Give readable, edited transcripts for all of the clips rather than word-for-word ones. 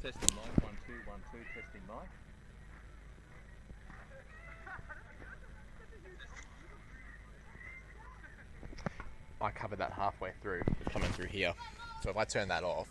Testing mic, 1 2 1 2. Testing mic. I covered that halfway through, coming through here. So if I turn that off.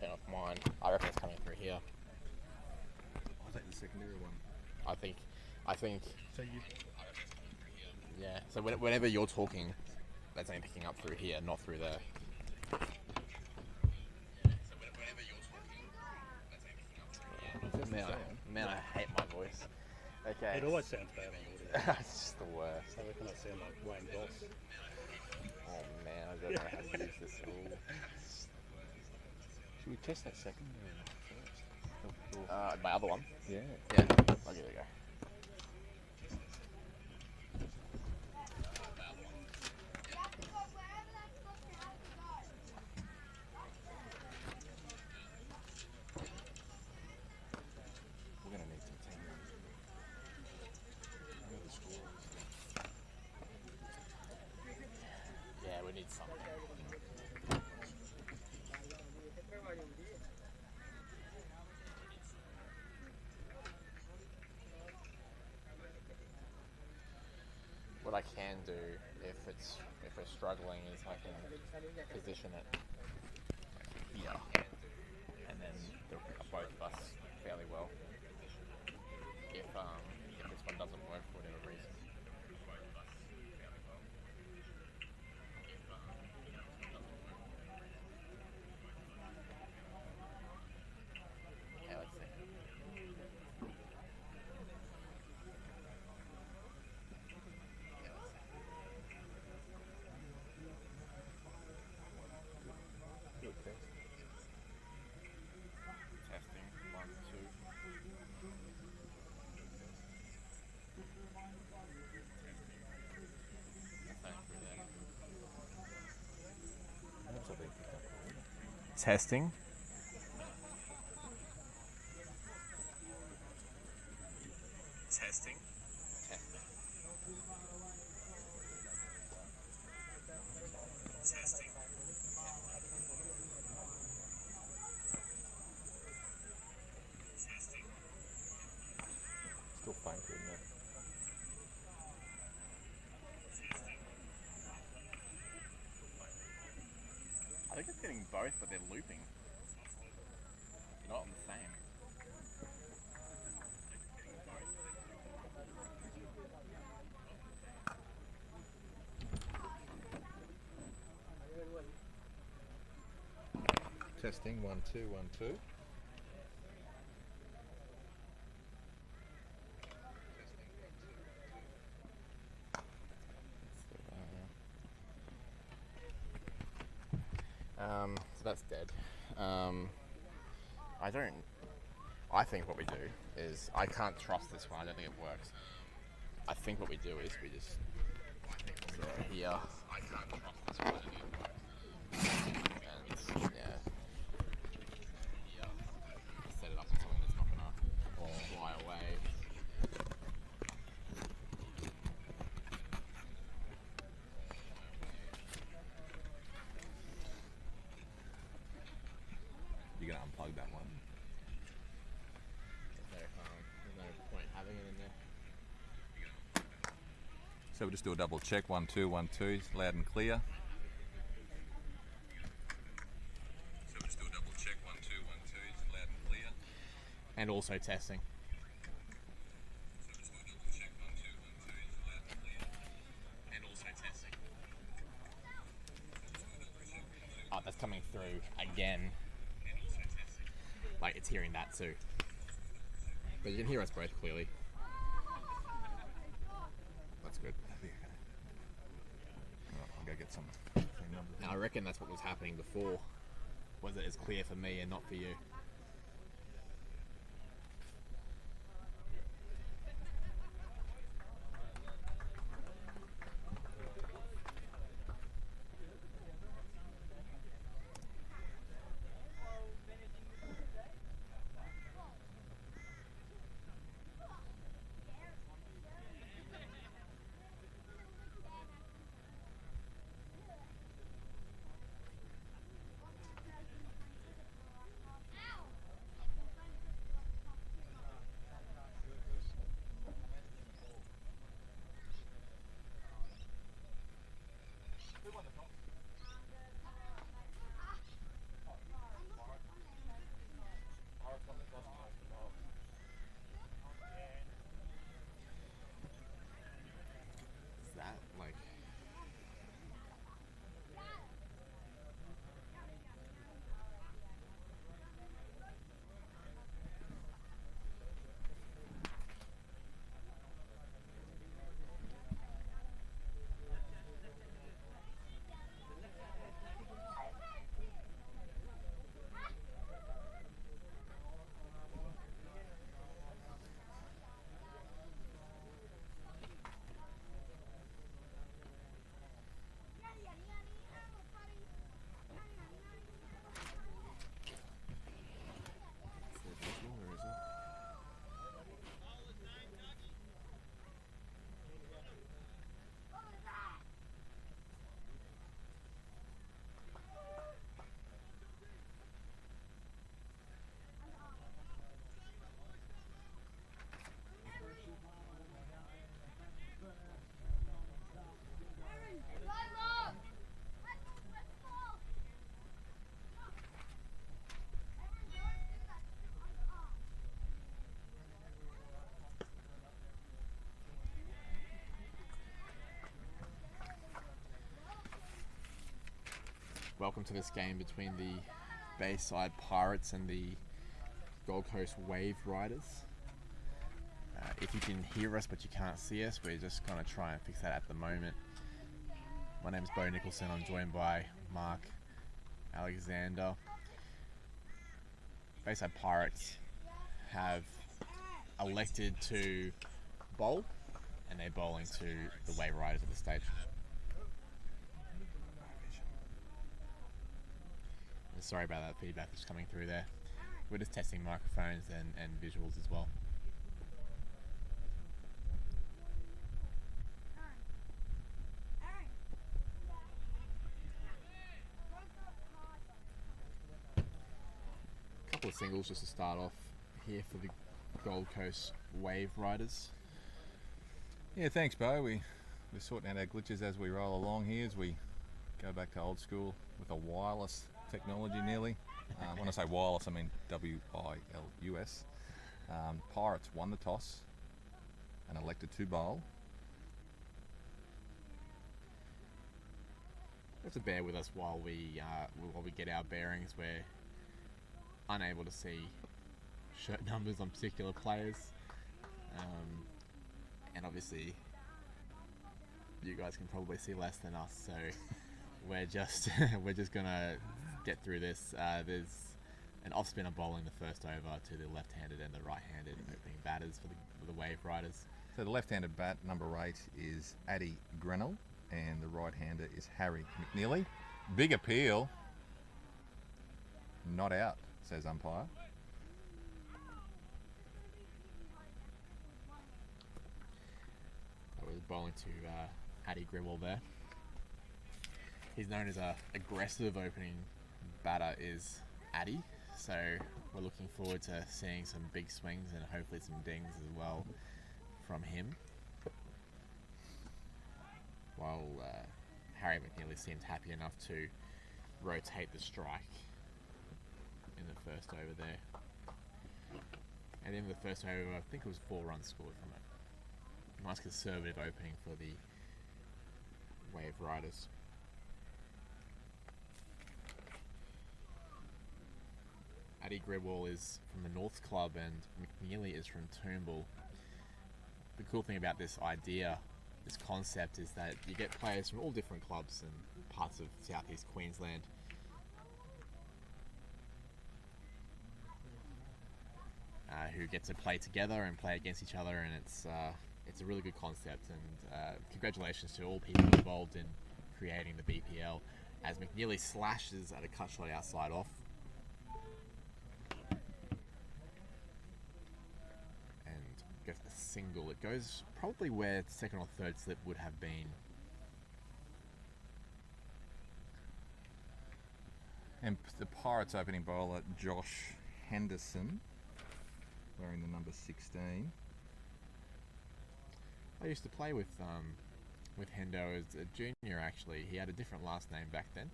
Turn off mine. I reckon it's coming through here. I'll take the secondary one. I think. So you. Yeah. So whenever you're talking, that's only picking up through here, not through there. Man, I hate my voice. Okay. It always sounds bad on audio. It's just the worst. I reckon I sound like Wayne Boss. Oh man, I don't know how to use this all. Should we test that second My other one? Yeah. Yeah. I'll give it a go. We're going to need some time. I know the score is. Yeah, we need something. What I can do if we're struggling is I can position it like here, and then they'll pick up both of us fairly well. If this one doesn't work for whatever reason. Okay, let's see. Testing 1 2. Testing. Testing. Testing. Testing. Testing. Still faint, isn't it? I think it's getting both, but they're looping. They're not on the same. Testing 1 2 1 2. So that's dead. I think what we do is, I can't trust this one, I don't think it works. I think what we do is we just here. I can't trust this one, I don't think it works. And yeah. Here. Set it up with something that's not gonna fly away. You're going to unplug that one. There's no point having it in there. So we'll just do a double check. 1 2 1 2. Loud and clear. So we'll just do a double check. 1 2 1 2. Loud and clear. And also testing. So just do a double check. 1 2 1 2. Loud and clear. And also testing. Oh, that's coming through again. Like, it's hearing that too. But you can hear us both clearly. That's good. That'd be go get some clean numbers. And I reckon that's what was happening before. Was it as clear for me and not for you? Is that like... Welcome to this game between the Bayside Pirates and the Gold Coast Waveriders. If you can hear us but you can't see us, we're just going to try and fix that at the moment. My name is Bo Nicholson. I'm joined by Mark Alexander. Bayside Pirates have elected to bowl, and they're bowling to the Waveriders at the stage. Sorry about that feedback that's coming through there. We're just testing microphones and visuals as well. A couple of singles just to start off here for the Gold Coast Waveriders. Yeah, thanks, Bo. We're sorting out our glitches as we roll along here, as we go back to old school with a wireless technology nearly. When I say wireless, I mean WILUS. Pirates won the toss and elected to bowl. You have to bear with us while we get our bearings. We're unable to see shirt numbers on particular players, and obviously you guys can probably see less than us, so we're just gonna get through this. There's an off-spinner bowling the first over to the left-handed and the right-handed opening batters for the Waveriders. So the left-handed bat, number 8, is Addy Grinnell, and the right-hander is Harry McNeely. Big appeal. Not out, says umpire. I was bowling to Addy Grinnell there. He's known as a aggressive opening batter is Addy, so we're looking forward to seeing some big swings and hopefully some dings as well from him. While Harry McNeely seems happy enough to rotate the strike in the first over there. At the end of the first over, I think it was 4 runs scored from it. Nice conservative opening for the Waveriders. Addy Gribwall is from the North Club and McNeely is from Toombul. The cool thing about this idea this concept is that you get players from all different clubs and parts of southeast Queensland who get to play together and play against each other, and it's a really good concept. And congratulations to all people involved in creating the BPL. As McNeely slashes at a cut shot outside off. And gets a single. It goes probably where second or third slip would have been. And the Pirates opening bowler, Josh Henderson, wearing the number 16. I used to play with Hendo as a junior, actually. He had a different last name back then.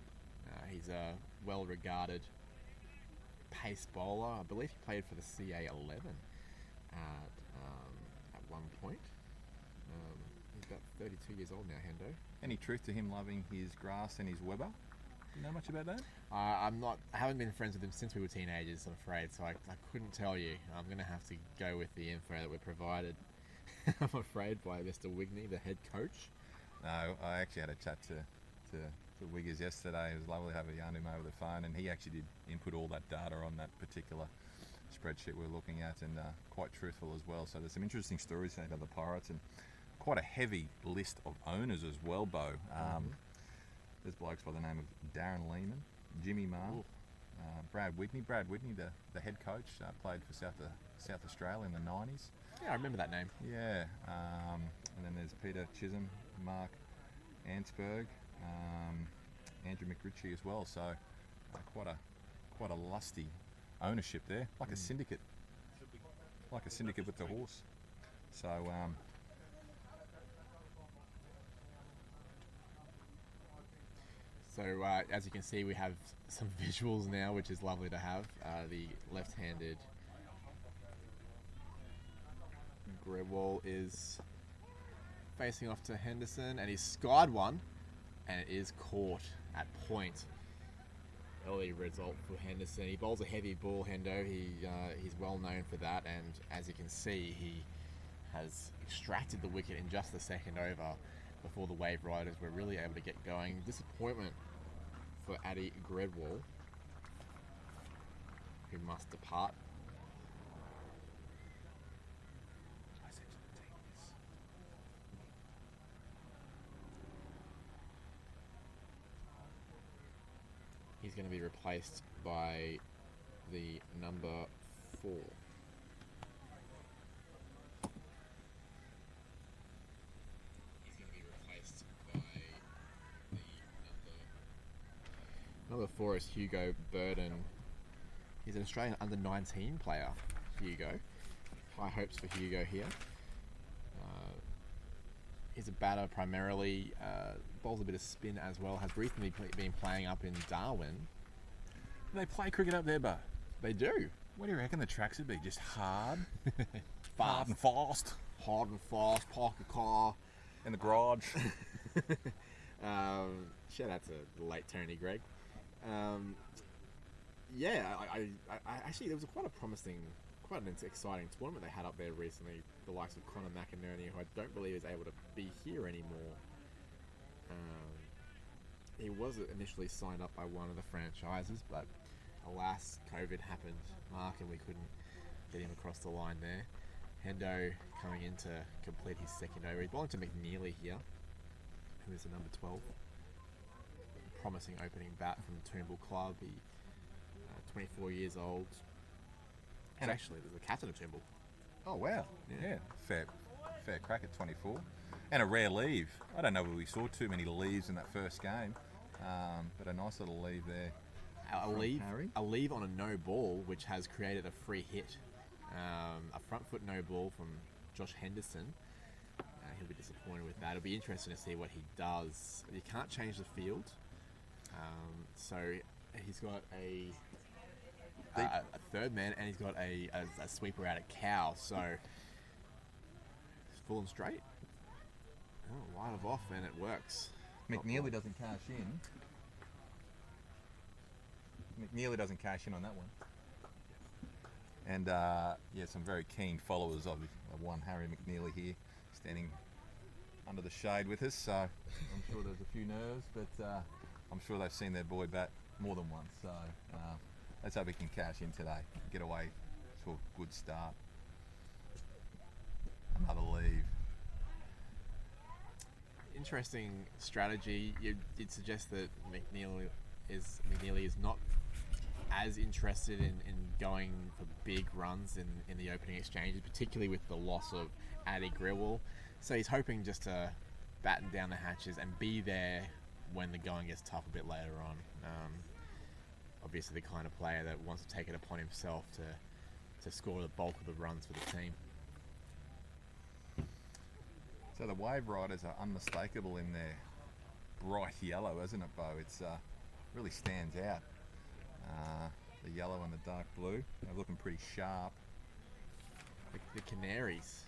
He's a well-regarded pace bowler. I believe he played for the CA11 at one point. He's about 32 years old now, Hendo. Any truth to him loving his grass and his Weber? You know much about that? I haven't been friends with him since we were teenagers, I'm afraid, so I couldn't tell you. I'm going to have to go with the info that we're provided, I'm afraid, by Mr. Wigney, the head coach. No, I actually had a chat to Wiggers yesterday. It was lovely to have a yarn to him over the phone, and he actually did input all that data on that particular spreadsheet we're looking at, and quite truthful as well. So there's some interesting stories about the Pirates, and quite a heavy list of owners as well, Bo. There's blokes by the name of Darren Lehman, Jimmy Marr, Brad Whitney. Brad Whitney, the head coach, played for South Australia in the 90s. Yeah, I remember that name. Yeah, and then there's Peter Chisholm, Mark Ansberg, Andrew McRitchie as well. So quite a lusty ownership there, like a syndicate, with the horse. So as you can see, we have some visuals now, which is lovely to have. The left-handed Grewal is facing off to Henderson, and he's skied one, and it is caught at point. Early result for Henderson. He bowls a heavy ball, Hendo. He's well known for that, and as you can see, he has extracted the wicket in just the second over before the Waveriders were really able to get going. Disappointment for Addy Gredwall, who must depart. He's going to be replaced by the number 4. Number 4 is Hugo Burden. He's an Australian under-19 player, Hugo. High hopes for Hugo here. He's a batter primarily, bowls a bit of spin as well, has recently been playing up in Darwin. they play cricket up there, Bo? They do. What do you reckon the tracks would be? Just hard? Fast. Hard and fast? Hard and fast, park a car. In the garage? Shout out to the late Tony Gregg. Yeah, I actually, there was quite an exciting tournament they had up there recently. The likes of Conor McInerney, who I don't believe is able to be here anymore. He was initially signed up by one of the franchises, but alas, COVID happened, Mark, and we couldn't get him across the line there. Hendo coming in to complete his second over. He's bowling to McNeely here, who is the number 12. Promising opening bat from the Toombul Club. He 24 years old. And actually, there's the captain of Toombul. Oh, wow. Yeah. Fair crack at 24. And a rare leave. I don't know whether we saw too many leaves in that first game, but a nice little leave there. A leave on a no ball, which has created a free hit. A front foot no ball from Josh Henderson. He'll be disappointed with that. It'll be interesting to see what he does. You can't change the field. So he's got a third man, and he's got a sweeper out at cow. So it's full and straight. Oh, wide of off, and it works. McNeely doesn't cash in. McNeely doesn't cash in on that one. And some very keen followers of one Harry McNeely here, standing under the shade with us, so I'm sure there's a few nerves, but I'm sure they've seen their boy bat more than once. So let's hope he can cash in today, get away to a good start. Another leave. Interesting strategy. You'd suggest that McNeely is not as interested in going for big runs in the opening exchanges, particularly with the loss of Addy Grewal. So he's hoping just to batten down the hatches and be there when the going gets tough a bit later on. Obviously the kind of player that wants to take it upon himself to score the bulk of the runs for the team. So the Waveriders are unmistakable in their bright yellow, isn't it, Bo? It's really stands out. The yellow and the dark blue, they're looking pretty sharp. The Canaries,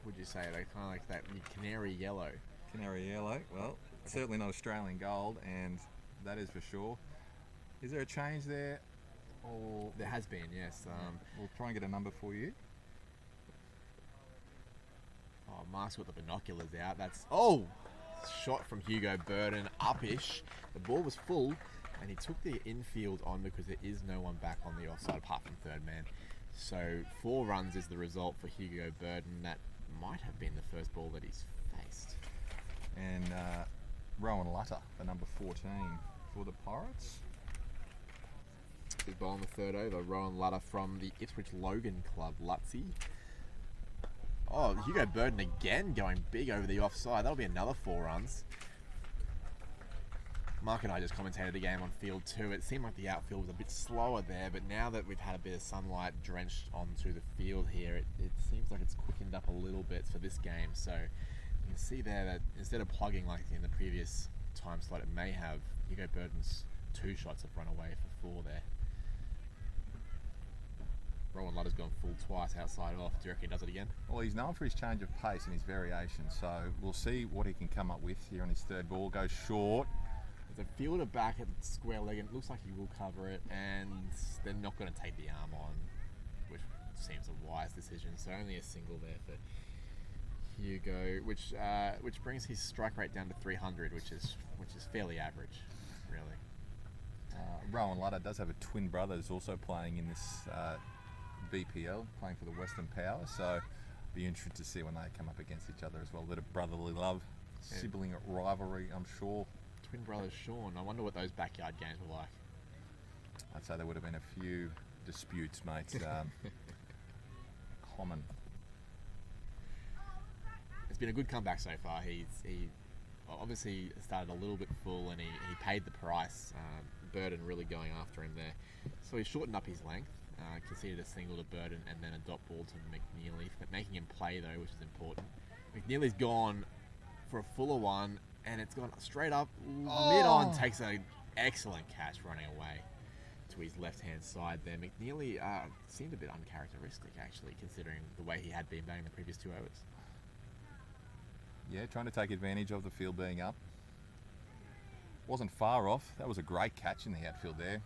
would you say? They're kind of like that canary yellow. Canary yellow, well, certainly not Australian gold, and that is for sure. Is there a change there? Or There has been, yes. we'll try and get a number for you. Oh, Mark's got the binoculars out. That's shot from Hugo Burden, upish. The ball was full, and he took the infield on because there is no one back on the offside apart from third man. So 4 runs is the result for Hugo Burden. That might have been the first ball that he's faced. And Rowan Lutter, the number 14 for the Pirates. His ball on the third over. Rowan Lutter from the Ipswich Logan Club, Lutzy. Oh, Hugo Burden again going big over the offside. That'll be another 4 runs. Mark and I just commentated the game on field 2. It seemed like the outfield was a bit slower there, but now that we've had a bit of sunlight drenched onto the field here, it seems like it's quickened up a little bit for this game. So you can see there that instead of plugging like in the previous time slot it may have, Hugo Burden's 2 shots have run away for 4 there. Rowan Lutter's gone full twice outside off. Do you reckon he does it again? Well, he's known for his change of pace and his variation, so we'll see what he can come up with here on his third ball. Goes short. There's a fielder back at square leg, and it looks like he will cover it, and they're not going to take the arm on, which seems a wise decision. So only a single there for Hugo, which brings his strike rate down to 300, which is fairly average, really. Rowan Lutter does have a twin brother who's also playing in this BPL, playing for the Western Power, so be interested to see when they come up against each other as well. A bit of brotherly love, sibling rivalry, I'm sure. Twin brothers Sean, I wonder what those backyard games were like. I'd say there would have been a few disputes, mate. Common. It's been a good comeback so far. He obviously started a little bit full, and he paid the price. Burden really going after him there. So he shortened up his length, conceded a single to Burden, and then a dot ball to McNeely, making him play though, which is important. McNeely's gone for a fuller one, and it's gone straight up mid-on, takes an excellent catch running away to his left-hand side there. McNeely seemed a bit uncharacteristic, actually, considering the way he had been batting the previous 2 overs. Yeah, trying to take advantage of the field being up. Wasn't far off. That was a great catch in the outfield there.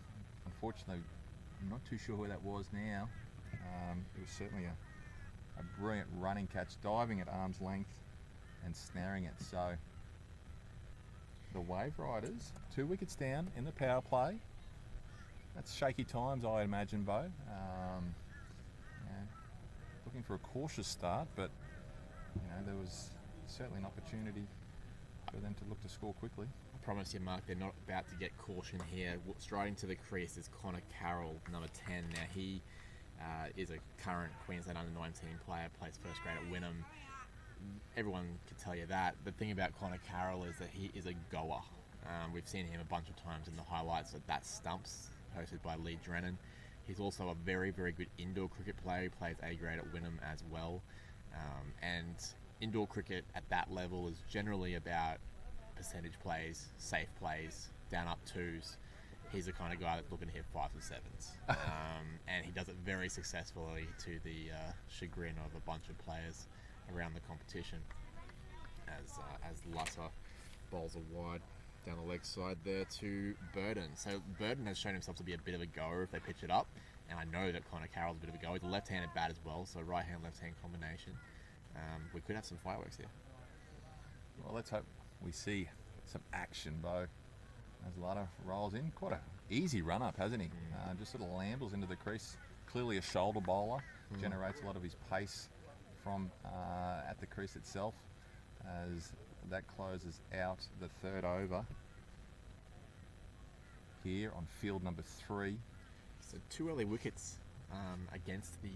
Unfortunately, I'm not too sure where that was now. It was certainly a brilliant running catch, diving at arm's length and snaring it. So the Waveriders, 2 wickets down in the power play. That's shaky times, I imagine, Bo. Looking for a cautious start, but there was certainly an opportunity for them to look to score quickly. I promise you, Mark, they're not about to get caution here. Striding to the crease is Connor Carroll, number 10. Now he is a current Queensland under-19 player, plays first grade at Wynnum. Everyone can tell you that. The thing about Connor Carroll is that he is a goer. We've seen him a bunch of times in the highlights of That Stumps, hosted by Lee Drennan. He's also a very, very good indoor cricket player. He plays A grade at Wynnum as well. And indoor cricket at that level is generally about percentage plays, safe plays, down up 2s. He's the kind of guy that's looking to hit 5s and 7s. And he does it very successfully to the chagrin of a bunch of players around the competition as Lutter bowls a wide down the leg side there to Burden. So Burden has shown himself to be a bit of a goer if they pitch it up, and I know that Connor Carroll's a bit of a goer. He's a left-handed bat as well, so right-hand, left-hand combination. We could have some fireworks here. Well, let's hope we see some action, Bo. As Lada rolls in, quite a easy run up, hasn't he? Just sort of lambles into the crease. Clearly a shoulder bowler, generates a lot of his pace from at the crease itself. As that closes out the third over here on field number 3. So 2 early wickets against the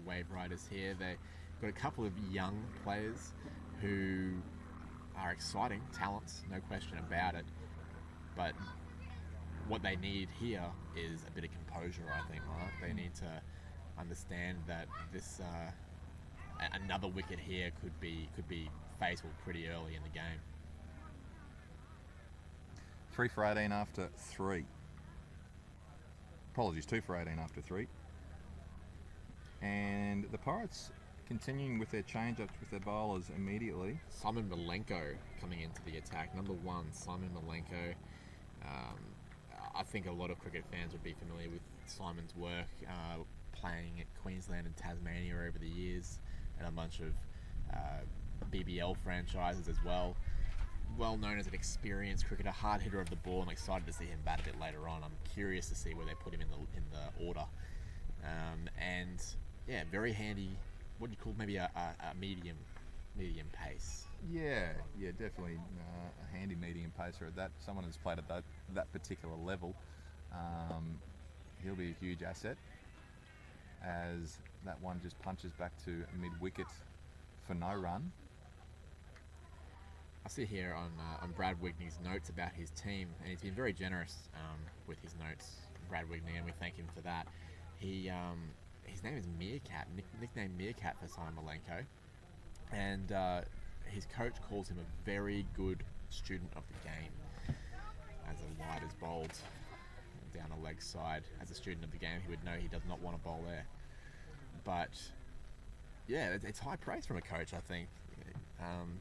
Waveriders here. They've got a couple of young players who are exciting talents, no question about it. But what they need here is a bit of composure, I think, right? They need to understand that this another wicket here could be fatal pretty early in the game. 3 for 18 after 3. Apologies, 2 for 18 after 3. And the Pirates continuing with their change-ups with their bowlers immediately. Simon Malenko coming into the attack. Number 1, Simon Malenko. I think a lot of cricket fans would be familiar with Simon's work playing at Queensland and Tasmania over the years, and a bunch of BBL franchises as well. Well known as an experienced cricketer, hard hitter of the ball. I'm excited to see him bat a bit later on. I'm curious to see where they put him in the order. And yeah, very handy. What do you call maybe a medium pace? Yeah, definitely a handy medium pacer at that. Someone who's played at that particular level. He'll be a huge asset, as that one just punches back to mid-wicket for no run. I see here on Brad Wigney's notes about his team, and he's been very generous with his notes, Brad Wigney, and we thank him for that. His name is Meerkat, nicknamed Meerkat for Simon Malenko, and his coach calls him a very good student of the game. As a wide is bowled down a leg side, as a student of the game, he would know he does not want to bowl there. But yeah, it's high praise from a coach, I think,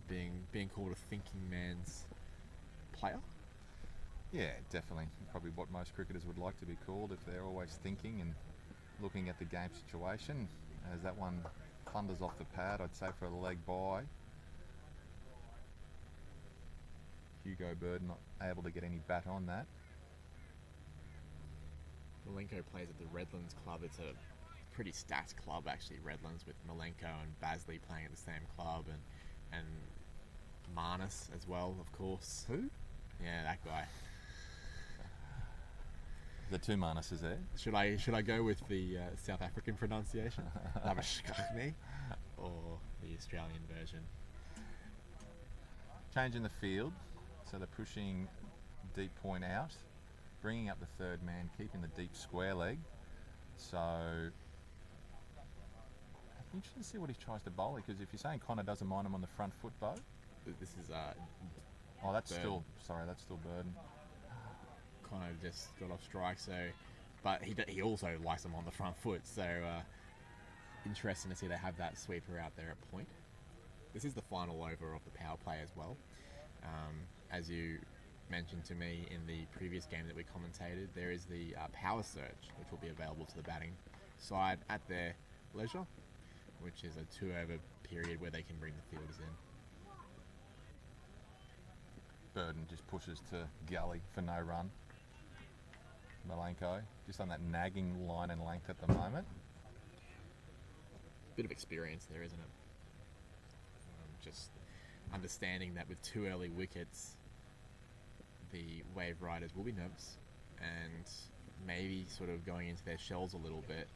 being called a thinking man's player. Yeah, definitely. Probably what most cricketers would like to be called if they're always thinking and looking at the game situation. As that one thunders off the pad, I'd say for a leg by. Hugo Bird not able to get any bat on that. Malenko plays at the Redlands Club. It's a pretty stacked club, actually, Redlands, with Malenko and Basley playing at the same club, and Marnus as well, of course. Who? Yeah, that guy. The 2 Marnuses there. Should I go with the South African pronunciation, Lavashkachne, or the Australian version? Change in the field, so they're pushing deep point out, bringing up the third man, keeping the deep square leg. So interesting to see what he tries to bowl, because if you're saying Connor doesn't mind him on the front foot, Bo. This is oh, that's Burden. that's still Burden. Connor just got off strike, so, but he also likes him on the front foot, so interesting to see they have that sweeper out there at point. This is the final over of the power play as well. As you mentioned to me in the previous game that we commentated, there is the power surge, which will be available to the batting side at their leisure, which is a 2-over period where they can bring the fielders in. Burden just pushes to gully for no run. Malenko just on that nagging line and length at the moment. Bit of experience there, isn't it? Just understanding that with 2 early wickets, the Waveriders will be nervous and maybe sort of going into their shells a little bit,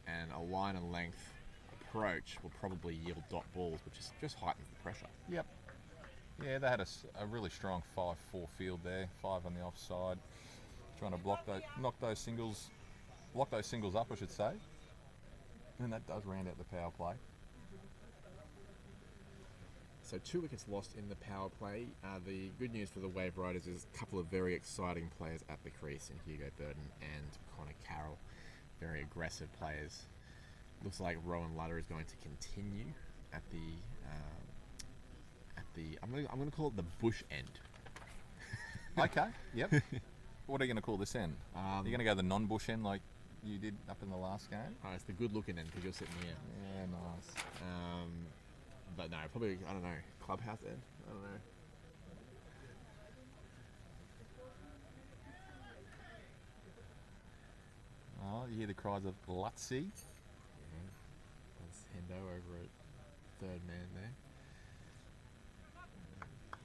and a line and length approach will probably yield dot balls, which just heightens the pressure. Yep. Yeah, they had a really strong 5-4 field there, 5 on the offside, trying to block those singles up, I should say, and that does round out the power play. So 2 wickets lost in the power play. The good news for the Waveriders is a couple of very exciting players at the crease in Hugo Burden and Connor Carroll. Very aggressive players. Looks like Rowan Lutter is going to continue at the I'm going to call it the bush end. Okay. Yep. What are you going to call this end? You're going to go the non-bush end like you did up in the last game? Oh, it's the good-looking end because you're sitting here. Yeah, nice. But no, probably, I don't know, clubhouse end. I don't know. Oh, you hear the cries of Lutzy. That's Hendo over at third man there.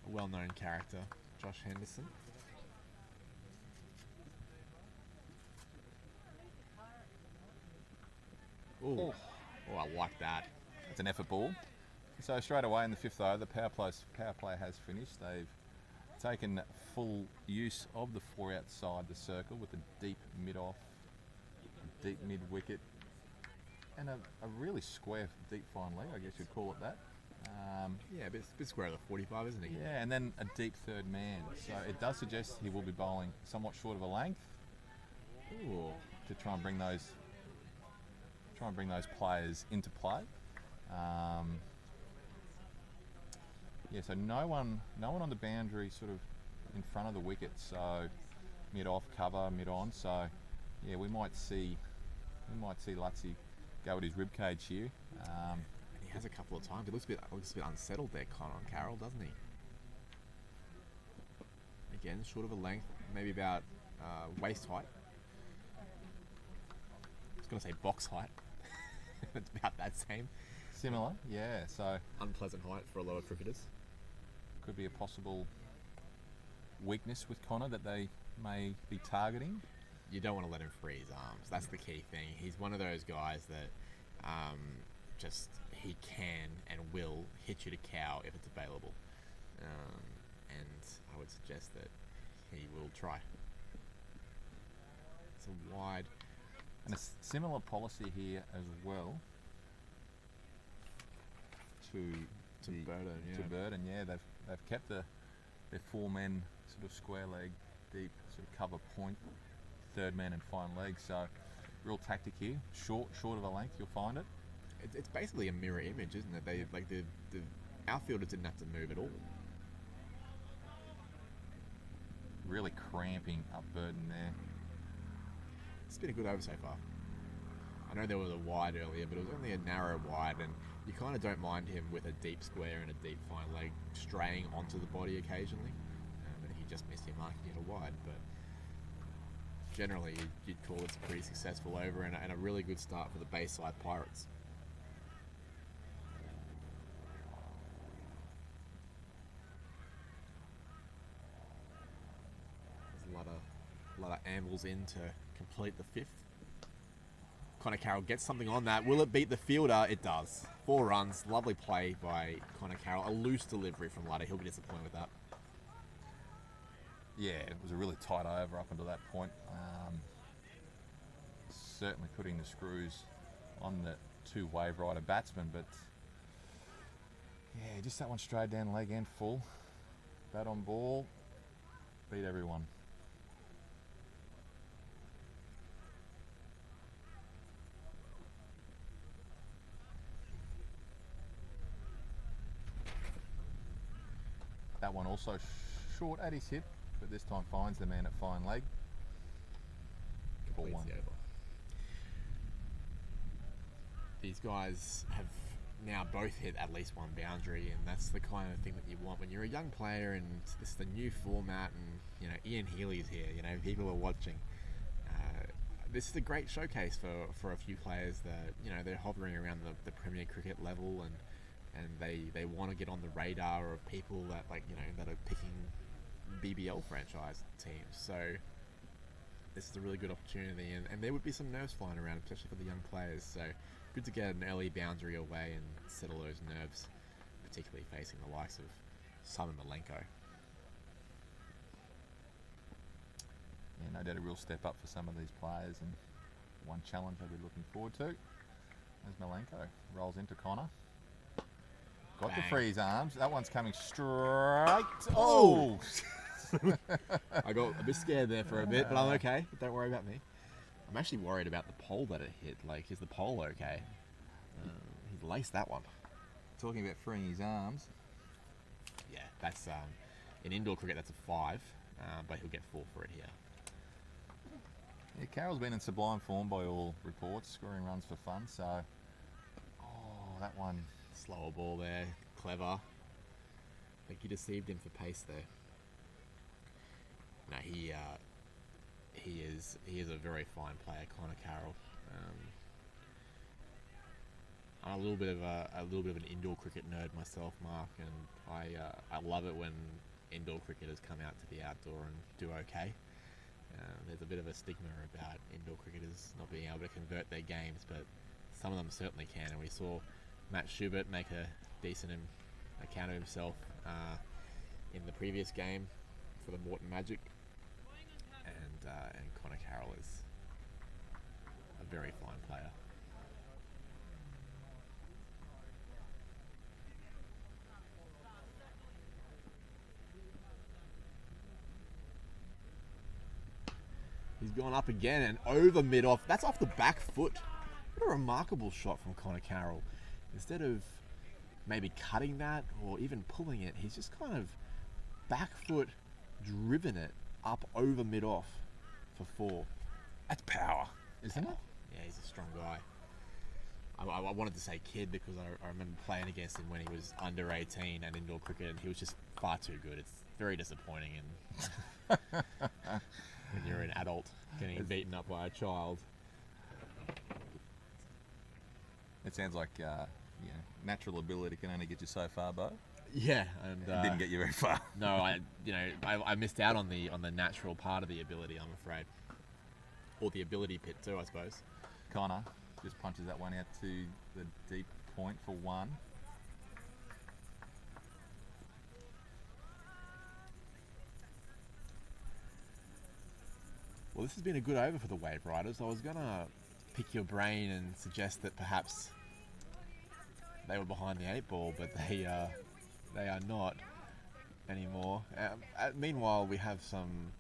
A well-known character, Josh Henderson. Ooh. Oh, I like that. It's an effort ball. So straight away in the fifth over, the power play has finished. They've taken full use of the four outside the circle with a deep mid-off, deep mid-wicket, and a really square deep fine leg, I guess you'd call it that. Yeah, a bit square of the 45, isn't he? Yeah, and then a deep third man. So it does suggest he will be bowling somewhat short of a length. Ooh. To try and bring those players into play. Yeah, so no one on the boundary, sort of in front of the wicket. So mid off cover, mid on. So yeah, we might see Lutzy go at his rib cage here. And he has a couple of times. He looks a bit unsettled there, Connor Carroll, doesn't he? Again, short of a length, maybe about waist height. I was going to say box height. It's about that same. Similar, yeah. So Unpleasant height for a lot of cricketers. could be a possible weakness with Connor that they may be targeting. You don't want to let him free his arms. That's the key thing. He's one of those guys that just he can and will hit you to cow if it's available. And I would suggest that he will try. It's a wide. And a similar policy here as well to Burden, yeah. To Burden, yeah. They've kept their four men sort of square leg, deep sort of cover point, third man and fine leg. So real tactic here. Short of a length, you'll find it. It's basically a mirror image, isn't it? They like the outfielders didn't have to move at all. Really cramping up Burden there. It's been a good over so far. I know there was a wide earlier, but it was only a narrow wide, and you kind of don't mind him with a deep square and a deep fine leg straying onto the body occasionally. And he just missed him marking it a wide, but generally you'd call this a pretty successful over and a really good start for the Bayside Pirates. There's a lot of ambles in to complete the fifth. Connor Carroll gets something on that. Will it beat the fielder? It does. 4 runs. Lovely play by Connor Carroll. A loose delivery from Ludder. He'll be disappointed with that. Yeah, it was a really tight over up until that point. Certainly putting the screws on the two Waverider batsmen, but yeah, just that one straight down leg end full. Bat on ball. Beat everyone. That one also short at his hip, but this time finds the man at fine leg. Ball Completes one. the over. These guys have now both hit at least one boundary, and that's the kind of thing that you want when you're a young player, and this is the new format, and Ian Healy's here, people are watching. This is a great showcase for a few players that they're hovering around the Premier Cricket level, and they want to get on the radar of people that that are picking BBL franchise teams. So this is a really good opportunity, and there would be some nerves flying around, especially for the young players. So good to get an early boundary away and settle those nerves, particularly facing the likes of Simon Malenko. Yeah, no doubt a real step up for some of these players, and one challenge I'll be looking forward to as Malenko rolls into Connor. Got to Bang. free his arms. That one's coming straight. Oh! I got a bit scared there for a bit, but I'm okay. Don't worry about me. I'm actually worried about the pole that it hit. Like, is the pole okay? He's laced that one. Talking about freeing his arms. Yeah, that's in indoor cricket. That's a 5, but he'll get 4 for it here. Yeah, Carroll's been in sublime form by all reports, scoring runs for fun. So, that one. Slower ball there, clever. Like, you deceived him for pace there. No, he is a very fine player, Connor Carroll. I'm a little bit of an indoor cricket nerd myself, Mark, and I love it when indoor cricketers come out to the outdoor and do okay. There's a bit of a stigma about indoor cricketers not being able to convert their games, but some of them certainly can. And we saw Matt Schubert make a decent account of himself in the previous game for the Morton Magic, and Connor Carroll is a very fine player. He's gone up again and over mid-off. That's off the back foot. What a remarkable shot from Connor Carroll. Instead of maybe cutting that or even pulling it, he's just kind of back foot driven it up over mid-off for 4. That's power, isn't it? Yeah, he's a strong guy. I wanted to say kid because I remember playing against him when he was under 18 and indoor cricket, and he was just far too good. It's very disappointing. And when you're an adult getting beaten up by a child. It sounds like natural ability can only get you so far, Bo. Yeah, and It didn't get you very far. No, I missed out on the natural part of the ability, I'm afraid, or the ability pit too, I suppose. Connor just punches that one out to the deep point for 1. Well, this has been a good over for the Waveriders. I was going to pick your brain and suggest that perhaps they were behind the 8 ball, but they are not anymore. Meanwhile, we have some,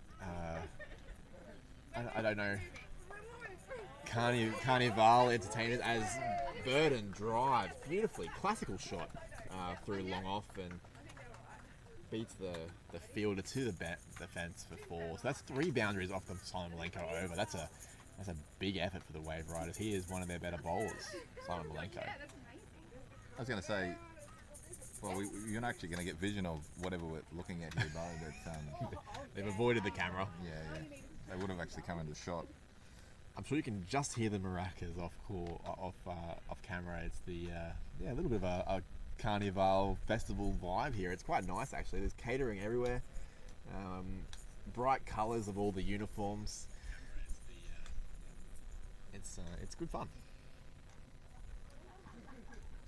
I don't know, Carnival entertainers as Burden drives beautifully. Classical shot through long off and beats the fielder to the fence for 4. So that's 3 boundaries off the Simon Malenko over. That's a big effort for the Waveriders. He is one of their better bowlers, Simon Malenko. I was going to say, well, you're not actually going to get vision of whatever we're looking at here, Bo, but They've avoided the camera. yeah, they would have actually come into shot. I'm sure you can just hear the maracas off camera. It's the a little bit of a Carnival festival vibe here. It's quite nice actually. There's catering everywhere. Bright colours of all the uniforms. It's good fun.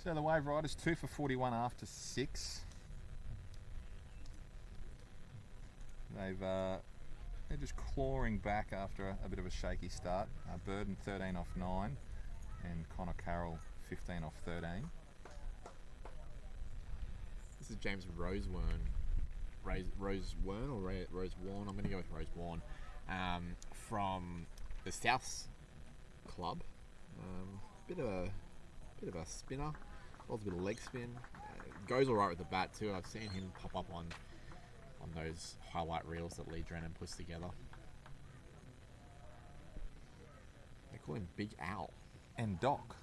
So the Waveriders 2 for 41 after 6. They're just clawing back after a bit of a shaky start. Burden 13 off 9 and Connor Carroll 15 off 13. This is James Rosewarne. Rosewarne or Rosewarne? I'm going to go with Rosewarne. From the Souths Club. Bit of a spinner. Lots a bit of leg spin. Goes alright with the bat too. I've seen him pop up on those highlight reels that Lee Drennan puts together. They call him Big Owl. And Doc.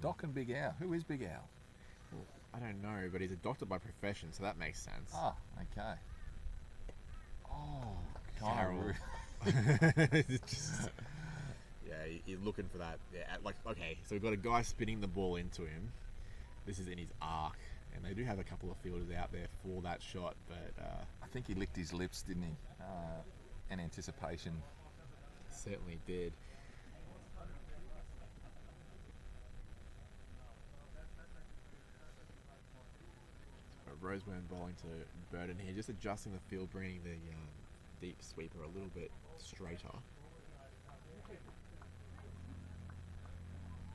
Doc and Big Owl. Who is Big Owl? Well, I don't know, but he's a doctor by profession, so that makes sense. Ah, okay. Oh, Carroll. Yeah, you're looking for that. Yeah, okay, so we've got a guy spinning the ball into him. This is in his arc, and they do have a couple of fielders out there for that shot, but I think he licked his lips, didn't he? In anticipation. Certainly did. Rosewarne bowling to Burden here, just adjusting the field, bringing the deep sweeper a little bit straighter.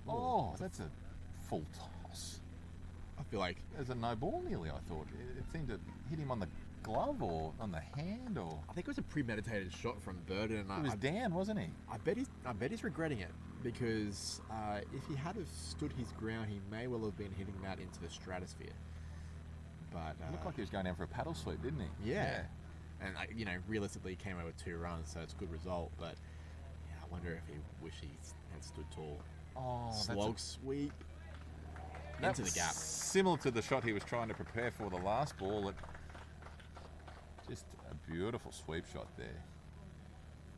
Oh, that's a full toss. I feel like There's a no ball nearly, I thought. It seemed to hit him on the glove or on the hand or... I think it was a premeditated shot from Burden. He was down, wasn't he? I bet he's regretting it, because if he had have stood his ground, he may well have been hitting that into the stratosphere. But It looked like he was going down for a paddle sweep, didn't he? yeah. And realistically, he came out with 2 runs, so it's a good result. But yeah, I wonder if he wished he had stood tall. Oh, Slog sweep that into the was gap. similar to the shot he was trying to prepare for the last ball. That Just a beautiful sweep shot there.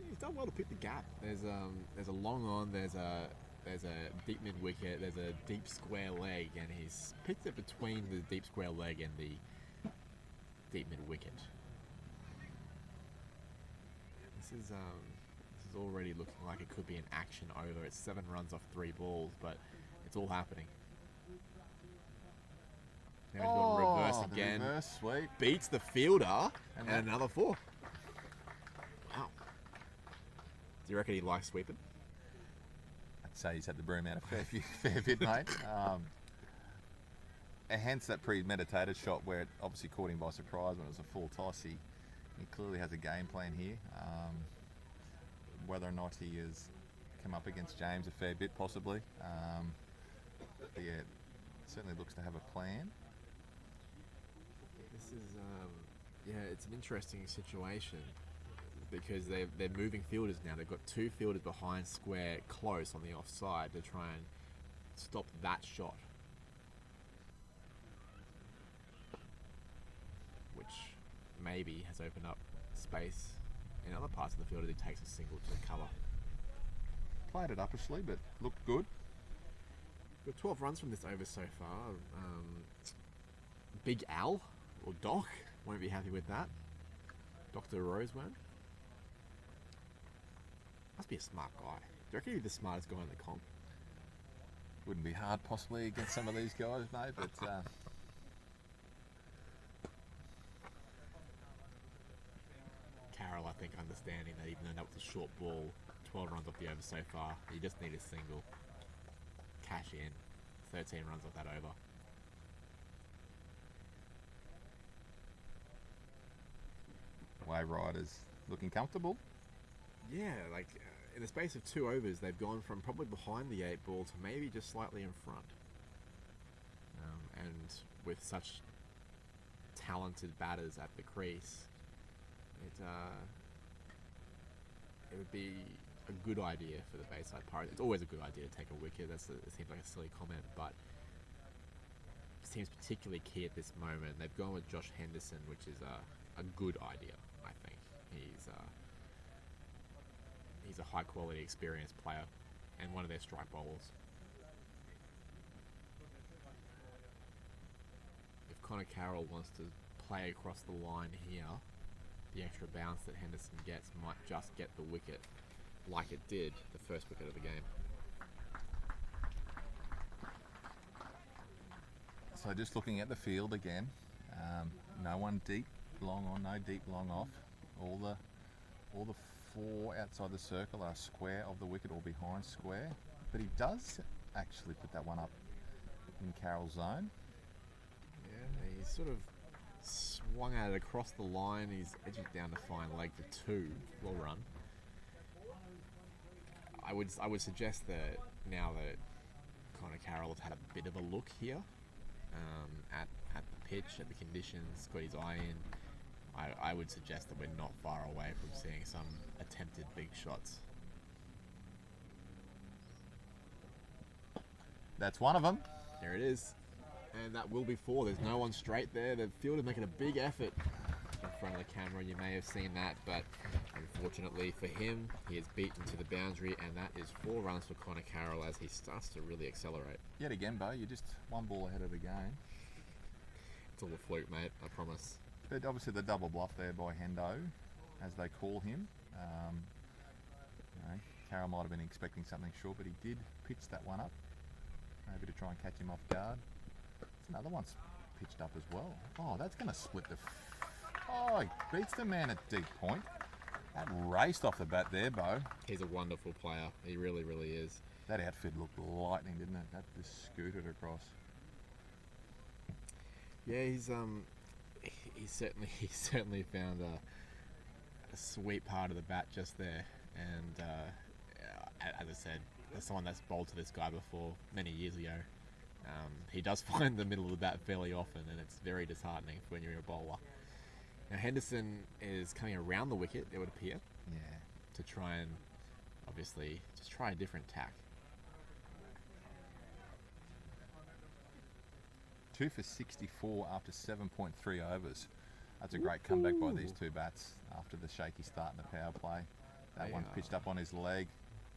He's done well to pick the gap. There's a long on, there's a deep mid wicket, there's a deep square leg, and he's picked it between the deep square leg and the deep mid wicket. This is already looking like it could be an action over. It's 7 runs off 3 balls, but it's all happening. Now he's going reverse the again. reverse sweep. Beats the fielder, and then- another 4. Wow. Do you reckon he likes sweeping? I'd say he's had the broom out a fair bit, mate. And hence that premeditated shot where it obviously caught him by surprise when it was a full toss. He clearly has a game plan here. Whether or not he has come up against James a fair bit, possibly. But yeah, certainly looks to have a plan. This is, it's an interesting situation because they're moving fielders now. They've got 2 fielders behind square close on the offside to try and stop that shot. Which maybe has opened up space in other parts of the field as he takes a single to cover. Played it uppishly, but looked good. Got 12 runs from this over so far. Big Al, or Doc, won't be happy with that. Dr. Roseworm. Must be a smart guy. Do you reckon he's the smartest guy in the comp? Wouldn't be hard possibly against some of these guys, mate, but Carroll, I think, understanding that even though that was a short ball, 12 runs off the over so far, you just need a single. Cash in. 13 runs off that over. Waveriders looking comfortable. Yeah, like in the space of 2 overs, they've gone from probably behind the 8 ball to maybe just slightly in front. And with such talented batters at the crease, it would be a good idea for the Bayside Pirates. It's always a good idea to take a wicket. It seems like a silly comment, but it seems particularly key at this moment. They've gone with Josh Henderson, which is a good idea, I think. He's a high quality, experienced player and one of their strike bowlers. If Connor Carroll wants to play across the line here, the extra bounce that Henderson gets might just get the wicket like it did the first wicket of the game. So just looking at the field again, no one deep, long on, no deep, long off. All the 4 outside the circle are square of the wicket or behind square. But he does actually put that one up in Carroll's zone. Yeah, he's sort of swung at it across the line. He's edging down to fine leg for 2. Well run. I would suggest that now that Connor Carroll has had a bit of a look here at the pitch, at the conditions, got his eye in, I would suggest that we're not far away from seeing some attempted big shots. That's one of them. There it is. And that will be 4. There's no one straight there. The fielder making a big effort in front of the camera, and you may have seen that, but unfortunately for him, he is beaten to the boundary, and that is 4 runs for Connor Carroll as he starts to really accelerate. Yet again, Bo, you're just 1 ball ahead of the game. It's all a fluke, mate, I promise. But obviously the double bluff there by Hendo, as they call him. Carroll might have been expecting something short, but he did pitch that one up, maybe to try and catch him off guard. Another one's pitched up as well. Oh, that's going to split the... Oh, he beats the man at deep point. That raced off the bat there, Bo. He's a wonderful player. He really, really is. That outfit looked lightning, didn't it? That just scooted across. Yeah, he certainly found a sweet part of the bat just there. And as I said, as someone that's bowled to this guy before many years ago, he does find the middle of the bat fairly often, and it's very disheartening when you're a bowler. Now Henderson is coming around the wicket, it would appear, to try and obviously just try a different tack. 2 for 64 after 7.3 overs. That's a great comeback by these two bats after the shaky start in the power play. That They one are- pitched up on his leg,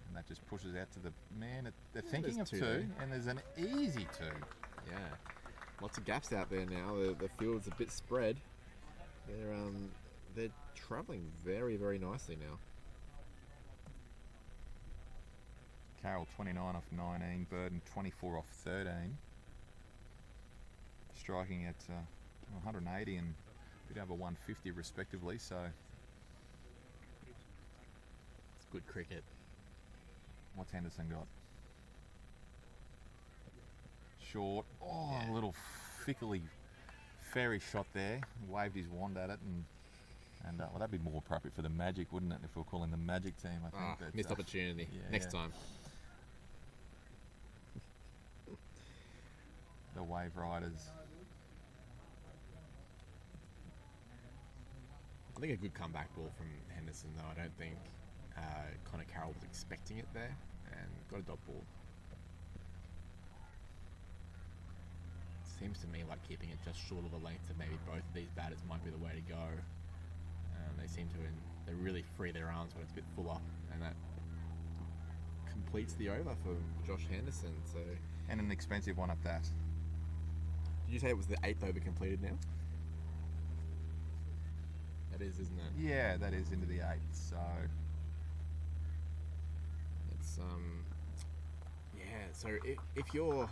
and that just pushes out to the man. They're thinking of there's two, two and there's an easy two. Yeah, lots of gaps out there now. The field's a bit spread. They're travelling very, very nicely now. Carroll 29 off 19, Burden 24 off 13. Striking at 180 and a bit over 150 respectively, so It's good cricket. what's Henderson got? Short. Oh, Yeah. a little fickly fairy shot there. Waved his wand at it, and well, that'd be more appropriate for the Magic, wouldn't it? If we were calling the Magic team, I think. But, Missed opportunity. yeah, Next yeah. time. The Waveriders. I think a good comeback ball from Henderson, though. I don't think Connor Carroll was expecting it there, and got a dot ball. Seems to me like keeping it just short of the length of maybe both of these batters might be the way to go. They seem to they really free their arms when it's a bit fuller, and that completes the over for Josh Henderson. So, And an expensive one at that. did you say it was the 8th over completed now? That is, isn't it? Yeah, that is into the 8th, so It's yeah. So if you're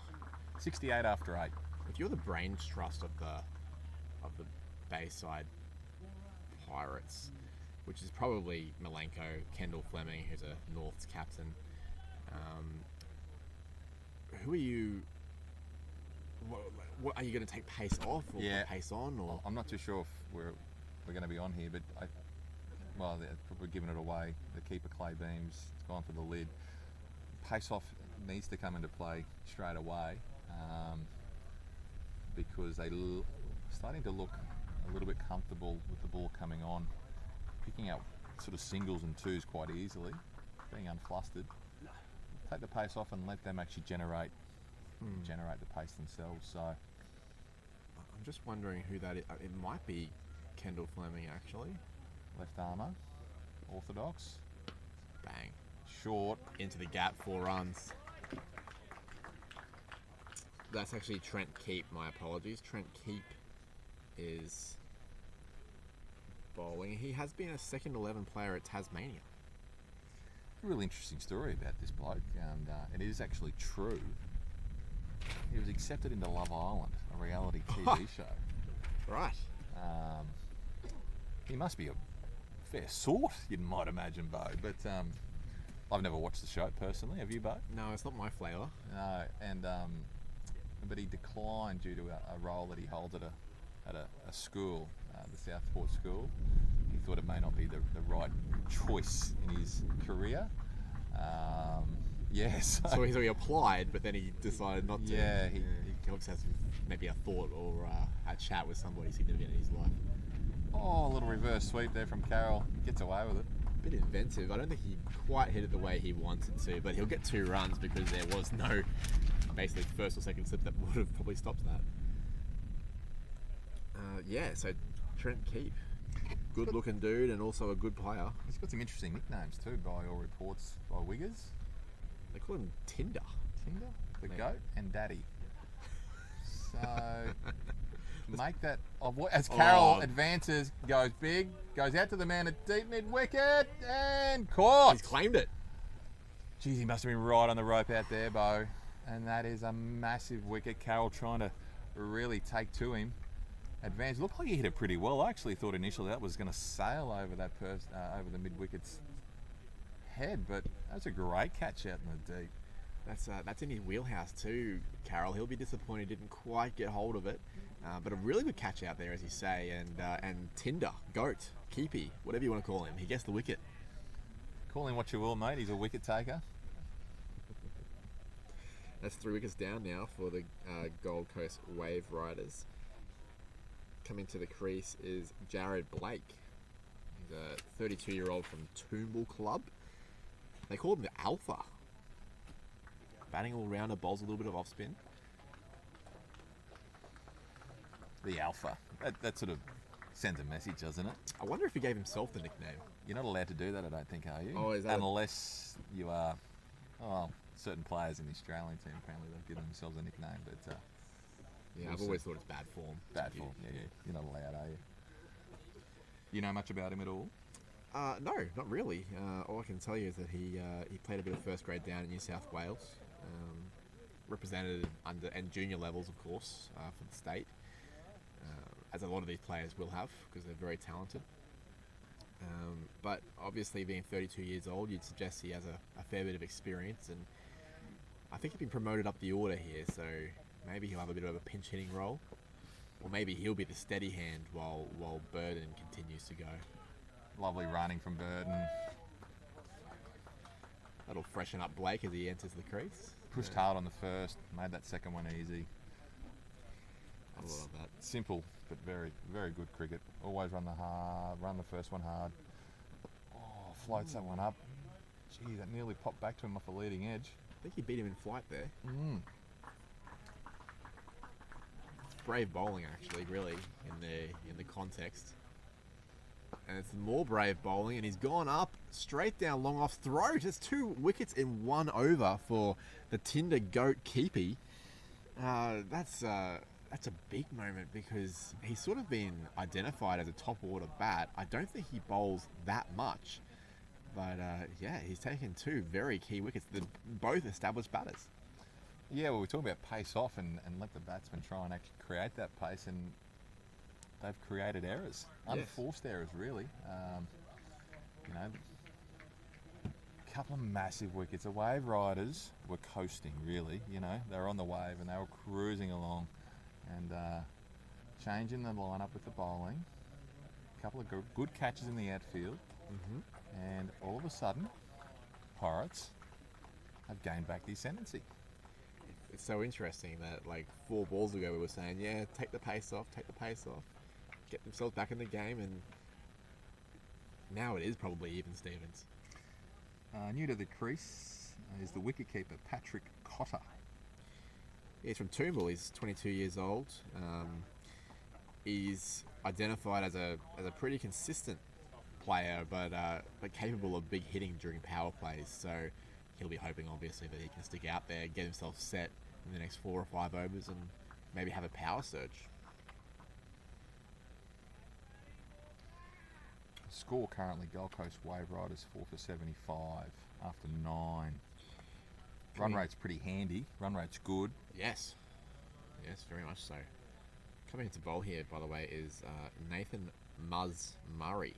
68 after 8. if you're the brains trust of the Bayside Pirates, which is probably Malenko, Kendall Fleming, who's a North's captain, who are you? What are you going to take pace off or Yeah. pace on or? I'm not too sure if we're going to be on here, but they're probably giving it away. The keeper Clay Beams, it's gone for the lid. Pace off needs to come into play straight away because they're starting to look a little bit comfortable with the ball coming on, picking up sort of singles and twos quite easily, being unflustered. Take the pace off and let them actually generate the pace themselves. So I'm just wondering who that is. It might be Kendall Fleming actually. left armour, orthodox, Bang. short. Into the gap, 4 runs. That's actually Trent Keep, my apologies. Trent Keep is bowling. He has been a second 11 player at Tasmania. A really interesting story about this bloke, and it is actually true. He was accepted into Love Island, a reality TV show. Right. He must be a fair sort, you might imagine, Bo. But I've never watched the show personally. Have you, Bo? No, it's not my flavour. No, and but he declined due to a role that he holds at a school, the Southport School. He thought it may not be the right choice in his career. Yes. So he applied, but then he decided not to. Yeah, he obviously has maybe a thought or a chat with somebody significant in his life. Oh, a little reverse sweep there from Carroll. Gets away with it. Bit inventive. I don't think he quite hit it the way he wanted to, but he'll get 2 runs because there was no basically first or second slip that would have probably stopped that. Yeah, so Trent Keep. Good looking dude and also a good player. He's got some interesting nicknames too, by all reports, by Wiggers. They call him Tinder. Tinder, the Mate. goat, and Daddy. So make that as Carroll Oh. advances, goes big, goes out to the man at deep mid wicket and caught. He's claimed it. Geez, he must have been right on the rope out there, Bo. And that is a massive wicket. Carroll trying to really take to him. Advance. Looked like he hit it pretty well. I actually thought initially that was going to sail over that over the mid wicket's head, but that's a great catch out in the deep. That's in his wheelhouse too, Carroll. He'll be disappointed he didn't quite get hold of it, but a really good catch out there, as you say. And Tinder, goat, keepy, whatever you want to call him, he gets the wicket. Call him what you will, mate. He's a wicket taker. That's 3 wickets down now for the Gold Coast Waveriders. Coming to the crease is Jared Blake. He's a 32-year-old from Toombul Club. They called him the Alpha. Batting all-rounder, bowls a little bit of off-spin. The alpha. That sort of Sends a message, doesn't it? I wonder if he gave himself the nickname. You're not allowed to do that, I don't think, are you? Oh, is that Unless you are... Oh, certain players in the Australian team, apparently they've given themselves a nickname, but... Yeah, we'll I've see. always thought it's bad form. Bad form, yeah. You're not allowed, are you? You know much about him at all? No, not really. All I can tell you is that he played a bit of first grade down in New South Wales, represented under and junior levels, of course, for the state, as a lot of these players will have because they're very talented. But obviously, being 32 years old, you'd suggest he has a fair bit of experience, and I think he's been promoted up the order here, so maybe he'll have a bit of a pinch hitting role, or maybe he'll be the steady hand while Burden continues to go. Lovely running from Burden. That'll freshen up Blake as he enters the crease. Pushed hard on the first, made that second one easy. I love that. Simple, but very, very good cricket. Always run the first one hard. Oh, floats that one up. Gee, that nearly popped back to him off the leading edge. I think he beat him in flight there. Mm. Brave bowling, actually, really, in the context. And it's more brave bowling, and he's gone up straight down long off throat. It's 2 wickets in 1 over for the Tinder Goat keepy. That's a big moment because he's sort of been identified as a top order bat. I don't think he bowls that much, but yeah, he's taken 2 very key wickets. They're both established batters. Yeah, well, we're talking about pace off and let the batsman try and actually create that pace, and they've created errors, unforced errors, really. You know, a couple of massive wickets. The Waveriders were coasting, really. You know, they were on the wave and they were cruising along, and changing the lineup with the bowling. A couple of good catches in the outfield, and all of a sudden, Pirates have gained back the ascendancy. It's so interesting that like 4 balls ago we were saying, yeah, take the pace off, get themselves back in the game, and now it is probably even Stevens. New to the crease is the wicketkeeper Patrick Cotter. He's from Toombul. He's 22 years old. He's identified as a pretty consistent player, but capable of big hitting during power plays. So he'll be hoping, obviously, that he can stick out there, get himself set in the next 4 or 5 overs, and maybe have a power surge. Score currently Gold Coast Waveriders 4 for 75 after 9. Run rate's pretty handy. Run rate's good. Yes, very much so. Coming into bowl here, by the way, is Nathan Muzz Murray,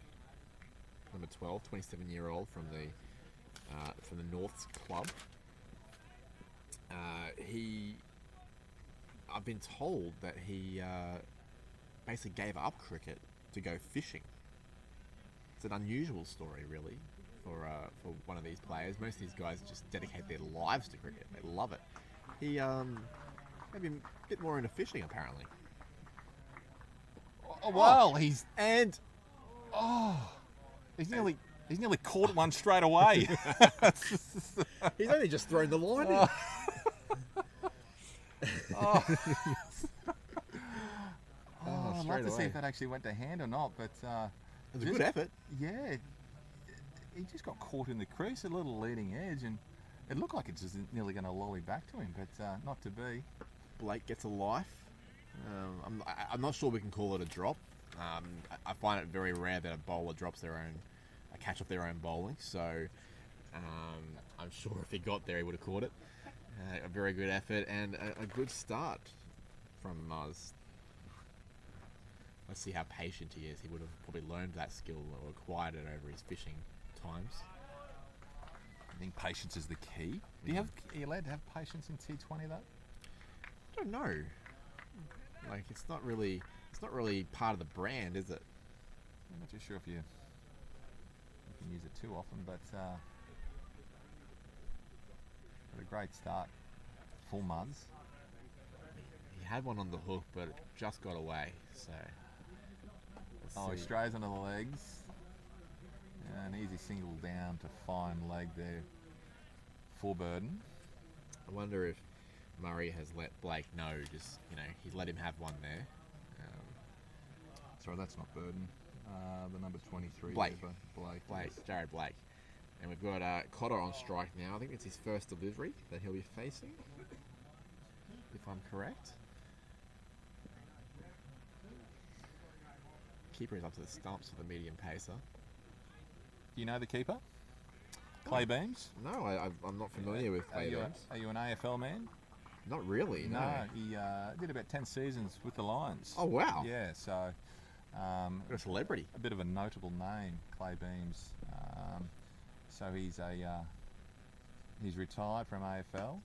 number 12, 27-year-old from the Norths club. I've been told that he basically gave up cricket to go fishing. It's an unusual story, really, for one of these players. Most of these guys just dedicate their lives to cricket. They love it. He maybe a bit more into fishing, apparently. Oh, well, he's nearly caught one straight away. He's only just thrown the line in. I'd love to see if that actually went to hand or not, but It was a good effort. Yeah, he just got caught in the crease, a little leading edge, and it looked like it was nearly going to lolly back to him, but not to be. Blake gets a life. I'm not sure we can call it a drop. I find it very rare that a bowler drops a catch off their own bowling, so I'm sure if he got there he would have caught it. A very good effort and a good start from Muzz. Let's see how patient he is. He would have probably learned that skill or acquired it over his fishing times. I think patience is the key. Are you allowed to have patience in T20 though? I don't know. Like it's not really part of the brand, is it? I'm not too sure if you can use it too often, but a great start. Full Muzz. He had one on the hook, but it just got away. So. He strays onto the legs. An easy single down to fine leg there for Burden. I wonder if Murray has let Blake know, he's let him have one there. Sorry, that's not Burden. The number 23. Blake. Blake. Blake, Yes. Jared Blake. And we've got Cotter on strike now. I think it's his first delivery that he'll be facing, if I'm correct. Keeper is up to the stumps for the medium pacer. Do you know the keeper? Clay Beams? No, I'm not familiar with Are you, Waveriders. are you an AFL man? Not really, no. He did about 10 seasons with the Lions. Oh, wow. Yeah, so What a celebrity. a bit of a notable name, Clay Beams. So he's retired from AFL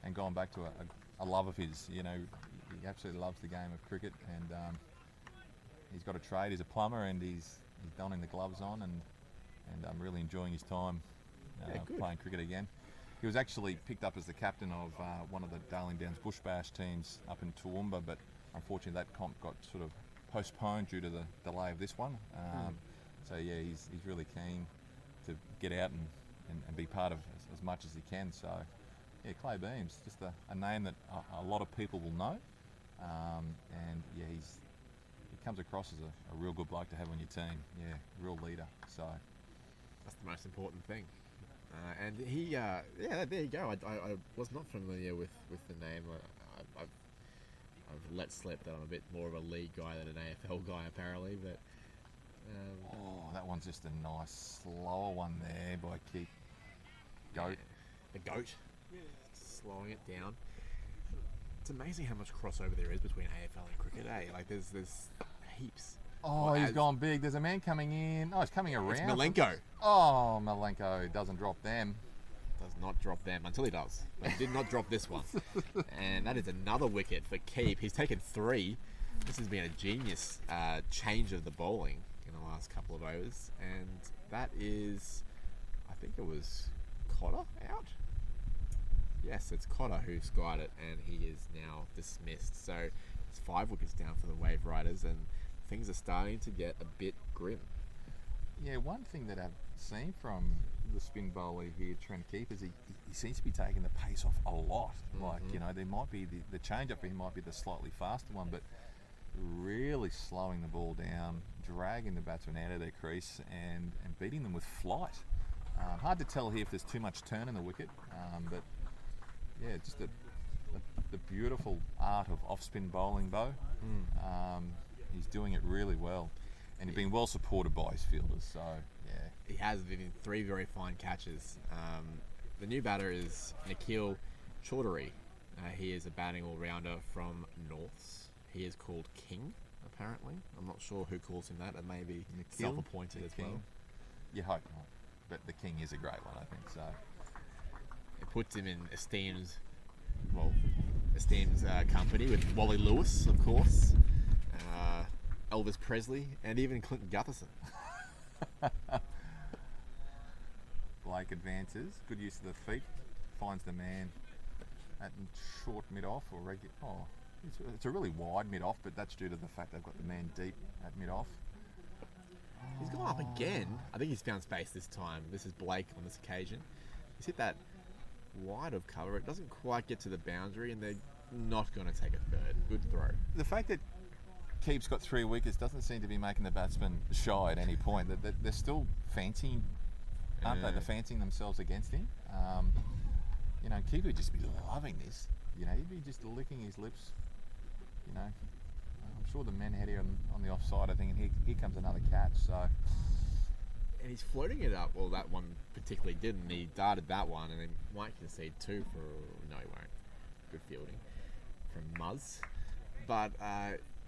and gone back to a love of his. You know, he absolutely loves the game of cricket, and he's got a trade. He's a plumber, and he's donning the gloves on, and I'm really enjoying his time Good. playing cricket again. He was actually picked up as the captain of one of the Darling Downs Bush Bash teams up in Toowoomba, but unfortunately that comp got sort of postponed due to the delay of this one. So yeah, he's really keen to get out and be part of as much as he can. So yeah, Clay Beams, just a name that a lot of people will know, and yeah, he comes across as a real good bloke to have on your team. Yeah, real leader. So That's the most important thing. And he, yeah, there you go. I was not familiar with the name. I've let slip that I'm a bit more of a league guy than an AFL guy apparently, but oh, that one's just a nice slower one there by Keep Goat. the goat, slowing it down. It's amazing how much crossover there is between AFL and cricket. Like there's heaps. Oh, he's gone big. There's a man coming in. Oh, he's coming around. It's Malenko. Oh, Malenko doesn't drop them. Does not drop them until he does. But he did not drop this one. And that is another wicket for Keep. He's taken 3. This has been a genius change of the bowling in the last couple of overs. And that is, I think it was Cotter out? Yes, it's Cotter who skied it, and he is now dismissed. So it's 5 wickets down for the Waveriders, and things are starting to get a bit grim. Yeah, one thing that I've seen from the spin bowler here, Trent Keep, is he seems to be taking the pace off a lot. Like, you know, there might be the change up for him might be the slightly faster one, but really slowing the ball down, dragging the batsman out of their crease, and beating them with flight. Hard to tell here if there's too much turn in the wicket, but yeah, just the beautiful art of off-spin bowling, Bo. He's doing it really well, and he's been well supported by his fielders. So yeah, He has been in 3 very fine catches. The new batter is Nikhil Chaudhary. He is a batting all-rounder from Norths. He is called King, apparently. I'm not sure who calls him that. It may be Nikhil, self-appointed the as King. well. You hope not, but the King is a great one, I think. So It puts him in esteemed company with Wally Lewis, of course, Elvis Presley, and even Clinton Gutherson. Blake advances, good use of the feet, finds the man at short mid-off or regular. Oh, it's a really wide mid-off, but that's due to the fact they've got the man deep at mid-off. He's gone up again. I think he's found space this time. This is Blake on this occasion. He's hit that wide of cover. It doesn't quite get to the boundary, and they're not going to take a third. Good throw. The fact that Keep's got 3 wickets doesn't seem to be making the batsman shy at any point. They're still fancying, aren't they? They're fancying themselves against him. You know, Keep would just be loving this. You know, he'd be just licking his lips. You know, I'm sure the men had here on the offside, I think, and here comes another catch. So, And he's floating it up. Well, that one particularly didn't. He darted that one, and then might concede 2 for... No, he won't. Good fielding from Muzz. But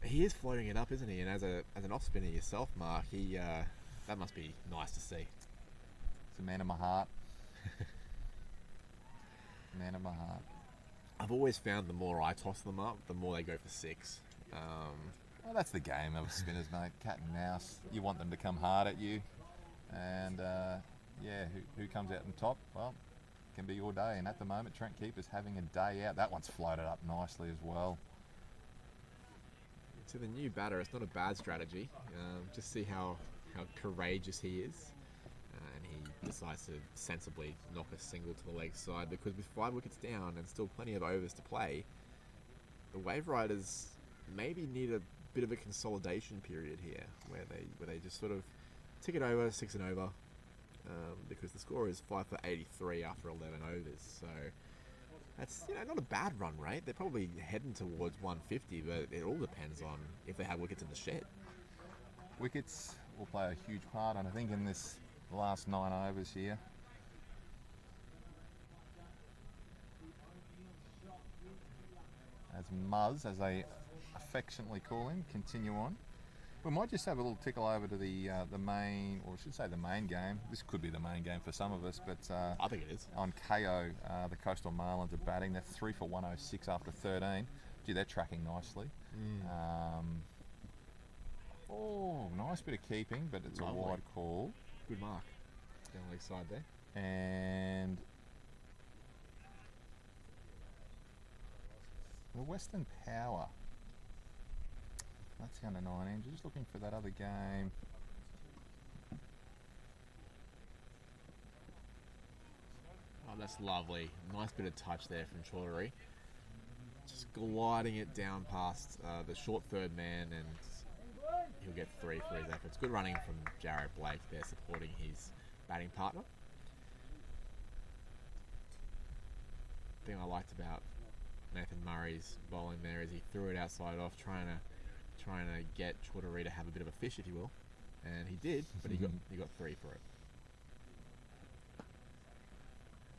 he is floating it up, isn't he? And as an off-spinner yourself, Mark, that must be nice to see. it's a man of my heart. Man of my heart. I've always found the more I toss them up, the more they go for 6. Well, that's the game of spinners, mate. Cat and mouse. You want them to come hard at you, and yeah, who comes out on top? Well, it can be your day. And at the moment, Trent Keeper's having a day out. That one's floated up nicely as well. To the new batter, it's not a bad strategy. Just see how courageous he is. And he decides to sensibly knock a single to the leg side, because with 5 wickets down and still plenty of overs to play, the Waveriders maybe need a bit of a consolidation period here, where they just sort of tick it over, 6 and over, because the score is 5 for 83 after 11 overs. So that's not a bad run rate. They're probably heading towards 150, but it all depends on if they have wickets in the shed. Wickets will play a huge part, and I think in this last 9 overs here. As Muzz, as they affectionately call him, continue on. We might just have a little tickle over to the main, or I should say the main game. This could be the main game for some of us, but I think it is. On KO, the Coastal Marlins are batting. They're 3 for 106 after 13. Gee, they're tracking nicely. Nice bit of keeping, but it's Lovely. a wide call. Good mark. Down the leg side there. And the Western Power. That's the under 19. Just looking for that other game. Oh, that's lovely. Nice bit of touch there from Chaudhary. Just gliding it down past the short third man, and he'll get 3 for his efforts. Good running from Jarrett Blake there, supporting his batting partner. The thing I liked about Nathan Murray's bowling there is he threw it outside off, trying to get Chaudhary to have a bit of a fish, if you will, and he did, but he got 3 for it.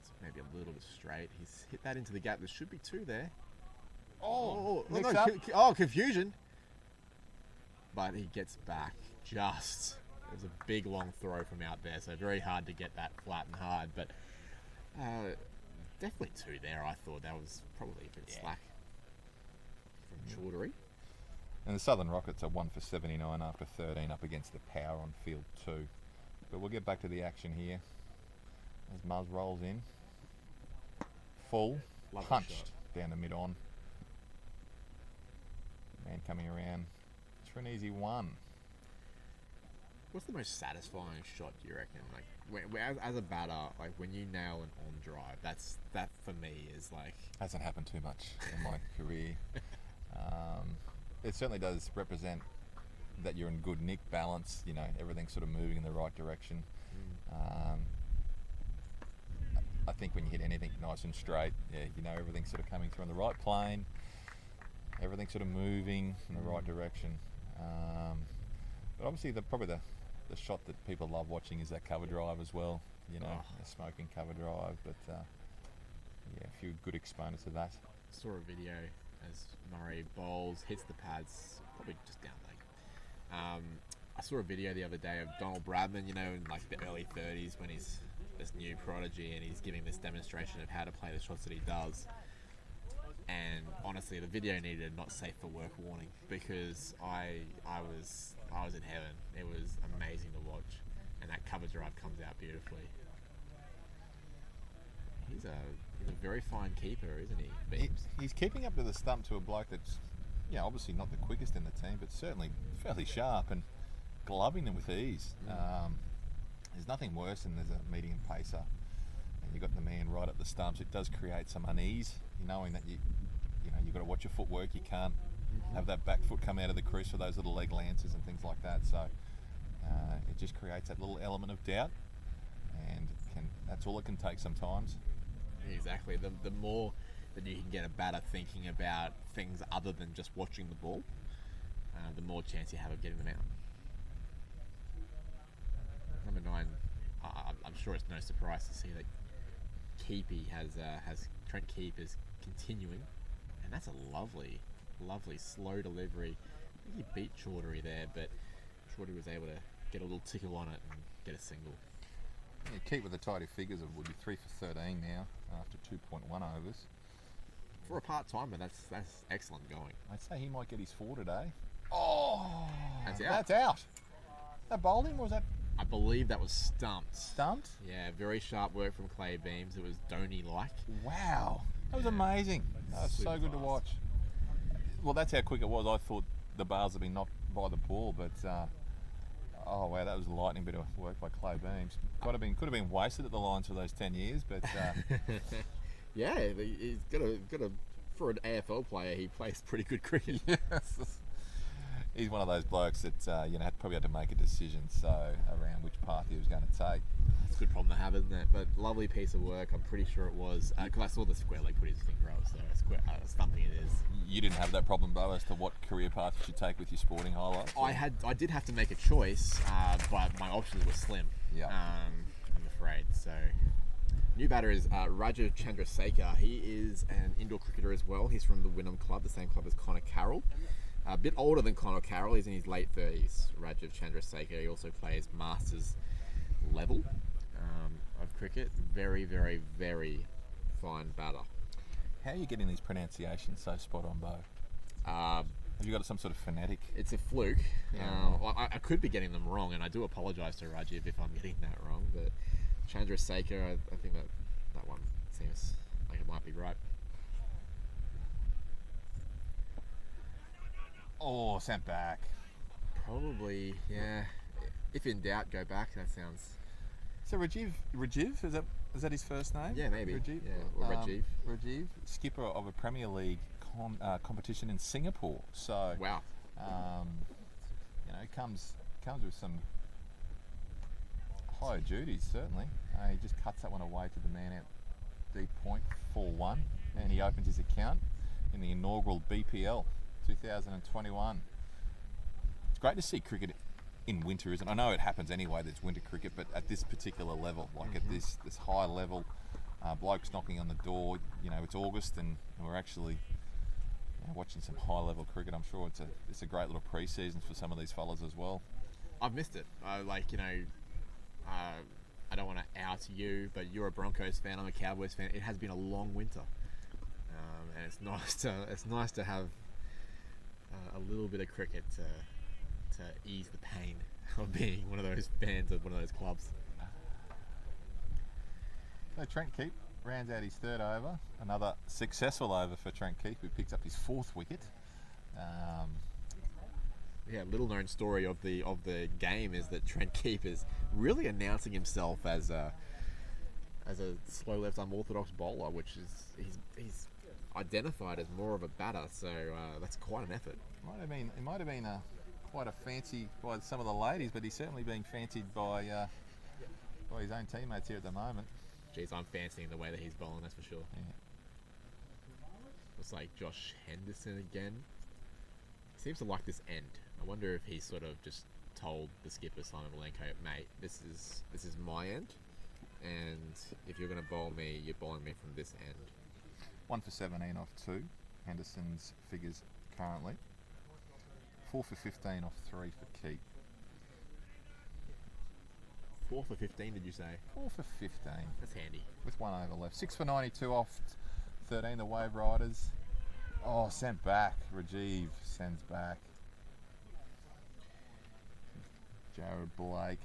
It's maybe a little bit straight. He's hit that into the gap. There should be 2 there. Mix up. Confusion. But he gets back just. It was a big long throw from out there, so very hard to get that flat and hard. But definitely 2 there. I thought that was probably a bit slack from Chaudhary. And the Southern Rockets are 1 for 79 after 13 up against the Power on field 2. But we'll get back to the action here as Muzz rolls in. Full, Lovely punched shot. down the mid-on. Man coming around. It's for an easy 1. What's the most satisfying shot, do you reckon? Like, as a batter, like when you nail an on drive, that for me is like. Hasn't happened too much in my career. It certainly does represent that you're in good nick, balance. Everything's sort of moving in the right direction. I think when you hit anything nice and straight, everything's sort of coming through on the right plane. Everything's sort of moving in the right direction. But obviously, probably the shot that people love watching is that cover drive as well. The smoking cover drive. But a few good exponents of that. Saw a video as Murray bowls, hits the pads, probably just down leg. I saw a video the other day of Donald Bradman, in like the early 30s when he's this new prodigy and he's giving this demonstration of how to play the shots that he does. And honestly, the video needed a not safe for work warning because I was in heaven. It was amazing to watch, and that cover drive comes out beautifully. He's a very fine keeper, isn't he? Beams? He's keeping up to the stump to a bloke that's, obviously not the quickest in the team, but certainly fairly sharp and gloving them with ease. There's nothing worse than there's a medium pacer and you've got the man right at the stumps. It does create some unease, knowing that you've got to watch your footwork. You can't have that back foot come out of the crease for those little leg lances and things like that. So it just creates that little element of doubt, and that's all it can take sometimes. Exactly. The more that you can get a batter thinking about things other than just watching the ball, the more chance you have of getting them out. Number 9, I'm sure it's no surprise to see that Trent Keep is continuing, and that's a lovely slow delivery. I think he beat Chaudhary there, but Chaudhary was able to get a little tickle on it and get a single. Yeah, Keep with the tidy figures would be 3 for 13 now after 2.1 overs. For a part-timer, that's excellent going. I'd say he might get his 4 today. Oh, That's out. That's out. That bowled him, or was that I believe that was stumped. stumped? Yeah, very sharp work from Clay Beams. It was Dhoni-like. Wow, that was amazing. That was so Super good to fast. watch. Well, that's how quick it was. I thought the bars had been knocked by the ball, but oh wow, that was a lightning bit of work by Clay Beams. Could have been wasted at the lines for those 10 years, but Yeah, he's got a for an AFL player, he plays pretty good cricket. yes. he's one of those blokes that probably had to make a decision around which path he was going to take. It's a good problem to have, isn't it? But lovely piece of work. I'm pretty sure it was because I saw the square leg put his finger up, so stumping it is. You didn't have that problem, Bo, as to what career path you should take with your sporting highlights? I did have to make a choice, but my options were slim. Yeah. I'm afraid. So, new batter is Rajiv Chandrasekhar. He is an indoor cricketer as well. He's from the Wynnum Club, the same club as Connor Carroll. A bit older than Connor Carroll. He's in his late 30s. Rajiv Chandrasekhar. He also plays Masters level of cricket. Very, very, very fine batter. How are you getting these pronunciations so spot on, Bo? Have you got some sort of phonetic? It's a fluke. Yeah. I could be getting them wrong, and I do apologise to Rajiv if I'm getting that wrong. But Chandrasekhar, I think that one seems like it might be right. Oh, sent back. Probably, yeah. If in doubt, go back. That sounds. So Rajiv, is that his first name? Yeah, maybe. Rajiv. Yeah, or Rajiv. Rajiv, skipper of a Premier League competition in Singapore. So Wow. Comes with some higher duties certainly. He just cuts that one away to the man out deep point 4-1, and he opens his account in the inaugural BPL 2021. It's great to see cricket in winter, isn't it? I know it happens anyway, there's winter cricket, but at this particular level, like at this high level, blokes knocking on the door, it's August and we're actually watching some high level cricket. I'm sure it's a great little pre-season for some of these fellas as well. I've missed it. I don't want to out you, but you're a Broncos fan, I'm a Cowboys fan. It has been a long winter, and it's nice to have a little bit of cricket to ease the pain of being one of those fans of one of those clubs. So Trent Keep rounds out his third over. Another successful over for Trent Keep, who picks up his fourth wicket. Little known story of the game is that Trent Keep is really announcing himself as a slow left unorthodox bowler, which is he's identified as more of a batter. So that's quite an effort. It might have been quite a fancy by some of the ladies, but he's certainly being fancied by his own teammates here at the moment. Geez, I'm fancying the way that he's bowling, that's for sure. Yeah. Looks like Josh Henderson again. Seems to like this end. I wonder if he's sort of just told the skipper Simon Malenko, mate, this is my end, and if you're going to bowl me, you're bowling me from this end. 1 for 17 off 2. Henderson's figures currently. 4 for 15 off 3 for Keep. 4 for 15, did you say? 4 for 15. That's handy. With 1 over left. 6 for 92 off 13, the Waveriders. Oh, sent back. Rajiv sends back. Jared Blake.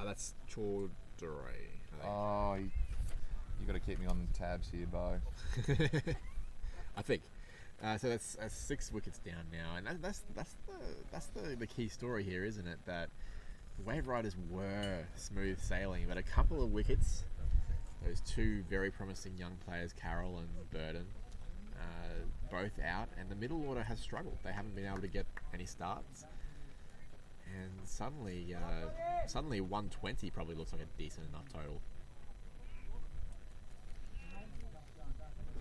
That's Chaudhary. Oh, you got to keep me on the tabs here, Bo. I think. So that's 6 wickets down now, and that's the key story here, isn't it? That the Waveriders were smooth sailing, but a couple of wickets, those 2 very promising young players, Carroll and Burden, both out, and the middle order has struggled. They haven't been able to get any starts, and suddenly 120 probably looks like a decent enough total.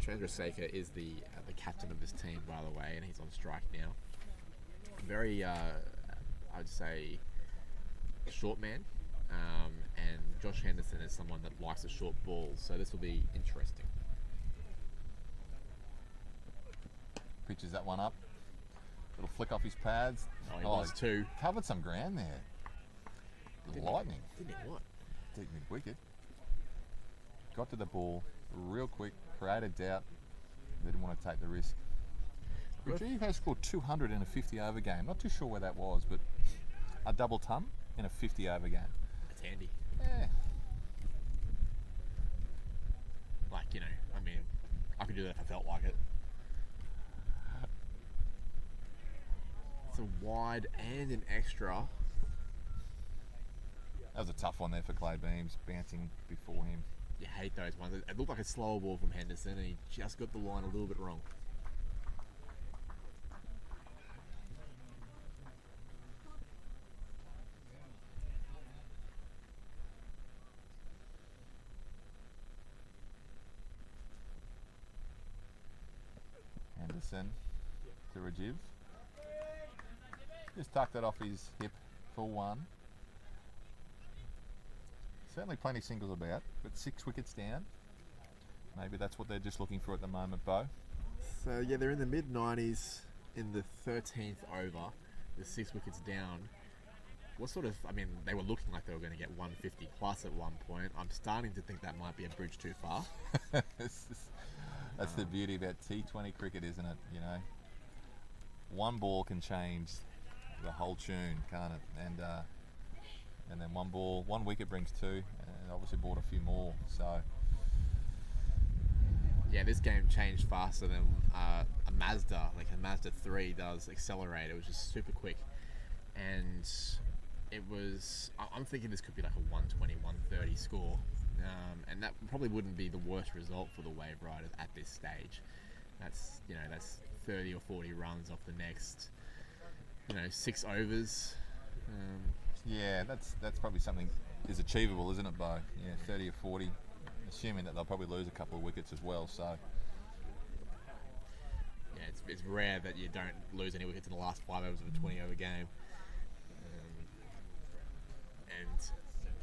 Chandrasekhar is the captain of this team, by the way, and he's on strike now. Very, I'd say, short man, and Josh Henderson is someone that likes the short balls, so this will be interesting. Pitches that one up. Little flick off his pads. Oh, he was too. Covered some ground there. Lightning. Didn't he what? Deep mid-wicket. Got to the ball real quick, created doubt. They didn't want to take the risk. Rajiv has scored 200 in a 50 over game. Not too sure where that was, but a double ton in a 50 over game. That's handy. Yeah. I could do that if I felt like it. It's a wide and an extra. That was a tough one there for Clay Beams, bouncing before him. You hate those ones. It looked like a slower ball from Henderson, and he just got the line a little bit wrong. Davidson to Rajiv. Just tucked it off his hip for one. Certainly plenty singles about, but 6 wickets down. Maybe that's what they're just looking for at the moment, Bo. So yeah, they're in the mid-90s in the 13th over, with 6 wickets down. What sort of, I mean, they were looking like they were going to get 150 plus at one point. I'm starting to think that might be a bridge too far. That's the beauty about T20 cricket, isn't it? You know, one ball can change the whole tune, can't it? And then one wicket brings 2, and obviously brought a few more. So yeah, this game changed faster than a Mazda, like a Mazda 3 does accelerate. It was just super quick, and it was. I'm thinking this could be like a 120, 130 score, and that probably wouldn't be the worst result for the Waveriders at this stage. That's 30 or 40 runs off the next 6 overs. yeah, that's probably something is achievable, isn't it, Bo? Yeah, 30 or 40, assuming that they'll probably lose a couple of wickets as well. So yeah, it's rare that you don't lose any wickets in the last 5 overs of a 20 over game. And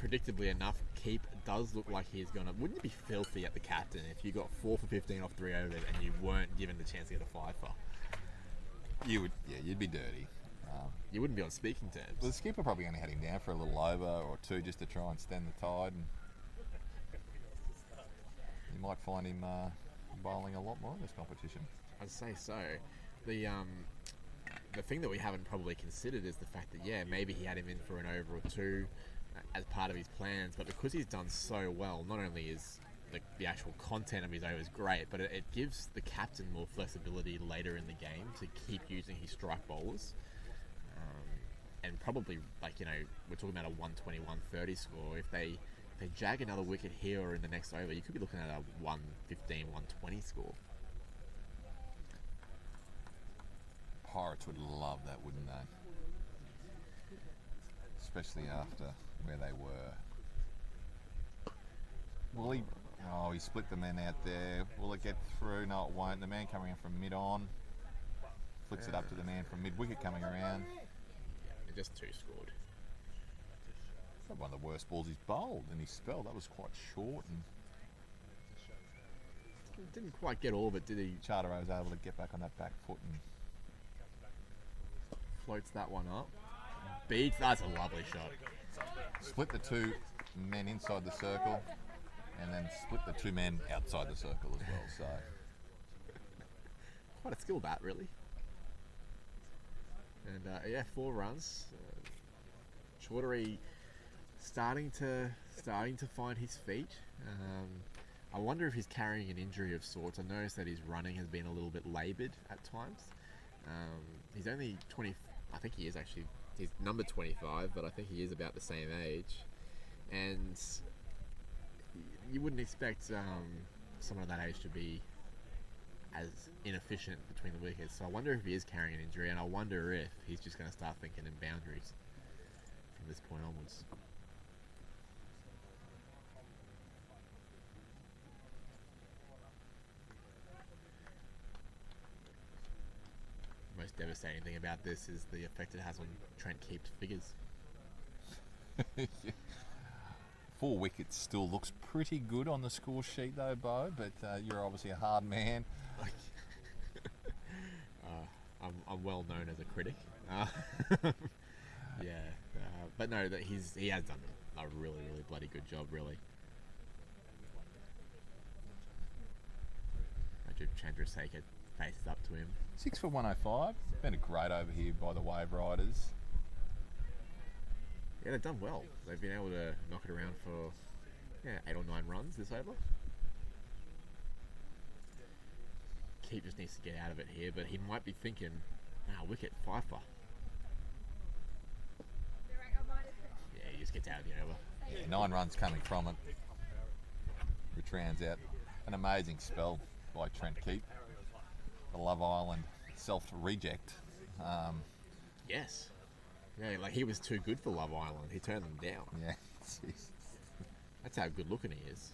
predictably enough, Keep does look like he's gonna. Wouldn't it be filthy at the captain if you got 4 for 15 off 3 overs and you weren't given the chance to get a 5 for? you would, yeah, you'd be dirty. You wouldn't be on speaking terms. Well, the skipper probably only had him down for a little over or 2 just to try and stem the tide, and you might find him bowling a lot more in this competition. I'd say so. The thing that we haven't probably considered is the fact that maybe he had him in for an over or 2 as part of his plans, but because he's done so well, not only is the actual content of his overs great, but it gives the captain more flexibility later in the game to keep using his strike bowlers. And probably, we're talking about a 120, 130 score. If they jag another wicket here or in the next over, you could be looking at a 115, 120 score. Pirates would love that, wouldn't they? Especially after where they were. Will he? Oh, he split the men out there. Will it get through? No, it won't. The man coming in from mid-on flicks it up to the man from mid-wicket coming around. Just 2 scored. Not one of the worst balls he's bowled in his spell. That was quite short, and Didn't quite get all of it, did he? Charterow was able to get back on that back foot and Floats that one up. Beats. That's a lovely shot. split the 2 men inside the circle, and then split the 2 men outside the circle as well. So Quite a skill bat, really. And 4 runs. Chaudhary starting to find his feet. I wonder if he's carrying an injury of sorts. I noticed that his running has been a little bit laboured at times. He's only 20. I think he is actually. He's number 25, but I think he is about the same age. And you wouldn't expect someone of that age to be as inefficient between the wickets. So I wonder if he is carrying an injury, and I wonder if he's just going to start thinking in boundaries from this point onwards. The most devastating thing about this is the effect it has on Trent Keep's figures. 4 wickets still looks pretty good on the score sheet though, Bo, but you're obviously a hard man. I'm well known as a critic. But no, that he has done a really, really bloody good job, really. Rajiv Chandrasekhar faces up to him. 6 for 105. Been a great over here by the Waveriders. Yeah, they've done well. They've been able to knock it around for 8 or 9 runs this over. Keep just needs to get out of it here, but he might be thinking, wicket, 5 for. Yeah, he just gets out of the over. Yeah, 9 runs coming from it, which rounds out an amazing spell by Trent Keep. The Love Island self-reject. Yes. Yeah, like he was too good for Love Island. He turned them down. Yeah, That's how good looking he is.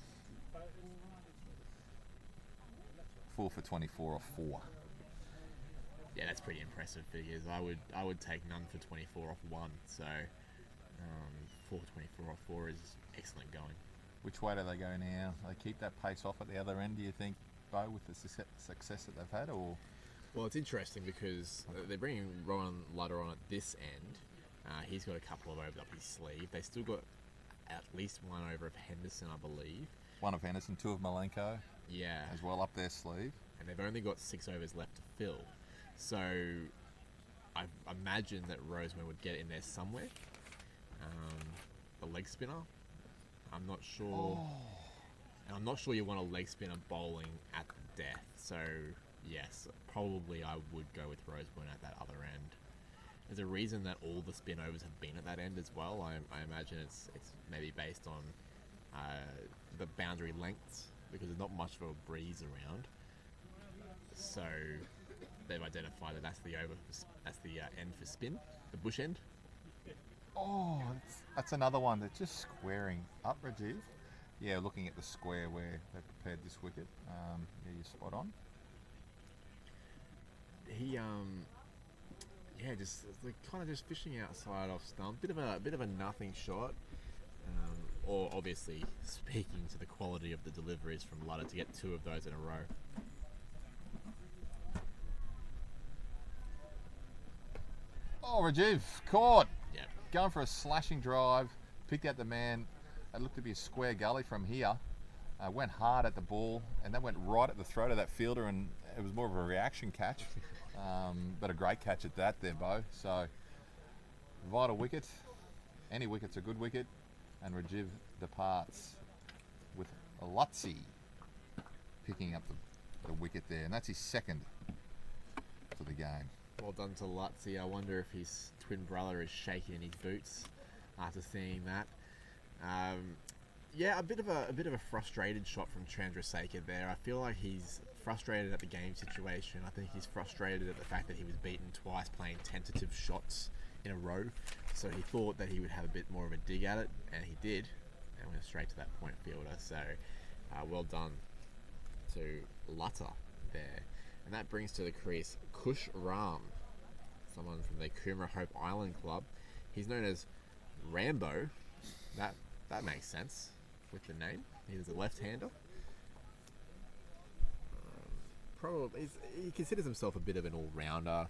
4 for 24 or 4. Yeah, that's pretty impressive figures. I would take none for 24 off 1. So 424 off 4 is excellent going. Which way do they go now? They keep that pace off at the other end, do you think, Bo, with the success that they've had, or? Well, it's interesting because they're bringing Rowan Lutter on at this end. He's got a couple of overs up his sleeve. They still got at least one over of Henderson, I believe. One of Henderson, 2 of Malenko. Yeah. As well up their sleeve. And they've only got 6 overs left to fill. So I imagine that Roseman would get in there somewhere. The leg spinner, I'm not sure. And I'm not sure you want a leg spinner bowling at the death. So yes, probably I would go with Roseman at that other end. There's a reason that all the spin overs have been at that end as well. I imagine it's maybe based on the boundary lengths, because there's not much of a breeze around. So they've identified that that's the end for spin, the bush end. Oh, that's another one. They're just squaring up, Rajiv. Yeah, looking at the square where they've prepared this wicket. Yeah, you're spot on. He just kind of just fishing outside off stump. Bit of a nothing shot. Or obviously speaking to the quality of the deliveries from Lutter to get 2 of those in a row. Oh, Rajiv, caught. Yeah. Going for a slashing drive, picked out the man. It looked to be a square gully from here. Went hard at the ball, and that went right at the throat of that fielder, and it was more of a reaction catch. But a great catch at that there, Bo. So, vital wicket. Any wicket's a good wicket. And Rajiv departs with Lutzi picking up the wicket there. And that's his second for the game. Well done to Lutzi. I wonder if his twin brother is shaking in his boots after seeing that. Yeah, a bit of a frustrated shot from Chandrasekhar there. I feel like he's frustrated at the game situation. I think he's frustrated at the fact that he was beaten twice playing tentative shots in a row. So he thought that he would have a bit more of a dig at it, and he did, and went straight to that point fielder. So well done to Lutter there. And that brings to the crease Kush Ram, someone from the Coomera Hope Island Club. He's known as Rambo. That makes sense with the name. He's a left-hander. Probably he considers himself a bit of an all-rounder.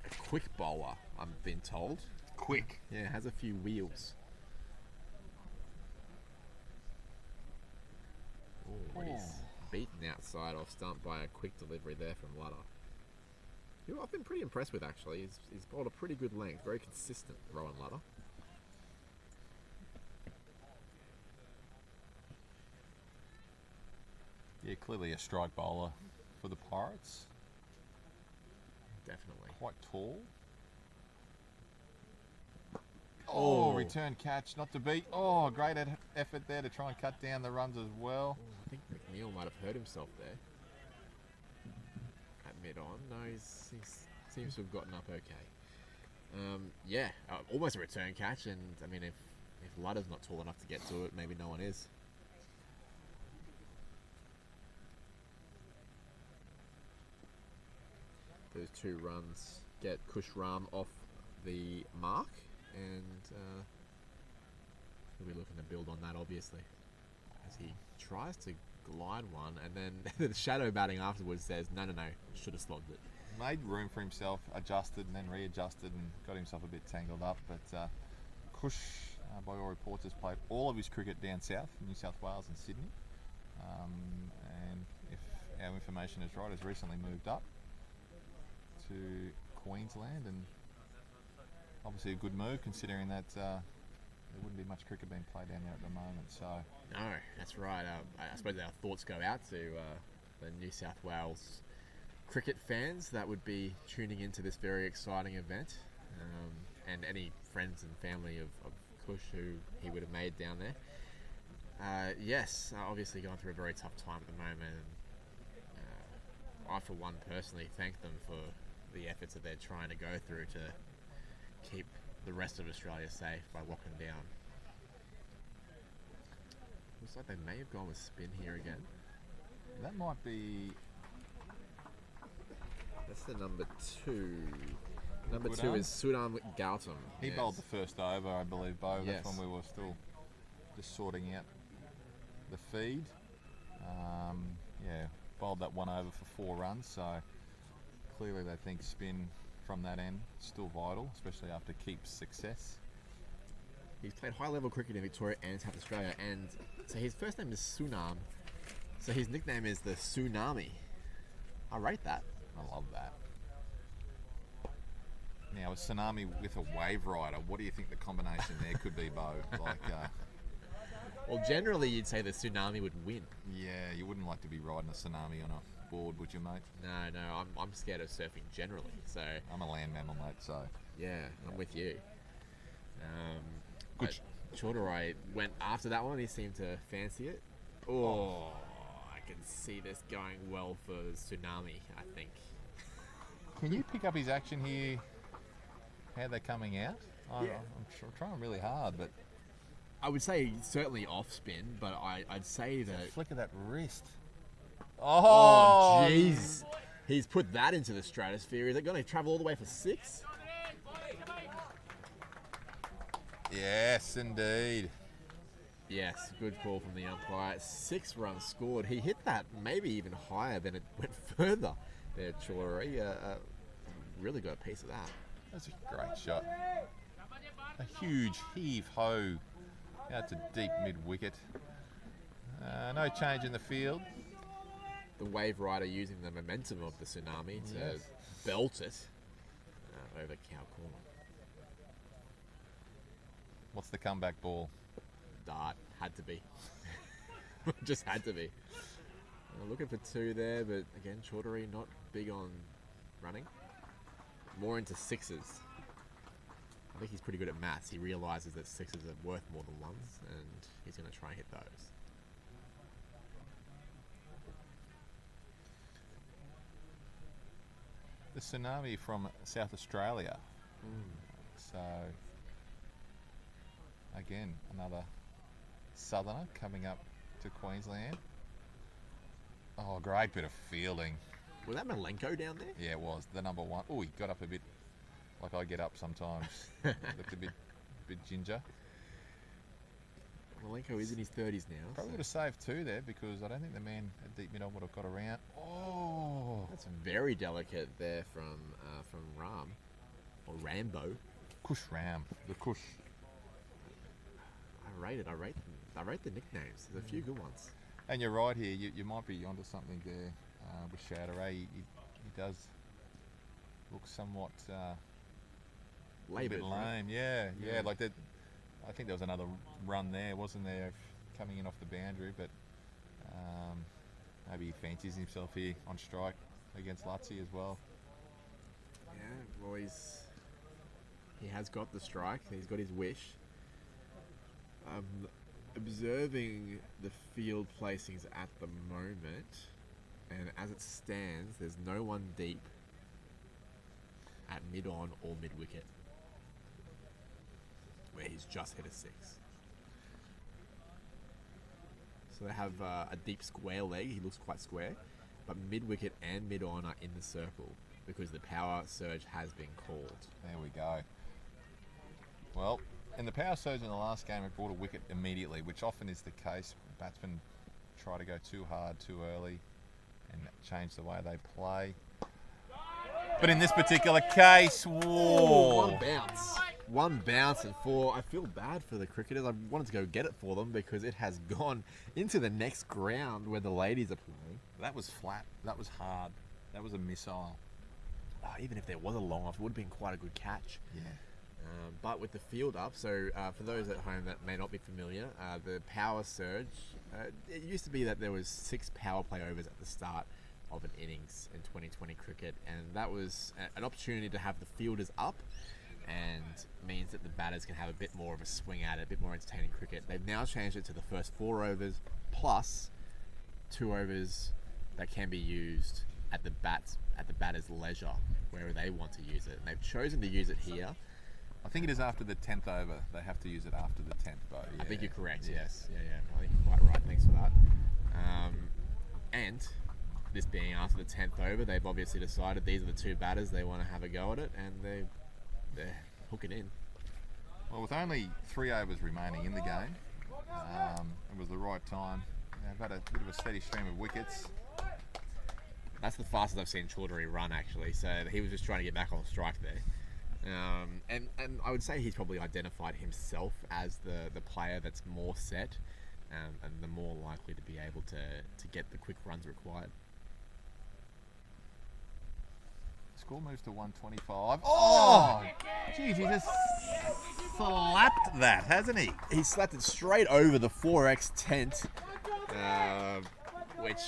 A quick bowler, I've been told. Quick. Yeah, has a few wheels. Oh, he's beaten outside off stump by a quick delivery there from Lutter. Who I've been pretty impressed with, actually. He's bowled a pretty good length, very consistent, Rowan Lutter. Yeah, clearly a strike bowler for the Pirates. Definitely. Quite tall. Oh, return catch, not to beat. Oh, great effort there to try and cut down the runs as well. I think McNeil might have hurt himself there. At mid-on. No, he seems to have gotten up okay. Yeah, almost a return catch, and I mean, if Lutter's not tall enough to get to it, maybe no one is. Those 2 runs get Kush Ram off the mark, and he'll be looking to build on that, obviously, as he tries to glide one, and then the shadow batting afterwards says, no, should have slogged it. Made room for himself, adjusted and then readjusted, and got himself a bit tangled up. But Kush, by all reports, has played all of his cricket down south, New South Wales and Sydney. And if our information is right, has recently moved up to Queensland, and obviously a good move considering that there wouldn't be much cricket being played down there at the moment. So no, that's right. I suppose our thoughts go out to the New South Wales cricket fans that would be tuning into this very exciting event, and any friends and family of Kush who he would have made down there. Yes, obviously going through a very tough time at the moment. I, for one, personally thank them for the efforts that they're trying to go through to keep the rest of Australia safe by locking down. Looks like they may have gone with spin here again. that might be That's the number 2. Number Good 2 on. is Sudam Gautam. He Yes. bowled the first over, I believe, Bo. Yes. That's when we were still just sorting out the feed. Yeah, bowled that one over for 4 runs, so clearly they think spin from that end still vital, especially after Keep's success. He's played high-level cricket in Victoria and South Australia, and so his first name is Sunam. So his nickname is the Tsunami. I rate that. I love that. Now, a tsunami with a Waverider, what do you think the combination there could be, Bo? Like, Well, generally you'd say the Tsunami would win. yeah, you wouldn't like to be riding a tsunami on a board, would you, mate? No, I'm scared of surfing generally. So I'm a land mammal, mate, so... yeah, I'm with you. Good. Chorderai went after that one. He seemed to fancy it. Oh, I can see this going well for Tsunami, I think. Can you pick up his action here? How they're coming out? I'm trying really hard, but I would say certainly off spin, but I'd say that. flick of that wrist. Oh, jeez. He's put that into the stratosphere. Is it going to travel all the way for 6? Yes, indeed. Yes, good call from the umpire. 6 runs scored. He hit that maybe even higher than it went further there, Chorderai. Really got a piece of that. That's a great shot. A huge heave-ho out to deep mid-wicket. No change in the field. The Waverider using the momentum of the Tsunami to Yes. belt it over cow corner. What's the comeback ball? Dart. Had to be. Just had to be. Looking for 2 there, but again, Chorderai not big on running. More into 6s. I think he's pretty good at maths. He realises that 6s are worth more than 1s, and he's going to try and hit those. The Tsunami from South Australia. So, again, another southerner coming up to Queensland. Oh, great bit of fielding. Was that Malenko down there? Yeah, it was. The number 1. Oh, he got up a bit like I get up sometimes. Looked a bit ginger. Malenko is in his 30s now. Probably so would have saved 2 there because I don't think the man at deep mid-on would have got around. Oh, that's very delicate there from Ram, or Rambo. Kush Ram. The Kush. I rate the nicknames. There's a few good ones. And you're right here. You might be onto something there with Chorderai. He does look somewhat a Laboured, bit right? lame. Yeah, Yeah. like that. I think there was another run there, wasn't there, coming in off the boundary, but maybe he fancies himself here on strike against Lutzi as well. Yeah, well, he has got the strike. He's got his wish. Observing the field placings at the moment, and as it stands, there's no one deep at mid-on or mid-wicket, where he's just hit a 6. So they have a deep square leg. He looks quite square, but mid-wicket and mid-on are in the circle because the power surge has been called. There we go. Well, in the power surge in the last game, it brought a wicket immediately, which often is the case. Batsmen try to go too hard, too early, and change the way they play. But in this particular case, whoa! One bounce and 4. I feel bad for the cricketers. I wanted to go get it for them because it has gone into the next ground where the ladies are playing. That was flat. That was hard. That was a missile. Even if there was a long off, it would have been quite a good catch. Yeah. But with the field up, so for those at home that may not be familiar, the power surge, it used to be that there was 6 power play overs at the start of an innings in 2020 cricket, and that was an opportunity to have the fielders up, and means that the batters can have a bit more of a swing at it, a bit more entertaining cricket. They've now changed it to the first 4 overs plus 2 overs that can be used at the batter's leisure, wherever they want to use it, and they've chosen to use it here. I think it is after the 10th over. They have to use it after the 10th, but yeah. I think you're correct, yes. Yeah, I think you're quite right. Thanks for that. And this being after the 10th over, they've obviously decided these are the two batters they want to have a go at it, and they're hooking in. Well, with only 3 overs remaining in the game, it was the right time. They've had a bit of a steady stream of wickets. That's the fastest I've seen Chaudhary run, actually. So he was just trying to get back on strike there. And I would say he's probably identified himself as the player that's more set and the more likely to be able to get the quick runs required. Score moves to 125. Oh! Geez, he just slapped that, hasn't he? He slapped it straight over the 4x tent, which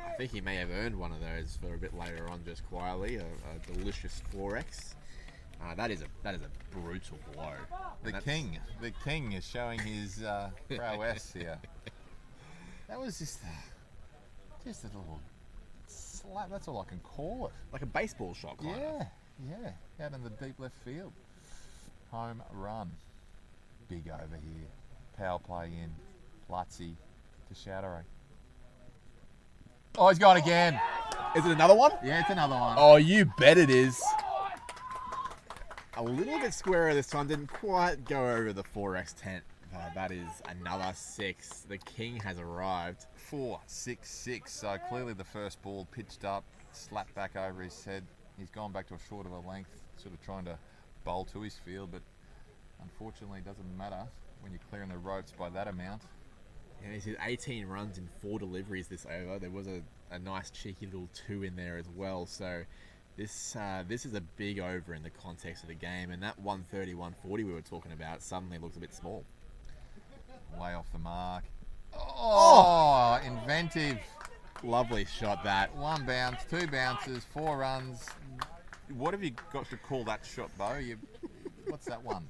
I think he may have earned one of those for a bit later on, just quietly. A delicious 4x. That is a brutal blow. The king is showing his prowess here. That was just a little slap. That's all I can call it. Like a baseball shot, kind of. Yeah. Out in the deep left field. Home run. Big over here. Power play in. Lutzy to Chaudhary. Oh, he's gone again. Is it another one? Yeah, it's another one. Oh, you bet it is. A little bit squarer this time. Didn't quite go over the 4x tent. That is another 6. The king has arrived. 4-6-6. So clearly the first ball pitched up, slapped back over his head. He's gone back to a short of a length, sort of trying to bowl to his field, but unfortunately it doesn't matter when you're clearing the ropes by that amount. And he's hit 18 runs in 4 deliveries this over. There was a nice cheeky little 2 in there as well. So this is a big over in the context of the game, and that 130, 140 we were talking about suddenly looks a bit small. Way off the mark. Oh, inventive. Lovely shot that. 1 bounce, 2 bounces, 4 runs. What have you got to call that shot, Bo? What's that one?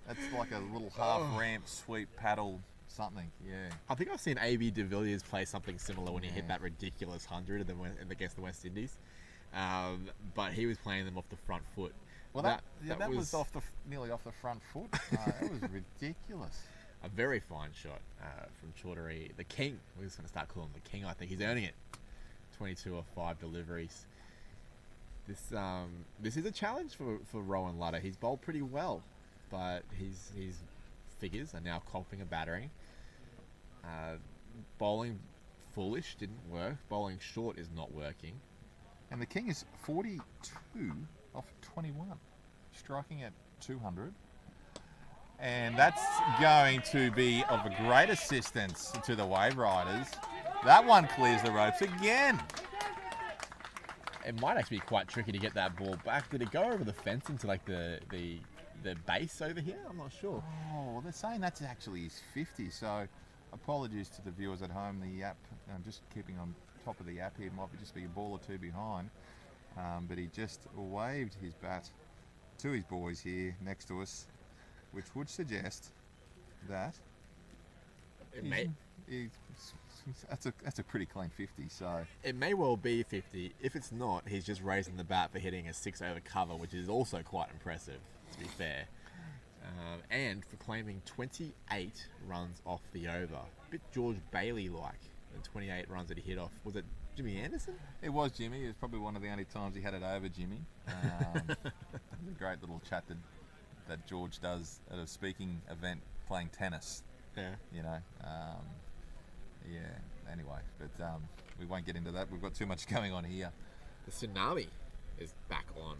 That's like a little half ramp sweep paddle something. Yeah. I think I've seen A.B. de Villiers play something similar when he hit that ridiculous 100 against the West Indies. But he was playing them off the front foot. Well, that was nearly off the front foot. That was ridiculous. A very fine shot from Chaudhary, the king. We're just going to start calling him the king. I think he's earning it. 22 of 5 deliveries. This is a challenge for Rowan Lutter. He's bowled pretty well, but his figures are now copying a battering. Bowling foolish didn't work. Bowling short is not working. And the king is 42 off 21, striking at 200. And that's going to be of a great assistance to the Waveriders. That one clears the ropes again. It might actually be quite tricky to get that ball back. Did it go over the fence into like the base over here? I'm not sure. Oh, they're saying that's actually his 50. So apologies to the viewers at home. The app, I'm just keeping on top of the app here. Might just be a ball or 2 behind. But he just waved his bat to his boys here next to us, which would suggest that that's a pretty clean 50. So it may well be 50. If it's not, he's just raising the bat for hitting a 6 over cover, which is also quite impressive, to be fair. And for claiming 28 runs off the over. A bit George Bailey-like, the 28 runs that he hit off. Was it Jimmy Anderson? It was Jimmy. It was probably one of the only times he had it over Jimmy. The great little chat that George does at a speaking event playing tennis. Yeah. You know. Yeah. Anyway, but we won't get into that. We've got too much going on here. The tsunami is back on.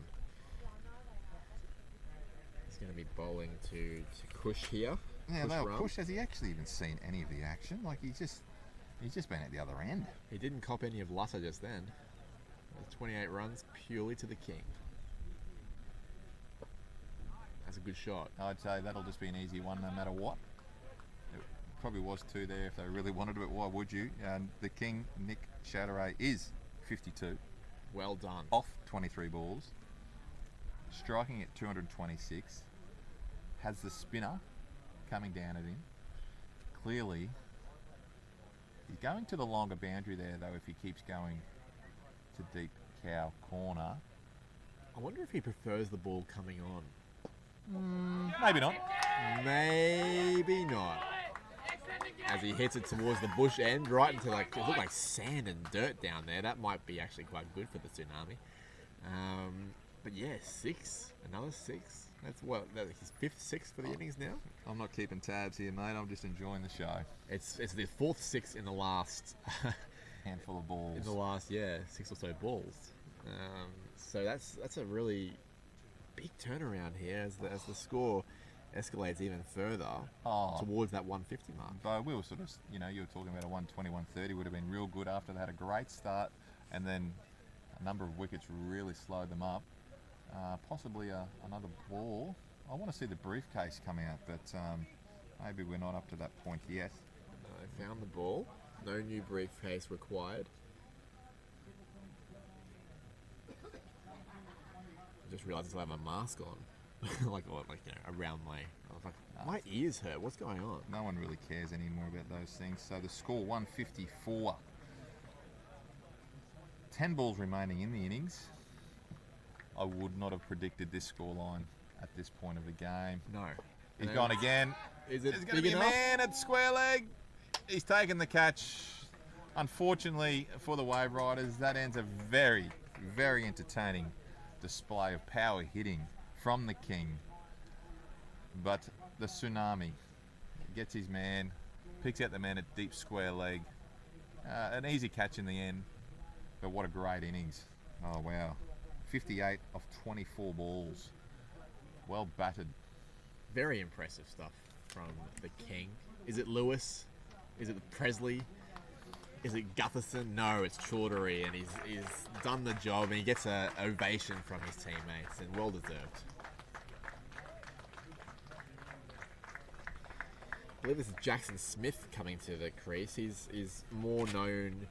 He's going to be bowling to Kush here. Yeah, Kush, has he actually even seen any of the action? Like he's just been at the other end. He didn't cop any of Lutter just then. 28 runs purely to the king. That's a good shot. I'd say that'll just be an easy one no matter what. It probably was 2 there if they really wanted to, but why would you? The king, Nick Chaudhary, is 52. Well done. Off 23 balls. Striking at 226. Has the spinner coming down at him. Clearly, he's going to the longer boundary there, though, if he keeps going to deep cow corner. I wonder if he prefers the ball coming on. Maybe not. Maybe not. as he hits it towards the bush end, right into like it looked like sand and dirt down there. That might be actually quite good for the Tsunami. But yeah, 6, another 6. That's his 5th 6 for the innings now. I'm not keeping tabs here, mate. I'm just enjoying the show. It's the 4th 6 in the last Handful of balls. in the last 6 or so balls. So that's a really big turnaround here as the score escalates even further towards that 150 mark. But we were sort of, you were talking about a 120, 130 would have been real good after they had a great start, and then a number of wickets really slowed them up. Possibly another ball. I want to see the briefcase come out, but maybe we're not up to that point yet. I found the ball. No new briefcase required. I just realised I have a mask on, like around my. I was like, my ears hurt. What's going on? No one really cares anymore about those things. So the score 154. 10 balls remaining in the innings. I would not have predicted this scoreline at this point of the game. No. He's gone again. Is it There's going to be big a enough? man at square leg. He's taken the catch. Unfortunately for the Waveriders, that ends a very, very entertaining display of power hitting from the King. But the Tsunami gets his man, picks out the man at deep square leg. An easy catch in the end, but what a great innings. Oh, wow. 58 of 24 balls. Well battered. Very impressive stuff from the King. Is it Lewis? Is it Presley? Is it Gutherson? No, it's Chaudhary, and he's done the job, and he gets an ovation from his teammates, and well deserved. I believe this is Jackson Smith coming to the crease. He's more known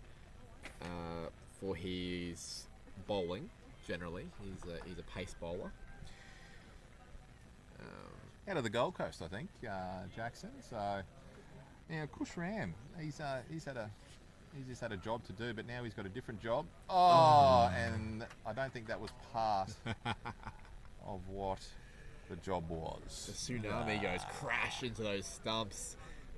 for his bowling. Generally, he's a pace bowler. Out of the Gold Coast, I think, Jackson. So, Kush Ram, he's just had a job to do, but now he's got a different job. And I don't think that was part of what the job was. The Tsunami goes crash into those stumps.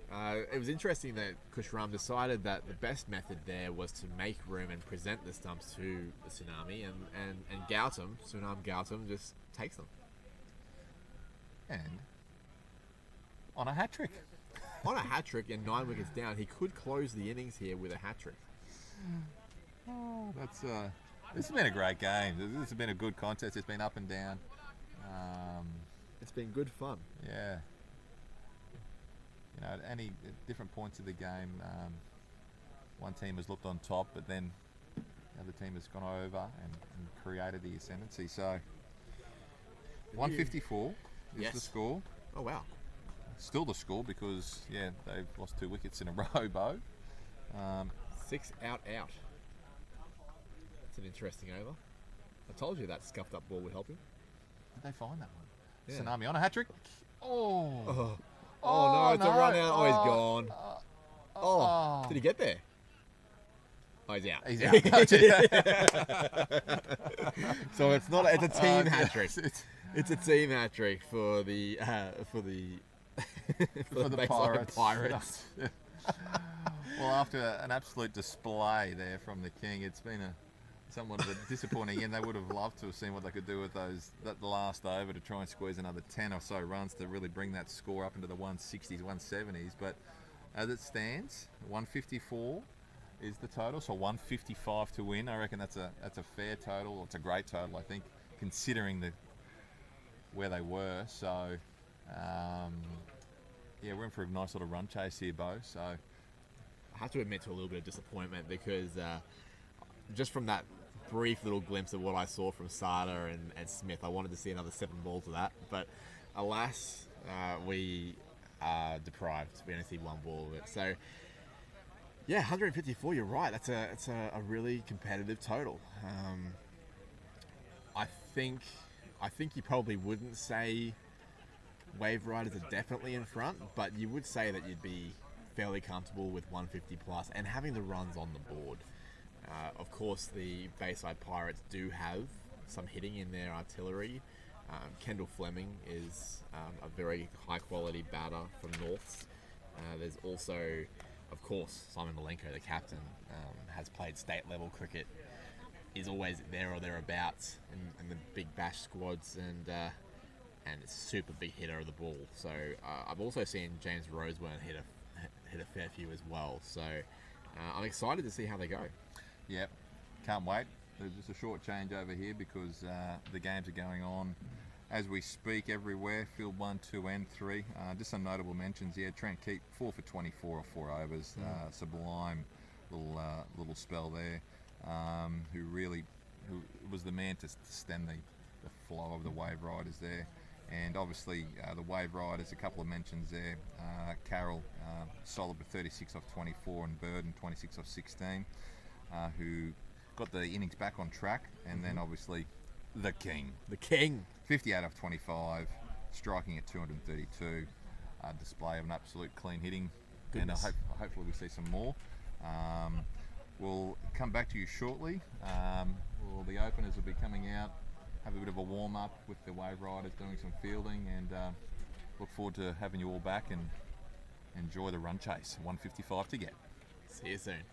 It was interesting that Kushram decided that the best method there was to make room and present the stumps to the Tsunami, and Sunam Gautam just takes them. And on a hat trick. On a hat trick and 9 wickets down, he could close the innings here with a hat trick. Oh, this has been a great game. This has been a good contest. It's been up and down. It's been good fun. Yeah. At any different points of the game, one team has looked on top, but then the other team has gone over and created the ascendancy. So 154 is the score. Oh, wow. Still the score because, they've lost 2 wickets in a row, Bo. 6 out. It's an interesting over. I told you that scuffed up ball would help him. Did they find that one? Yeah. Tsunami on a hat trick. Oh no, it's a run out. Oh, he's gone. Did he get there? Oh, he's out. He's out. So it's a team hat trick. It's a team hat trick for the Bayside Pirates. Well, after an absolute display there from the King, it's been somewhat of a disappointing end. They would have loved to have seen what they could do with that last over to try and squeeze another 10 or so runs to really bring that score up into the 160s, 170s. But as it stands, 154 is the total, so 155 to win. I reckon that's a fair total. It's a great total, I think, considering where they were. So, we're in for a nice little run chase here, Bo. So, I have to admit to a little bit of disappointment because just from that brief little glimpse of what I saw from Sada and Smith, I wanted to see another 7 balls of that. But alas, we are deprived. We only see 1 ball of it. So, 154. You're right. It's a really competitive total. I think you probably wouldn't say Waveriders are definitely in front, but you would say that you'd be fairly comfortable with 150 plus and having the runs on the board. Of course, the Bayside Pirates do have some hitting in their artillery. Kendall Fleming is a very high quality batter from Norths. There's also, of course, Simon Malenko, the captain, has played state level cricket, is always there or thereabouts in the big bash squads, and a super big hitter of the ball. So I've also seen James Roseburn hit a fair few as well. So I'm excited to see how they go. Yep, can't wait. There's just a short change over here because the games are going on as we speak everywhere. Field 1, 2 and 3. Just some notable mentions. Yeah, Trent Keat 4 for 24 or 4 overs. Sublime little spell there. Who was the man to stem the flow of the Waveriders there. And obviously the Waveriders, a couple of mentions there. Carroll, solid with 36 off 24, and Burden 26 off 16, who got the innings back on track. And then obviously the King, 58 off 25, striking at 232. Display of an absolute clean hitting. Goodness. And hopefully we see some more. We'll come back to you shortly. The openers will be coming out, have a bit of a warm-up with the Waveriders doing some fielding, and look forward to having you all back and enjoy the run chase. 155 to get. See you soon.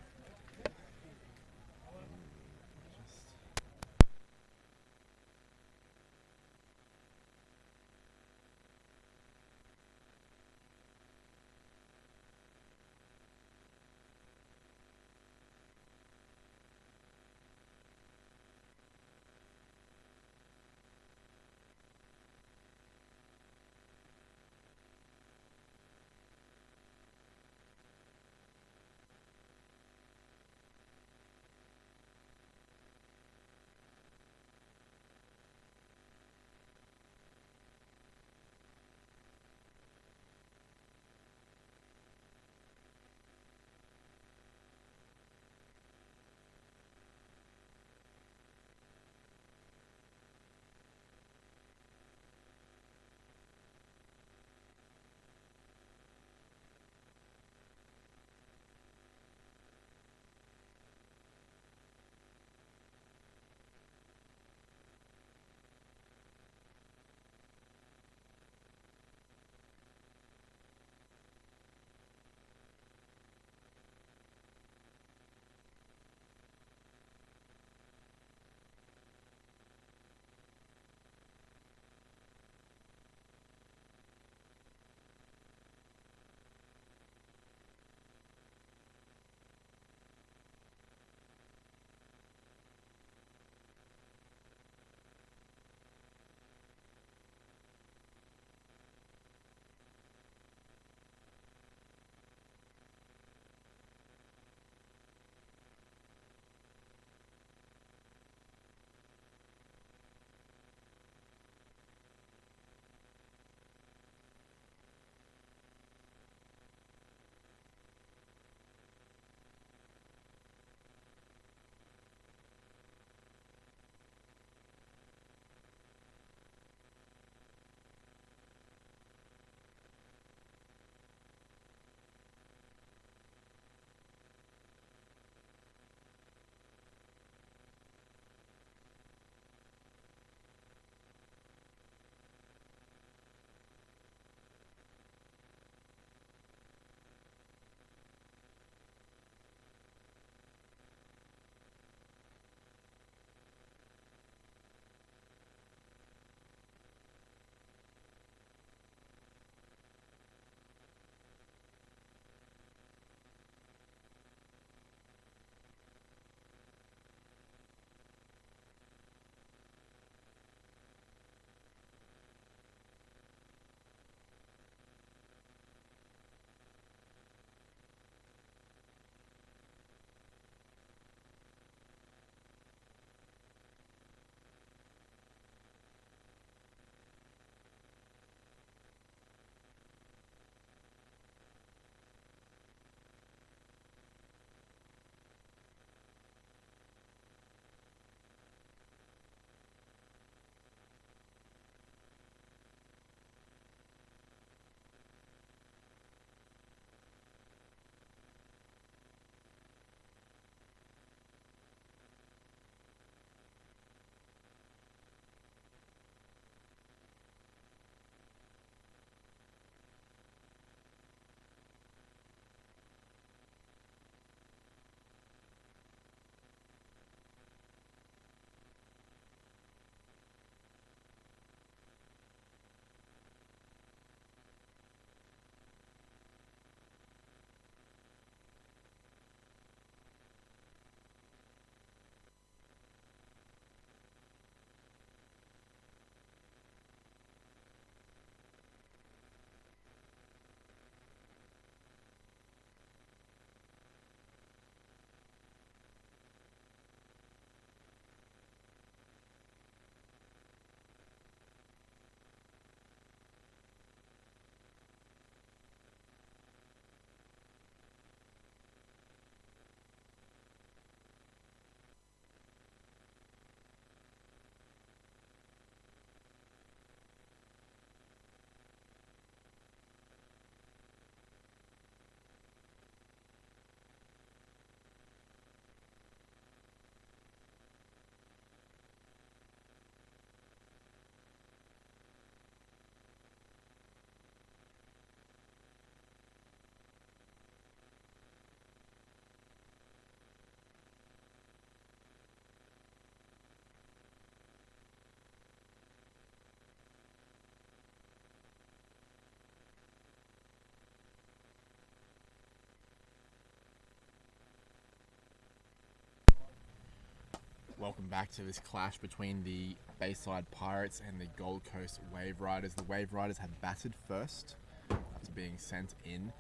Welcome back to this clash between the Bayside Pirates and the Gold Coast Waveriders. The Waveriders have batted first after being sent in.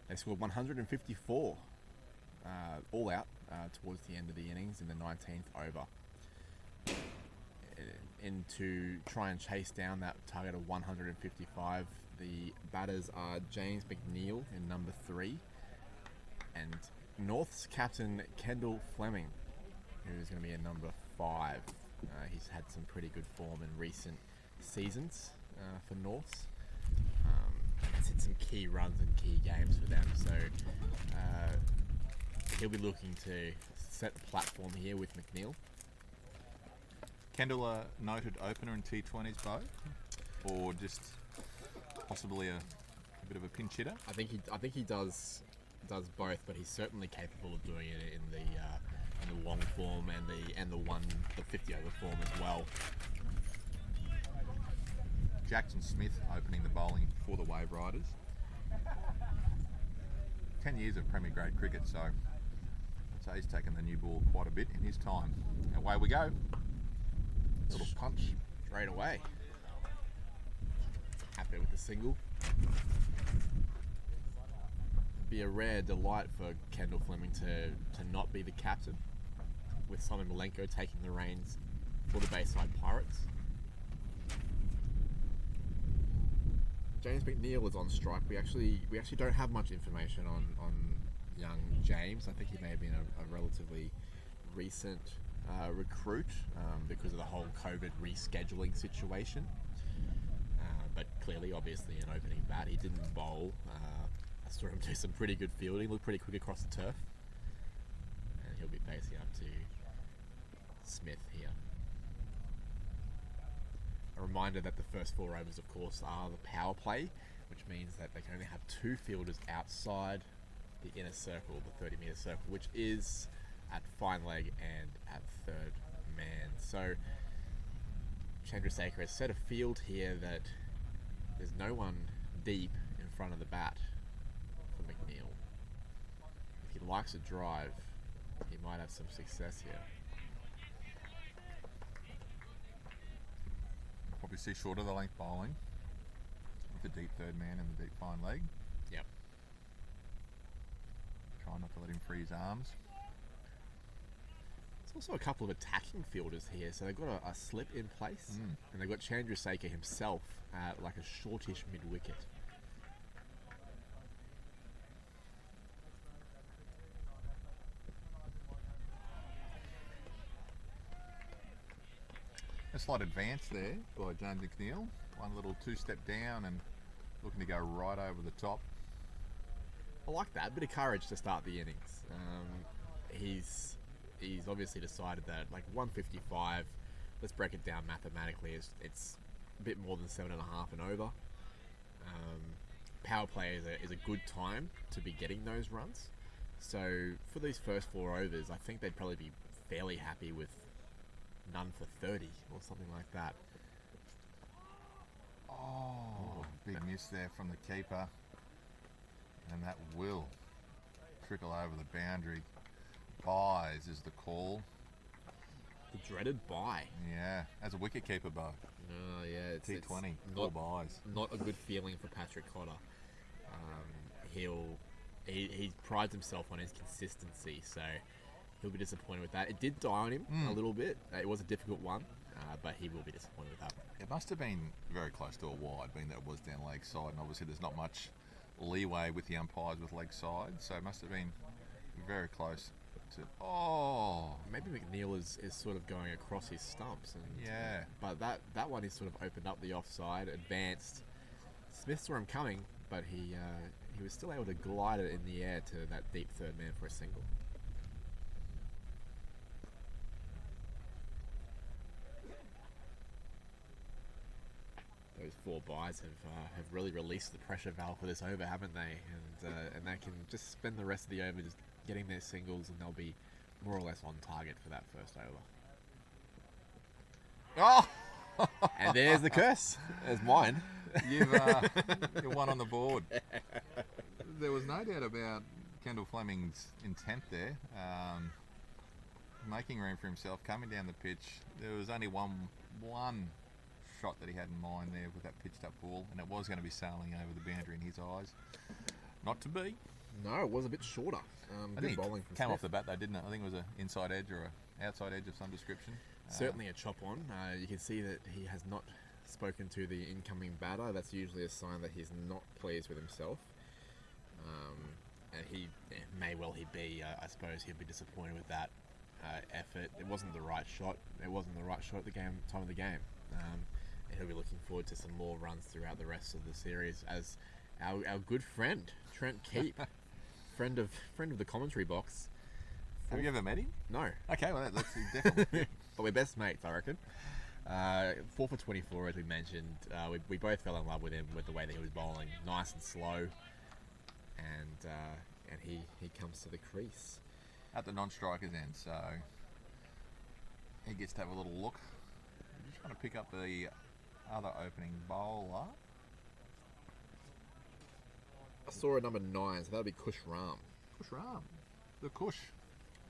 They scored 154 all out towards the end of the innings in the 19th over. And to try and chase down that target of 155, the batters are James McNeil in number 3 and North's captain Kendall Fleming, who's going to be in number 5. He's had some pretty good form in recent seasons for Norths. He's hit some key runs and key games for them, so he'll be looking to set the platform here with McNeil. Kendall, a noted opener in T20s, Bo, or just possibly a bit of a pinch hitter? I think he does both, but he's certainly capable of doing it in the long form and the 50 over form as well. Jackson Smith opening the bowling for the Waveriders. 10 years of Premier Grade cricket, so I'd say he's taken the new ball quite a bit in his time. Away we go. Little punch. Straight away. Happy with the single. Be a rare delight for Kendall Fleming to not be the captain, with Simon Malenko taking the reins for the Bayside Pirates. James McNeil is on strike. We actually don't have much information on young James. I think he may have been a relatively recent recruit because of the whole COVID rescheduling situation. But clearly, obviously, an opening bat. He didn't bowl. I saw him do some pretty good fielding. Looked pretty quick across the turf. And he'll be facing up to Smith here. A reminder that the first 4 overs, of course, are the power play, which means that they can only have 2 fielders outside the inner circle, the 30-metre circle, which is at fine leg and at third man. So Chandrasekhar has set a field here that there's no one deep in front of the bat for McNeil. If he likes a drive, he might have some success here. Probably see short of the length bowling with the deep third man and the deep fine leg. Yep. Try not to let him free his arms. There's also a couple of attacking fielders here, so they've got a slip in place, and they've got Chandrasekhar himself at like a shortish mid-wicket. A slight advance there by James McNeil. One little 2-step down and looking to go right over the top. I like that, bit of courage to start the innings. He's obviously decided that like 155, let's break it down mathematically, it's a bit more than 7.5 and over. Power play is a good time to be getting those runs. So for these first 4 overs, I think they'd probably be fairly happy with none for 30 or something like that. Oh, big miss there from the keeper. And that will trickle over the boundary. Buys is the call. The dreaded bye. Yeah, as a wicket keeper, Bo. Oh yeah, it's T20, it's 4 buys. Not a good feeling for Patrick Cotter. He prides himself on his consistency, so he'll be disappointed with that. It did die on him a little bit. It was a difficult one, but he will be disappointed with that. It must have been very close to a wide, being that it was down leg side, and obviously there's not much leeway with the umpires with leg side, so it must have been very close to. Oh, maybe McNeil is sort of going across his stumps, and yeah. But that one is sort of opened up the offside, advanced. Smith saw him coming, but he was still able to glide it in the air to that deep third man for a single. Those 4 buys have really released the pressure valve for this over, haven't they? And they can just spend the rest of the over just getting their singles, and they'll be more or less on target for that first over. Oh! And there's the curse. There's mine. You're one on the board. There was no doubt about Kendall Fleming's intent there. making room for himself, coming down the pitch. There was only one shot that he had in mind there with that pitched up ball, and it was going to be sailing over the boundary in his eyes. Not to be. No, it was a bit shorter. I Good think bowling it from came Smith. off the bat though, didn't it? I think it was an inside edge or an outside edge of some description. Certainly a chop on. You can see that he has not spoken to the incoming batter. That's usually a sign that he's not pleased with himself. And he may well be. I suppose he'll be disappointed with that effort. It wasn't the right shot. It wasn't the right shot at the time of the game. And he'll be looking forward to some more runs throughout the rest of the series as our good friend Trent Keep, friend of the commentary box. Have you ever met him? No. Okay, well that's definitely. But we're best mates, I reckon. 4 for 24, as we mentioned. We both fell in love with him with the way that he was bowling, nice and slow, and he comes to the crease At the non-striker's end, so he gets to have a little look. I'm just trying to pick up the other opening bowler. I saw a number 9, so that would be Kush Ram. Kush Ram. The Kush.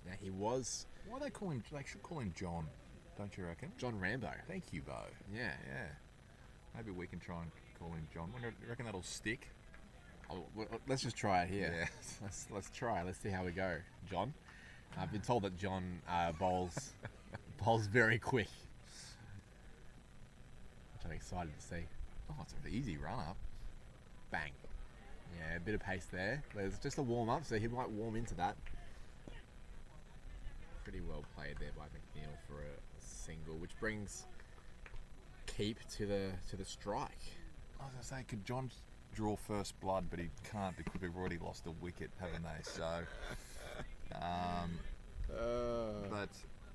Now he was Why they call him? They should call him John, don't you reckon? John Rambo. Thank you, Bo. Yeah. Yeah. Maybe we can try and call him John. You reckon that'll stick? Let's just try it here. Yeah. Let's try. Let's see how we go, John. I've been told that John bowls very quick, which I'm excited to see. Oh, it's an easy run up. Bang. Yeah, a bit of pace there. There's just a warm up, so he might warm into that. Pretty well played there by McNeil for a single, which brings Keep to the strike. I was going to say, could John draw first blood, but he can't because we've already lost a wicket, haven't they? So, but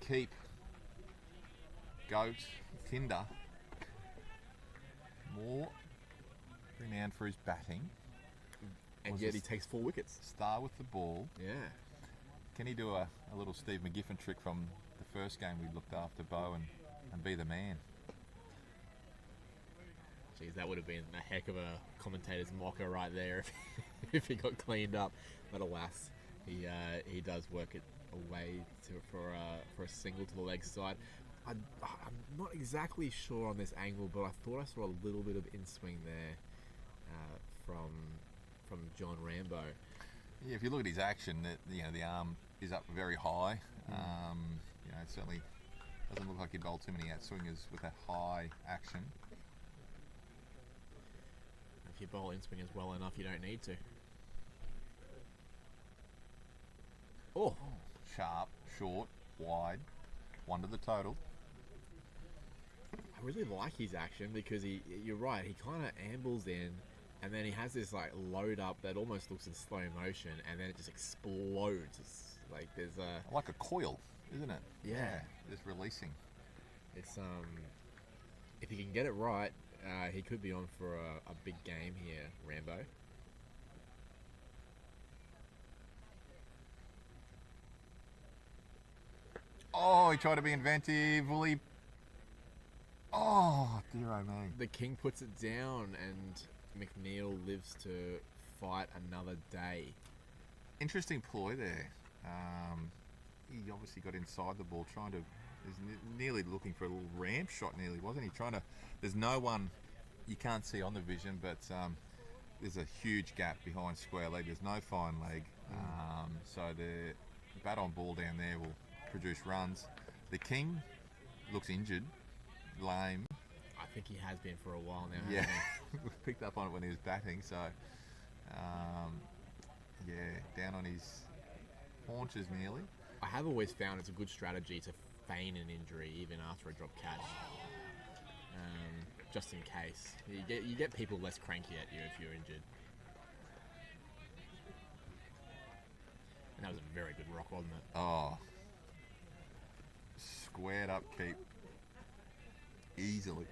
Keep, Goat, Kinder, more renowned for his batting. And Was yet a he takes 4 wickets. Star with the ball. Yeah. Can he do a little Steve McGiffin trick from the first game we looked after Bo and be the man? Geez, that would have been a heck of a commentator's mocker right there if he got cleaned up. But alas, he does work it away for a single to the leg side. I'm not exactly sure on this angle, but I thought I saw a little bit of in swing there from John Rambo. Yeah, if you look at his action, the arm is up very high. It certainly doesn't look like he bowled too many outswingers with a high action. If you bowl in swingers well enough, you don't need to. Oh, Sharp, short, wide, 1 to the total. I really like his action because you're right, he kind of ambles in and then he has this like load up that almost looks in slow motion and then it just explodes. It's like there's a... Like a coil, isn't it? Yeah. Just releasing. It's if he can get it right, he could be on for a big game here, Rambo. Oh, he tried to be inventive. Will he? Oh, dear oh me. The king puts it down and McNeil lives to fight another day. Interesting ploy there. He obviously got inside the ball, is nearly looking for a little ramp shot, nearly, wasn't he? There's no one you can't see on the vision, but there's a huge gap behind square leg. There's no fine leg. So the bat on ball down there will produce runs. The king looks injured, lame. I think he has been for a while now. Yeah, Hasn't we picked up on it when he was batting. So, down on his haunches nearly. I have always found it's a good strategy to feign an injury even after a drop catch, just in case. You get people less cranky at you if you're injured. And that was a very good rock, wasn't it? Oh, squared up keep easily.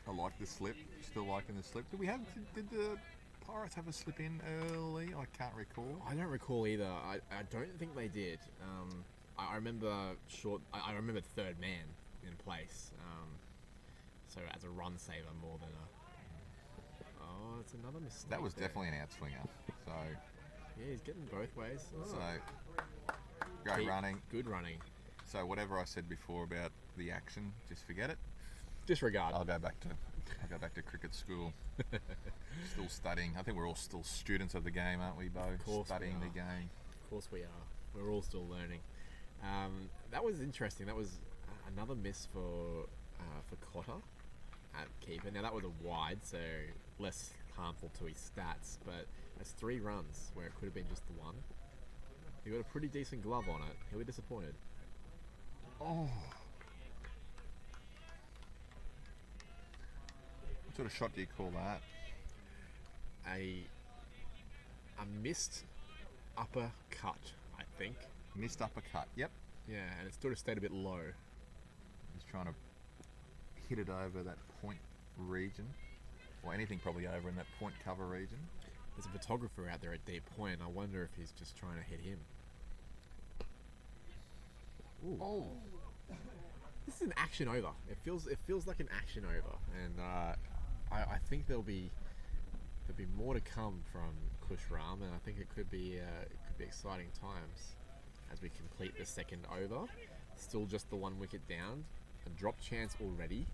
I like the slip. Still liking the slip. Did the Pirates have a slip in early? I can't recall. I don't recall either. I don't think they did. I remember I remember third man in place. So as a run saver more than a. Oh, it's another mistake. That was there. definitely an outswinger. So Yeah, he's getting both ways. Oh. So Great Keep- running. Good running. So whatever I said before about the action, just forget it. Disregard. I'll go back to cricket school. Still studying. I think we're all still students of the game, aren't we, Bo? course we Studying are. the game. Of course we are. We're all still learning. That was interesting. That was another miss for Cotter at keeper. Now that was a wide, so less harmful to his stats, but that's 3 runs where it could have been just the one. He got a pretty decent glove on it. He'll be disappointed. Oh. What sort of shot do you call that? A missed uppercut, I think. Missed uppercut. Yep. Yeah, and it sort of stayed a bit low. He's trying to hit it over that point region. Or anything probably over in that point cover region. There's a photographer out there at deep point. I wonder if he's just trying to hit him. Ooh. Oh. This is an action over. It feels like an action over, and I think there'll be more to come from Kushram, and I think it could be exciting times as we complete the second over. Still just the 1 wicket down. A drop chance already.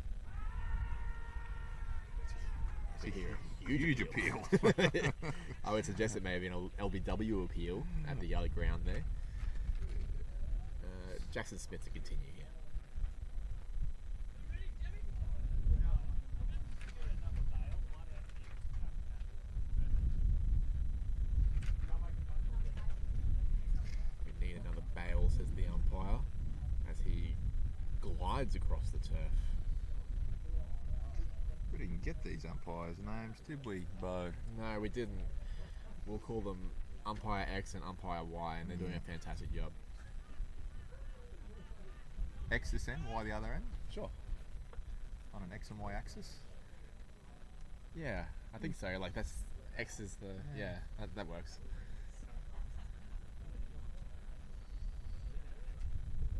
It's a huge appeal. I would suggest it may have been an LBW appeal at the other ground there. Jackson Smith to continue here. We need another bail, says the umpire, as he glides across the turf. We didn't get these umpires' names, did we, Bo? No, we didn't. We'll call them Umpire X and Umpire Y, and they're doing a fantastic job. X this end, Y the other end? Sure. On an X and Y axis? Yeah, I think so. Like that's X is the that works.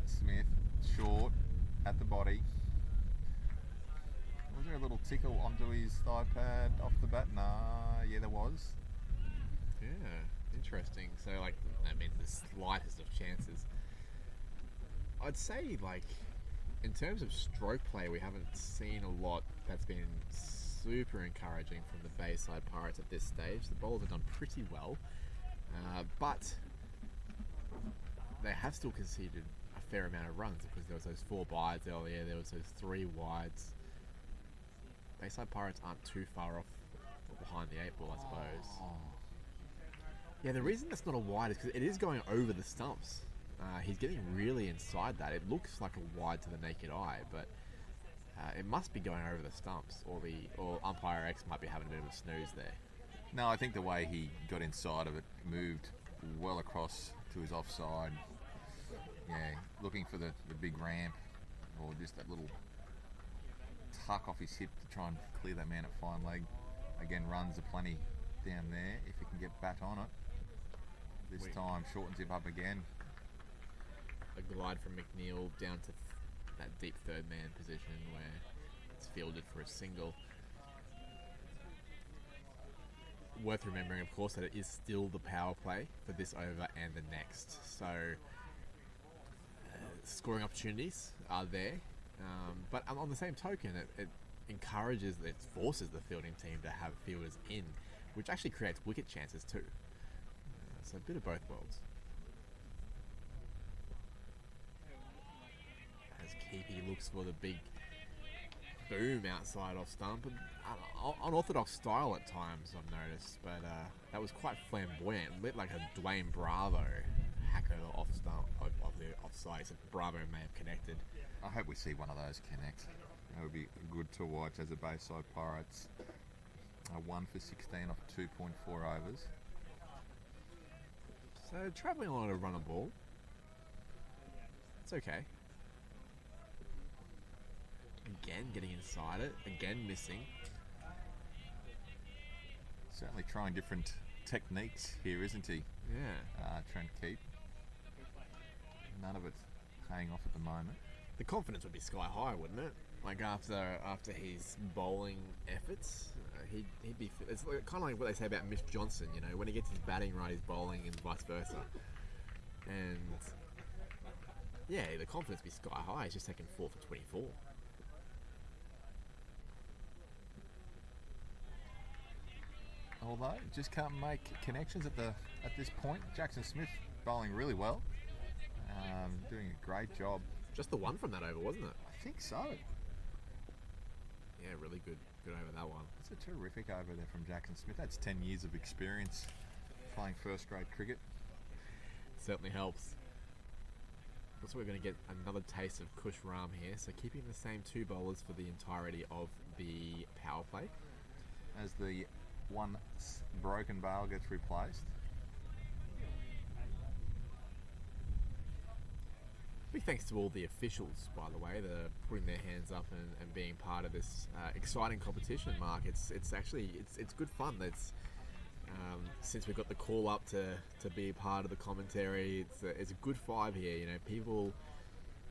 Smith, short, at the body. Was there a little tickle onto his thigh pad off the bat? Nah, yeah there was. Yeah, interesting. So like, I mean, the slightest of chances. I'd say like, in terms of stroke play, we haven't seen a lot that's been super encouraging from the Bayside Pirates at this stage. The bowlers have done pretty well, but they have still conceded a fair amount of runs because there was those 4 bides earlier, there was those 3 wides. Bayside Pirates aren't too far off or behind the 8 ball, I suppose. Yeah, the reason that's not a wide is because it is going over the stumps. He's getting really inside that. It looks like a wide to the naked eye, but it must be going over the stumps, or umpire X might be having a bit of a snooze there. No, I think the way he got inside of it, moved well across to his offside. Yeah, looking for the big ramp, or just that little tuck off his hip to try and clear that man at fine leg. Again, runs are plenty down there if he can get bat on it. This time shortens him up again. A glide from McNeil down to that deep third man position where it's fielded for a single. Worth remembering, of course, that it is still the power play for this over and the next. So scoring opportunities are there, but on the same token, it encourages, it forces the fielding team to have fielders in, which actually creates wicket chances too. So a bit of both worlds. As Keepy looks for the big boom outside off stump, and unorthodox style at times I've noticed, but that was quite flamboyant, lit like a Dwayne Bravo hacker off stump of the offside. So Bravo may have connected. I hope we see one of those connect. That would be good to watch as the Bayside Pirates are 1 for 16 off 2.4 overs. So travelling along to run a ball, it's okay. Again getting inside it, again missing. Certainly trying different techniques here, isn't he? Yeah. Trent Keep. None of it's paying off at the moment. The confidence would be sky high, wouldn't it? Like after his bowling efforts, he'd be. It's kind of like what they say about Mitch Johnson. You know, when he gets his batting right, his bowling, and vice versa. And Yeah, the confidence be sky high. He's just taken 4 for 24. Although just can't make connections at this point. Jackson Smith bowling really well, doing a great job. Just the one from that over, wasn't it? I think so. Yeah, really good over that one. It's a terrific over there from Jackson Smith. That's 10 years of experience playing first grade cricket. Certainly helps. Looks like we're going to get another taste of Kush Ram here. So keeping the same 2 bowlers for the entirety of the power play. As the one broken bail gets replaced. Big thanks to all the officials, by the way, that are putting their hands up and being part of this exciting competition, Mark. It's actually good fun. Since we got the call up to be a part of the commentary, it's a good vibe here. You know, people,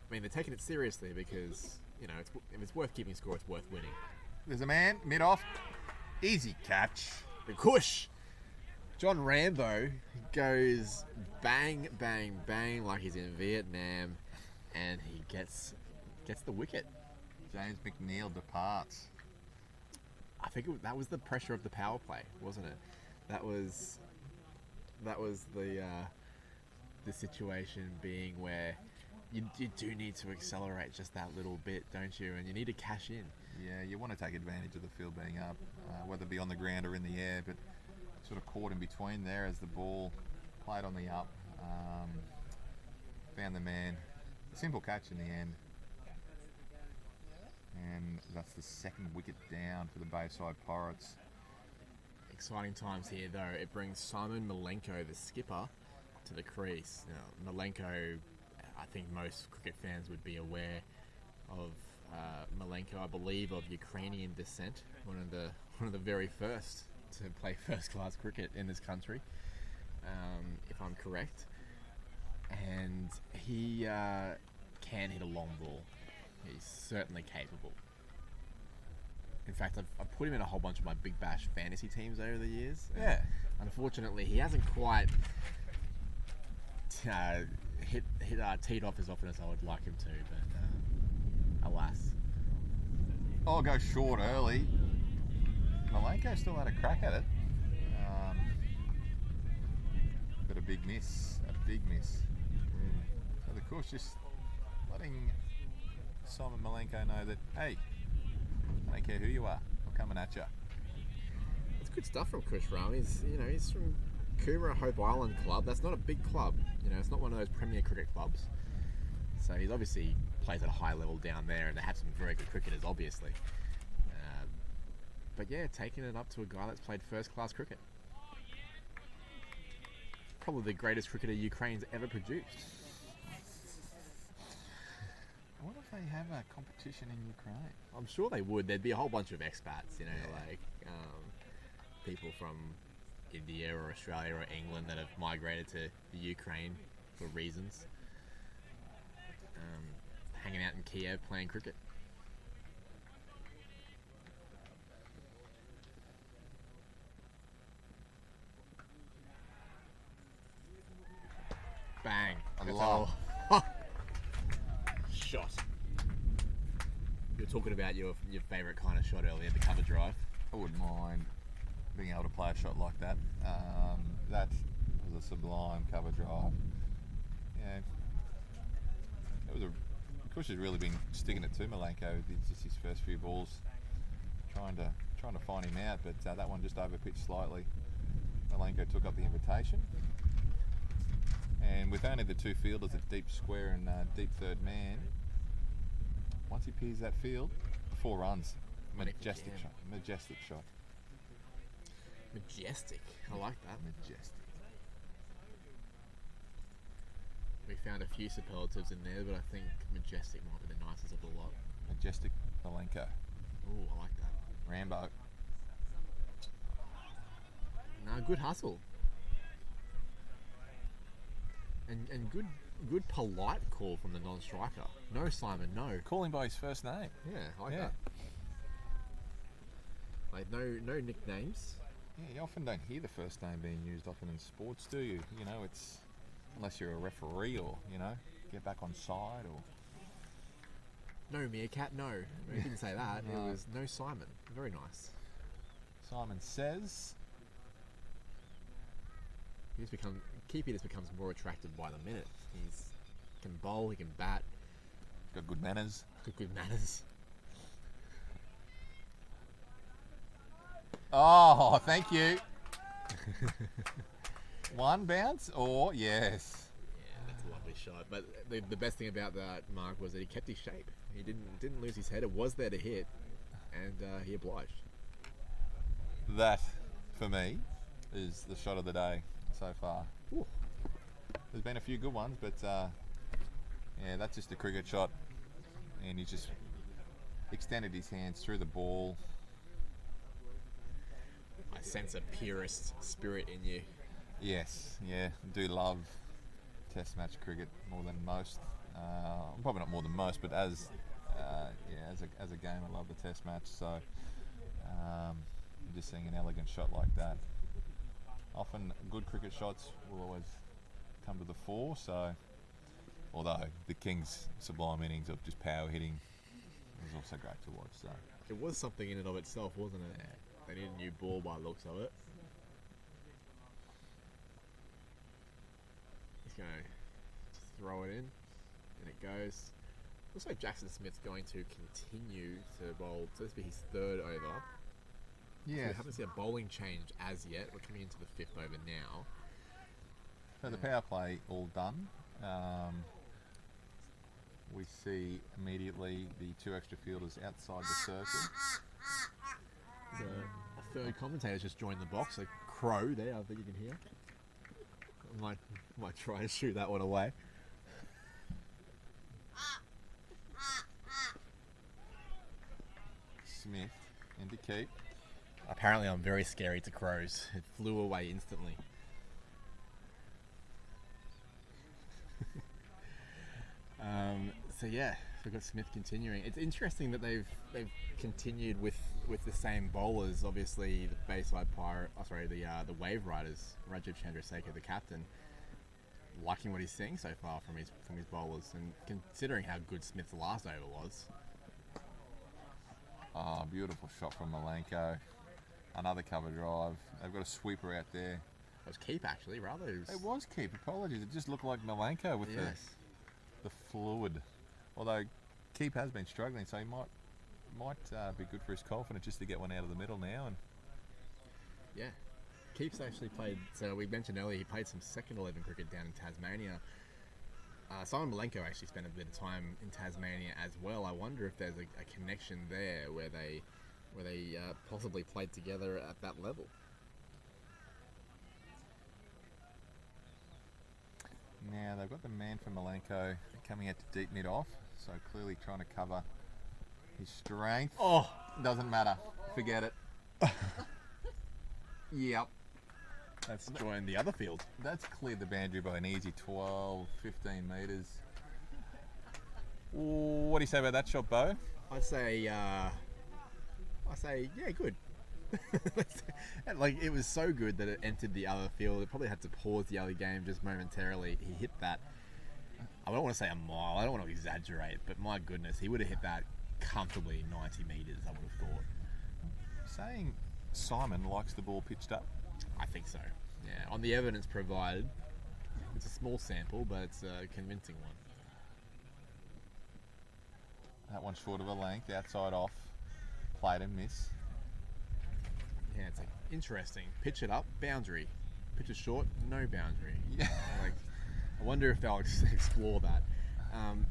I mean, they're taking it seriously because, you know, if it's worth keeping score, it's worth winning. There's a man, mid-off, easy catch. The Kush! John Rambo goes bang, bang, bang like he's in Vietnam, and he gets the wicket. James McNeil departs. I think that was the pressure of the power play, wasn't it? That was the situation being where you do need to accelerate just that little bit, don't you? And you need to cash in. Yeah, you want to take advantage of the field being up, whether it be on the ground or in the air, but sort of caught in between there as the ball played on the up, found the man. Simple catch in the end. And that's the second wicket down for the Bayside Pirates. Exciting times here, though. It brings Simon Malenko, the skipper, to the crease. Now, Malenko, I think most cricket fans would be aware of Malenko, I believe, of Ukrainian descent. One of the very first to play first-class cricket in this country, if I'm correct. And he can hit a long ball. He's certainly capable. In fact, I've put him in a whole bunch of my Big Bash fantasy teams over the years. Yeah. Unfortunately, he hasn't quite teed off as often as I would like him to, but alas. Oh, go short early. Malenko still had a crack at it. But a big miss. So the course just letting Simon Malenko know that, hey, I don't care who you are, I'm coming at you. It's good stuff from Kush Ram. He's from Coomera Hope Island Club. That's not a big club. You know, it's not one of those premier cricket clubs. So he's obviously plays at a high level down there, and they have some very good cricketers, obviously. But yeah, taking it up to a guy that's played first-class cricket. Probably the greatest cricketer Ukraine's ever produced. I wonder if they have a competition in Ukraine. I'm sure they would. There'd be a whole bunch of expats, you know, like people from India or Australia or England that have migrated to the Ukraine for reasons. Hanging out in Kiev playing cricket. Bang. I love. Shot. You were talking about your favourite kind of shot earlier, the cover drive. I wouldn't mind being able to play a shot like that. That was a sublime cover drive. Yeah, it was Kush has really been sticking it to Malenko. It's just his first few balls, trying to find him out, but that one just overpitched slightly. Malenko took up the invitation, and with only the 2 fielders at deep square and deep third man, once he peers that field, 4 runs. Majestic shot. Majestic. I like that. Majestic. We found a few superlatives in there, but I think majestic might be the nicest of the lot. Majestic Malenko. Ooh, I like that. Rambo. No, good hustle. And good polite call from the non-striker. No, Simon, no. Call him by his first name. Yeah, I like that. Like no nicknames. Yeah, you often don't hear the first name being used often in sports, do you? You know, it's unless you're a referee or, you know, get back on side or? No, Meerkat, no. He didn't say that. No. It was no Simon. Very nice. Simon says. Keepy just becomes more attractive by the minute. He's can bowl, he can bat, Got good manners. good manners. Oh, thank you. One bounce or yes. Yeah, that's a lovely shot. But the best thing about that, Mark, was that he kept his shape. He didn't lose his head. It was there to hit, and he obliged. That, for me, is the shot of the day so far. Ooh. There's been a few good ones, but yeah, that's just a cricket shot, and he just extended his hands through the ball. I sense a purist spirit in you. Yes, yeah, do love Test match cricket more than most. Probably not more than most, but as a game, I love the Test match. So just seeing an elegant shot like that. Often good cricket shots will always come to the fore. So, although the Kings' sublime innings of just power hitting was also great to watch. So It was something in and of itself, wasn't it? They need a new ball by the looks of it. He's going to throw it in, and it goes. Looks like Jackson Smith's going to continue to bowl. So this will be his third over. So we haven't seen a bowling change as yet. We're coming into the fifth over now. So the power play all done. We see immediately the two extra fielders outside the circle. A third commentator's just joined the box. A crow there, I think you can hear. I might try and shoot that one away. Smith into keep. Apparently I'm very scary to crows. It flew away instantly. So yeah, we've got Smith continuing. It's interesting that they've continued with the same bowlers. Obviously, the Bayside the Waveriders, Rajiv Chandrasekhar, the captain, liking what he's seeing so far from his bowlers, and considering how good Smith's last over was. Oh, beautiful shot from Malenko. Another cover drive. They've got a sweeper out there. It was keep actually, rather. It was keep. Apologies. It just looked like Malenko with Yes. the fluid. Although Keep has been struggling, so he might be good for his confidence just to get one out of the middle now. And Yeah. Keeps actually played, so we mentioned earlier, he played some second 11 cricket down in Tasmania. Simon Malenko actually spent a bit of time in Tasmania as well. I wonder if there's a connection there where they possibly played together at that level. now they've got the man from Malenko coming out to deep mid off, so clearly trying to cover his strength. Oh, Doesn't matter. Forget it. Yep. that's joined the other field. That's cleared the boundary by an easy 12, 15 metres. What do you say about that shot, Bo? I say, yeah, good. Like, it was so good that it entered the other field. It probably had to pause the other game just momentarily. He hit that. I don't want to say a mile. I don't want to exaggerate, but my goodness, he would have hit that comfortably 90 metres, I would have thought. Saying Simon likes the ball pitched up. I think so. Yeah, on the evidence provided, it's a small sample, but it's a convincing one. That one's short of a length, outside off. Played and miss. Yeah, it's like interesting. Pitch it up, boundary. Pitch it short, no boundary. Yeah. Like, I wonder if they'll explore that.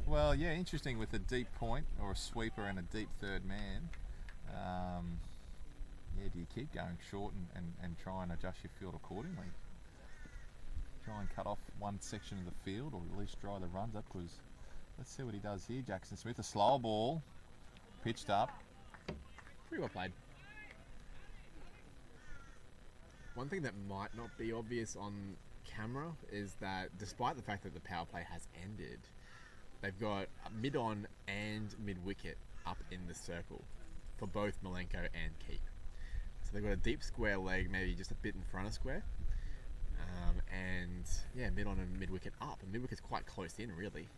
Well, yeah, interesting with a deep point or a sweeper and a deep third man. Yeah, do you keep going short and try and adjust your field accordingly? Try and cut off one section of the field, or at least dry the runs up, because let's see what he does here. Jackson Smith, a slow ball, pitched up. Pretty well played. One thing that might not be obvious on camera is that despite the fact that the power play has ended, they've got mid-on and mid-wicket up in the circle for both Malenko and Keep. So they've got a deep square leg, maybe just a bit in front of square. And yeah, mid-on and mid-wicket up. And mid-wicket's quite close in, really.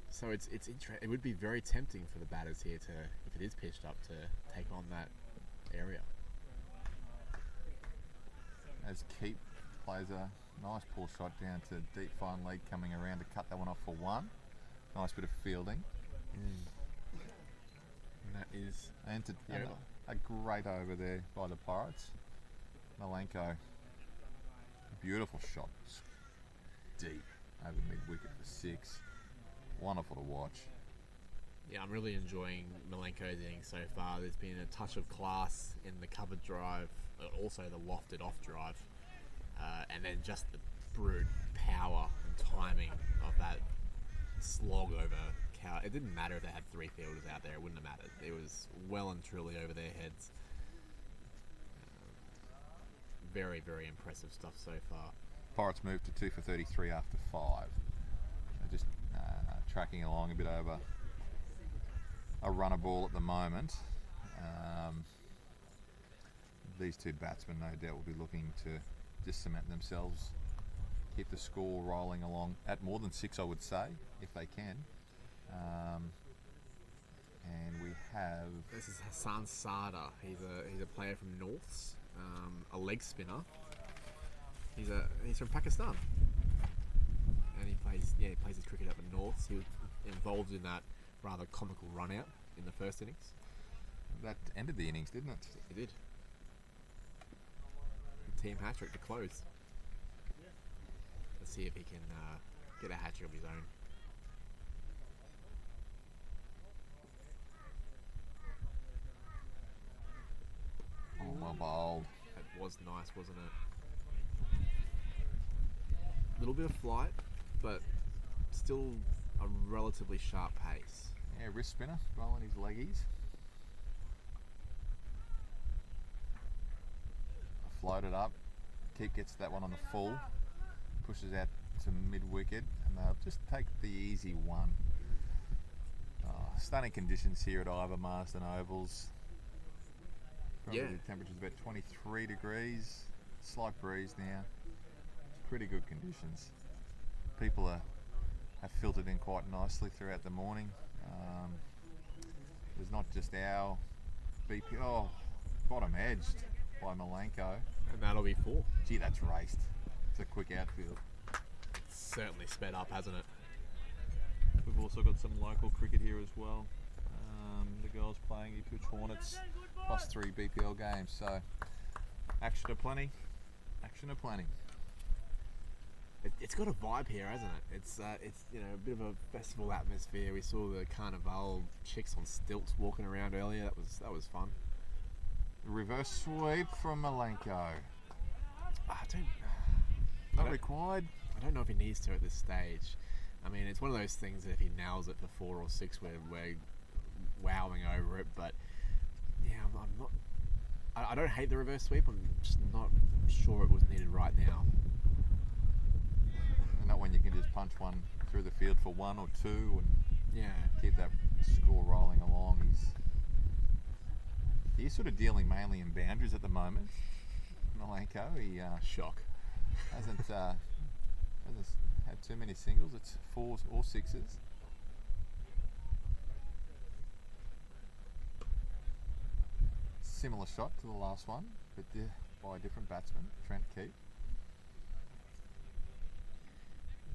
So it's it would be very tempting for the batters here to, if it is pitched up, to take on that area. As Keep plays a nice pull shot down to deep fine leg, coming around to cut that one off for one. Nice bit of fielding. And that is And a great over there by the Pirates. Malenko. Beautiful shot. Deep over mid-wicket for 6. Wonderful to watch. Yeah, I'm really enjoying Malenko's innings so far. There's been a touch of class in the covered drive, but also the lofted off drive, and then just the brute power and timing of that slog over Cow. It didn't matter if they had 3 fielders out there; it wouldn't have mattered. It was well and truly over their heads. Very, very impressive stuff so far. Pirates moved to 2 for 33 after 5. They're just tracking along a bit over a runner ball at the moment. These two batsmen no doubt will be looking to just cement themselves, keep the score rolling along at more than 6, I would say, if they can. And we have... This is Hassan Sada. He's a player from Norths, a leg spinner. He's from Pakistan, and he plays his cricket up in Norths. He was involved in that rather comical run out in the first innings. That ended the innings, didn't it? It did. Team hat-trick to close. Let's see if he can get a hat-trick of his own. Oh, well bowled. That was nice, wasn't it? A little bit of flight, but still a relatively sharp pace. Yeah, wrist spinner, bowling his leggies. Floated up. Keep gets that one on the full. Pushes out to mid-wicket, and they'll just take the easy one. Stunning conditions here at Ivor Marsden Ovals. Probably Yeah. the temperature's about 23 degrees. Slight breeze now. Pretty good conditions. People have filtered in quite nicely throughout the morning. There's not just our BP. Oh, bottom edged by Malenko. And that'll be 4. Gee, that's raced. It's a quick outfield. Certainly sped up, hasn't it? We've also got some local cricket here as well. The girls playing Ipswich Hornets. +3 BPL games, so action aplenty. Action aplenty. It's got a vibe here, hasn't it? It's a bit of a festival atmosphere. We saw the Carnival chicks on stilts walking around earlier. That was fun. Reverse sweep from Malenko. Not required. I don't know if he needs to at this stage. I mean, it's one of those things that if he nails it for 4 or 6, we're wowing over it. But yeah, I'm not. I don't hate the reverse sweep. I'm just not sure it was needed right now. And not when you can just punch one through the field for 1 or 2 and Yeah. keep that score rolling along. He's sort of dealing mainly in boundaries at the moment. Malenko, he Shock. hasn't had too many singles. It's 4s or 6s. Similar shot to the last one, but by a different batsman, Trent Keep.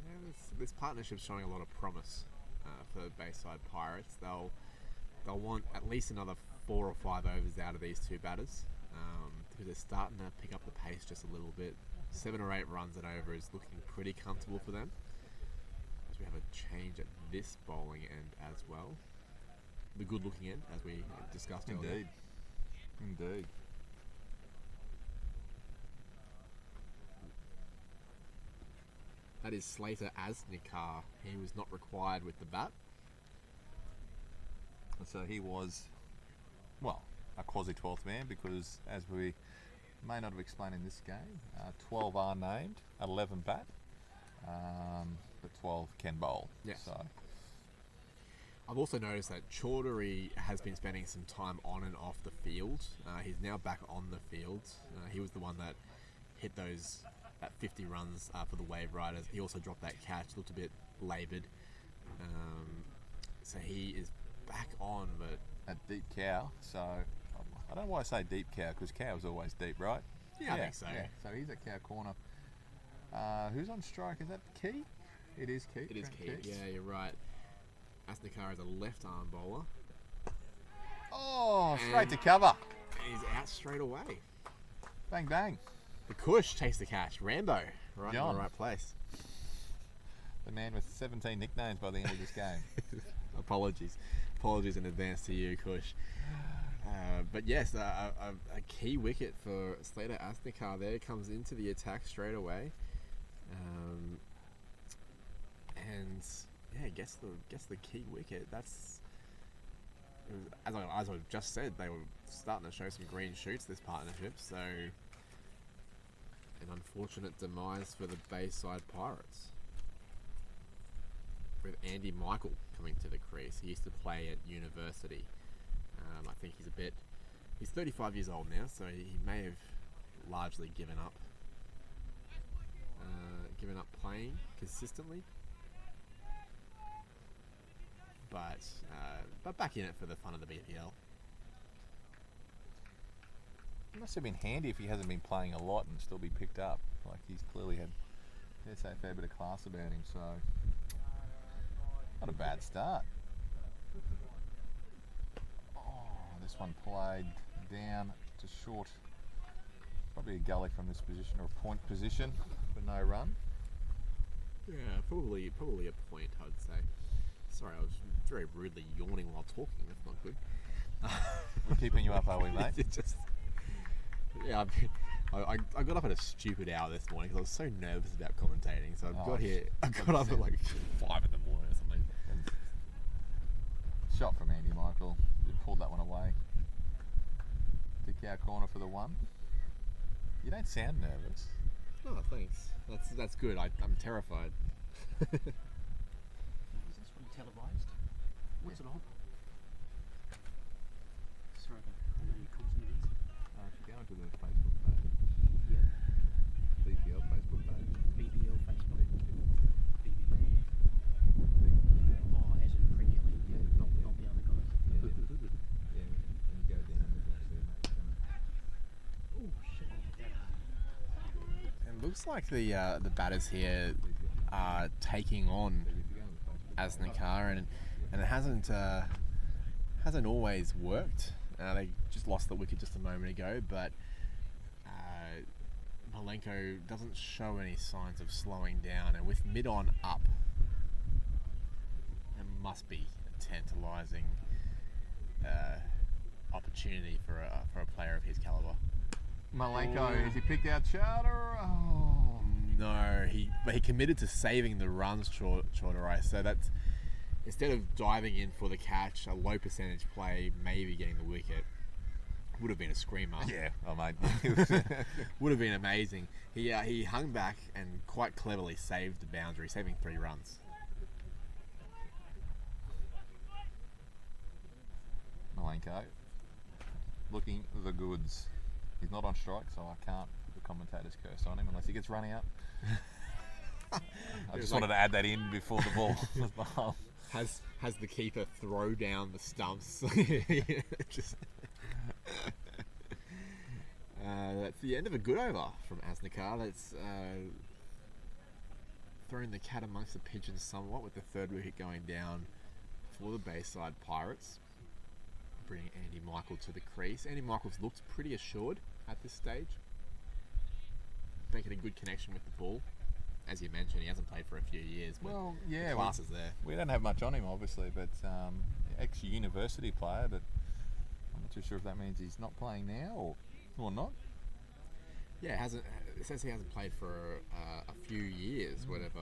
Yeah, this partnership's showing a lot of promise for Bayside Pirates. They'll want at least another 4 or 5 overs out of these two batters because they're starting to pick up the pace just a little bit. 7 or 8 runs and over is looking pretty comfortable for them. As we have a change at this bowling end as well. The good looking end, as we discussed earlier. Indeed. That is Slater Asnikar. He was not required with the bat. So he was, well, a quasi 12th man because, as we may not have explained in this game, 12 are named, 11 bat, but 12 can bowl. Yes. So I've also noticed that Chaudhary has been spending some time on and off the field. He's now back on the field. He was the one that hit that 50 runs for the Waveriders. He also dropped that catch, looked a bit laboured. So he is back on, but At deep cow, so I don't know why I say deep cow, because cow's always deep, right? I think so. Yeah. So he's at cow corner. Who's on strike? Is that Key? It is Key. It is Trent key. Yeah, you're right. Asnikar is a left arm bowler. Oh, straight And- to cover. And he's out straight away. Bang, bang. The Kush takes the catch. Rambo, right John. in the right place. The man with 17 nicknames by the end of this game. Apologies in advance to you, Kush. But yes, a key wicket for Slater Asnikar there, comes into the attack straight away, and yeah, gets the key wicket. That's, as I just said, they were starting to show some green shoots, this partnership. So an unfortunate demise for the Bayside Pirates, with Andy Michael coming to the crease. He used to play at university. I think he's 35 years old now, so he may have largely given up playing consistently. But back in it for the fun of the BPL. It must have been handy if he hasn't been playing a lot and still be picked up. Like, he's clearly had, let's say, a fair bit of class about him, so not a bad start. Oh, this one played down to short. Probably a gully from this position, or a point position, for no run. Yeah, probably a point, I'd say. Sorry, I was very rudely yawning while talking. That's not good. We're keeping you up, are we, mate? It just, yeah, I got up at a stupid hour this morning because I was so nervous about commentating. So I got up at like 5 in the morning or something. Shot from Andy Michael. He pulled that one away. To cow corner for the one. You don't sound nervous. Oh, thanks. That's good. I'm terrified. Is this one televised? What's it on? Sorry, I know you couldn't see this. If you go into the Facebook page, Yeah. BPL Facebook page. BBL Facebook. BBL. Oh, as in Premier League. Yeah. Not the other guys. Yeah, and you go down, there's actually Oh shit! That hard. It looks like the batters here are taking on Asnikar, and it hasn't always worked. They just lost the wicket just a moment ago, but Malenko doesn't show any signs of slowing down, and with mid-on up, it must be a tantalising opportunity for a player of his calibre. Malenko, has he picked out Charter? Oh. No, he committed to saving the runs, Chorderai. So that's, instead of diving in for the catch, a low percentage play, maybe getting the wicket, would have been a screamer. Yeah, oh mate. Would have been amazing. He hung back and quite cleverly saved the boundary, saving 3 runs. Malenko, looking the goods. He's not on strike, so I can't put the commentator's curse on him unless he gets run out. I just wanted to add that in before the ball. Has the keeper throw down the stumps. Just that's the end of a good over from Asnikar. That's throwing the cat amongst the pigeons somewhat, with the 3rd wicket going down for the Bayside Pirates, bringing Andy Michael to the crease. Andy Michael's looked pretty assured at this stage, making a good connection with the ball. As you mentioned, he hasn't played for a few years, but Well, yeah, the class is there. we don't have much on him, obviously, but ex-university player, but I'm not too sure if that means he's not playing now or not. Yeah, it says he hasn't played for a few years. Whatever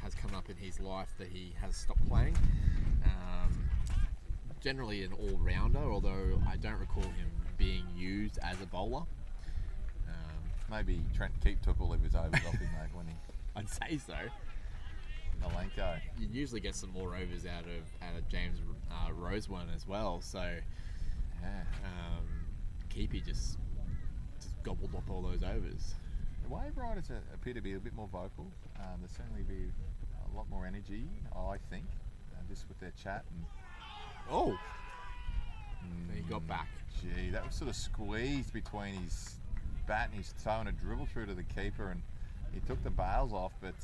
has come up in his life that he has stopped playing. Generally an all-rounder, although I don't recall him being used as a bowler. Maybe Trent Keep took all of his overs off him, mate, when he I'd say so. Malenko. You usually get some more overs out of James Rosewarne as well. So Yeah. Keepy just gobbled up all those overs. The Waveriders appear to be a bit more vocal. There'll certainly be a lot more more energy, I think, just with their chat. And Oh, he got back. gee, that was sort of squeezed between his bat and his toe, and a dribble through to the keeper, and he took the bails off, but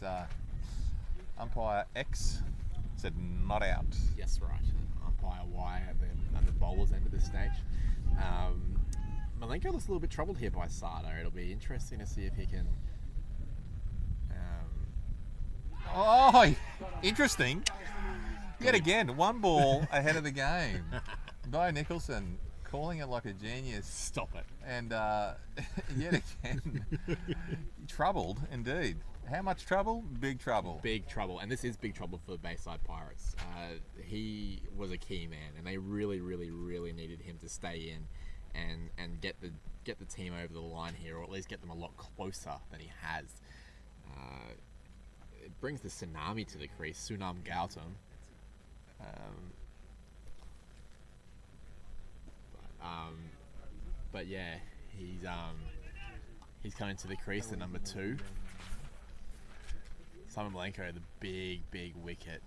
umpire X said not out. Yes, right. Umpire Y at the bowler's end of the stage. Malenko looks a little bit troubled here by Sada. It'll be interesting to see if he can. Oh, interesting. Yet again, one ball ahead of the game. Bo Nicholson calling it like a genius. Stop it. And yet again, troubled indeed. How much trouble? Big trouble. Big trouble, and this is big trouble for the Bayside Pirates. He was a key man, and they really, really, really needed him to stay in and get the team over the line here, or at least get them a lot closer than he has. It brings the tsunami to the crease, Sunam Gautam. But yeah, he's coming to the crease at number 2. Simon Malenko, the big wicket.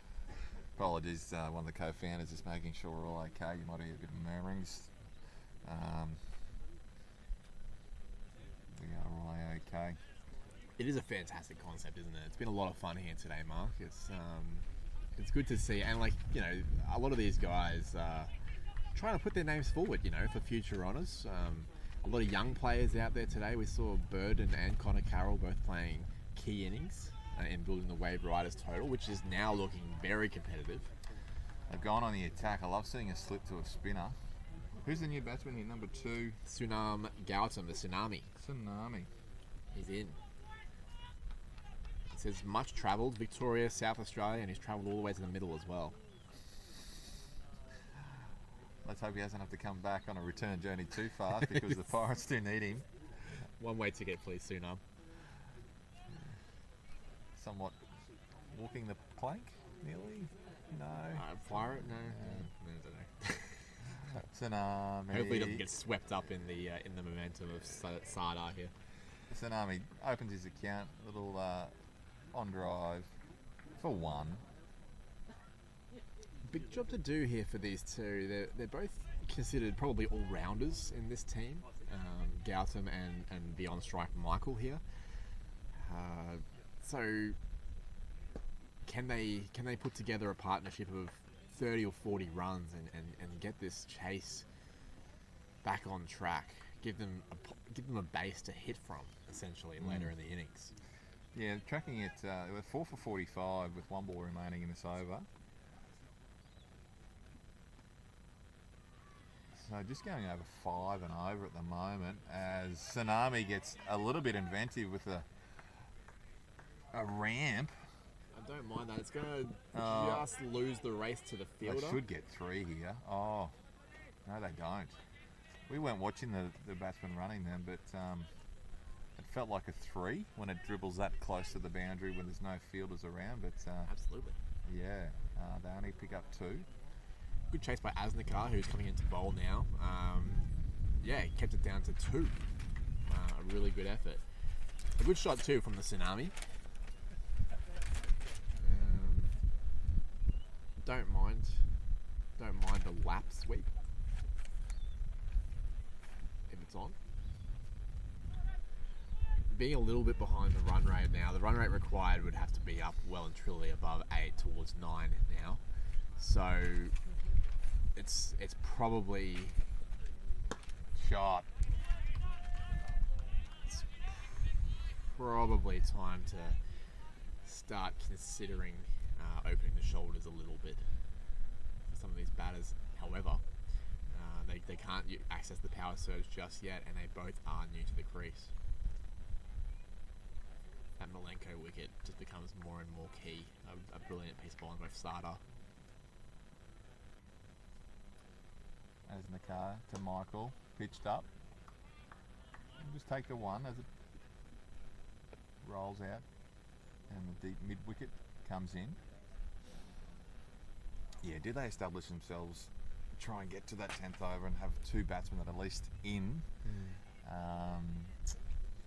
Apologies, one of the co-founders is making sure we're all okay. You might hear a bit of murmurings. We are all okay. It is a fantastic concept, isn't it? It's been a lot of fun here today, Mark. It's good to see, and a lot of these guys trying to put their names forward, for future honours. A lot of young players out there today. We saw Burden and Connor Carroll both playing key innings in building the Waveriders total, which is now looking very competitive. They've gone on the attack. I love seeing a slip to a spinner. Who's the new batsman here? Number 2. Sunam Gautam, the Tsunami. Tsunami. He's in. It says much travelled, Victoria, South Australia, and he's travelled all the way to the middle as well. Let's hope he doesn't have to come back on a return journey too fast, because the Pirates do need him. One way ticket, please, Sunam. Somewhat walking the plank, nearly? No. Fire it? No, I don't know. Tsunami. Hopefully he doesn't get swept up in the momentum of Sardar here. Tsunami opens his account, little on drive for 1. Big job to do here for these two. They're both considered probably all-rounders in this team. Gautam and the on-strike Michael here. So can they put together a partnership of 30 or 40 runs and get this chase back on track? Give them a base to hit from, essentially, later in the innings. Yeah, tracking it, they were 4 for 45 with 1 ball remaining in this over. So just going over 5 and over at the moment, as Tsunami gets a little bit inventive with a ramp. I don't mind that. It's going to just lose the race to the fielder. They should get 3 here. Oh, no they don't. We weren't watching the batsman running them, but it felt like a 3 when it dribbles that close to the boundary when there's no fielders around. But Absolutely. yeah, they only pick up 2. Good chase by Asnikar, who's coming into bowl now. Yeah, he kept it down to 2. A really good effort. A good shot too from the Tsunami. Don't mind the lap sweep if it's on. Being a little bit behind the run rate now. The run rate required would have to be up well and truly above 8 towards 9 now. So it's probably Shot. it's probably time to start considering opening the shoulders a little bit for some of these batters. However, they can't access the power surge just yet, and they both are new to the crease. That Malenko wicket just becomes more and more key. A brilliant piece of bowling by Sada. As Nakar to Michael, pitched up. We'll just take the 1 as it rolls out, and the deep mid wicket comes in. Yeah, do they establish themselves, try and get to that 10th over and have 2 batsmen that are at least in?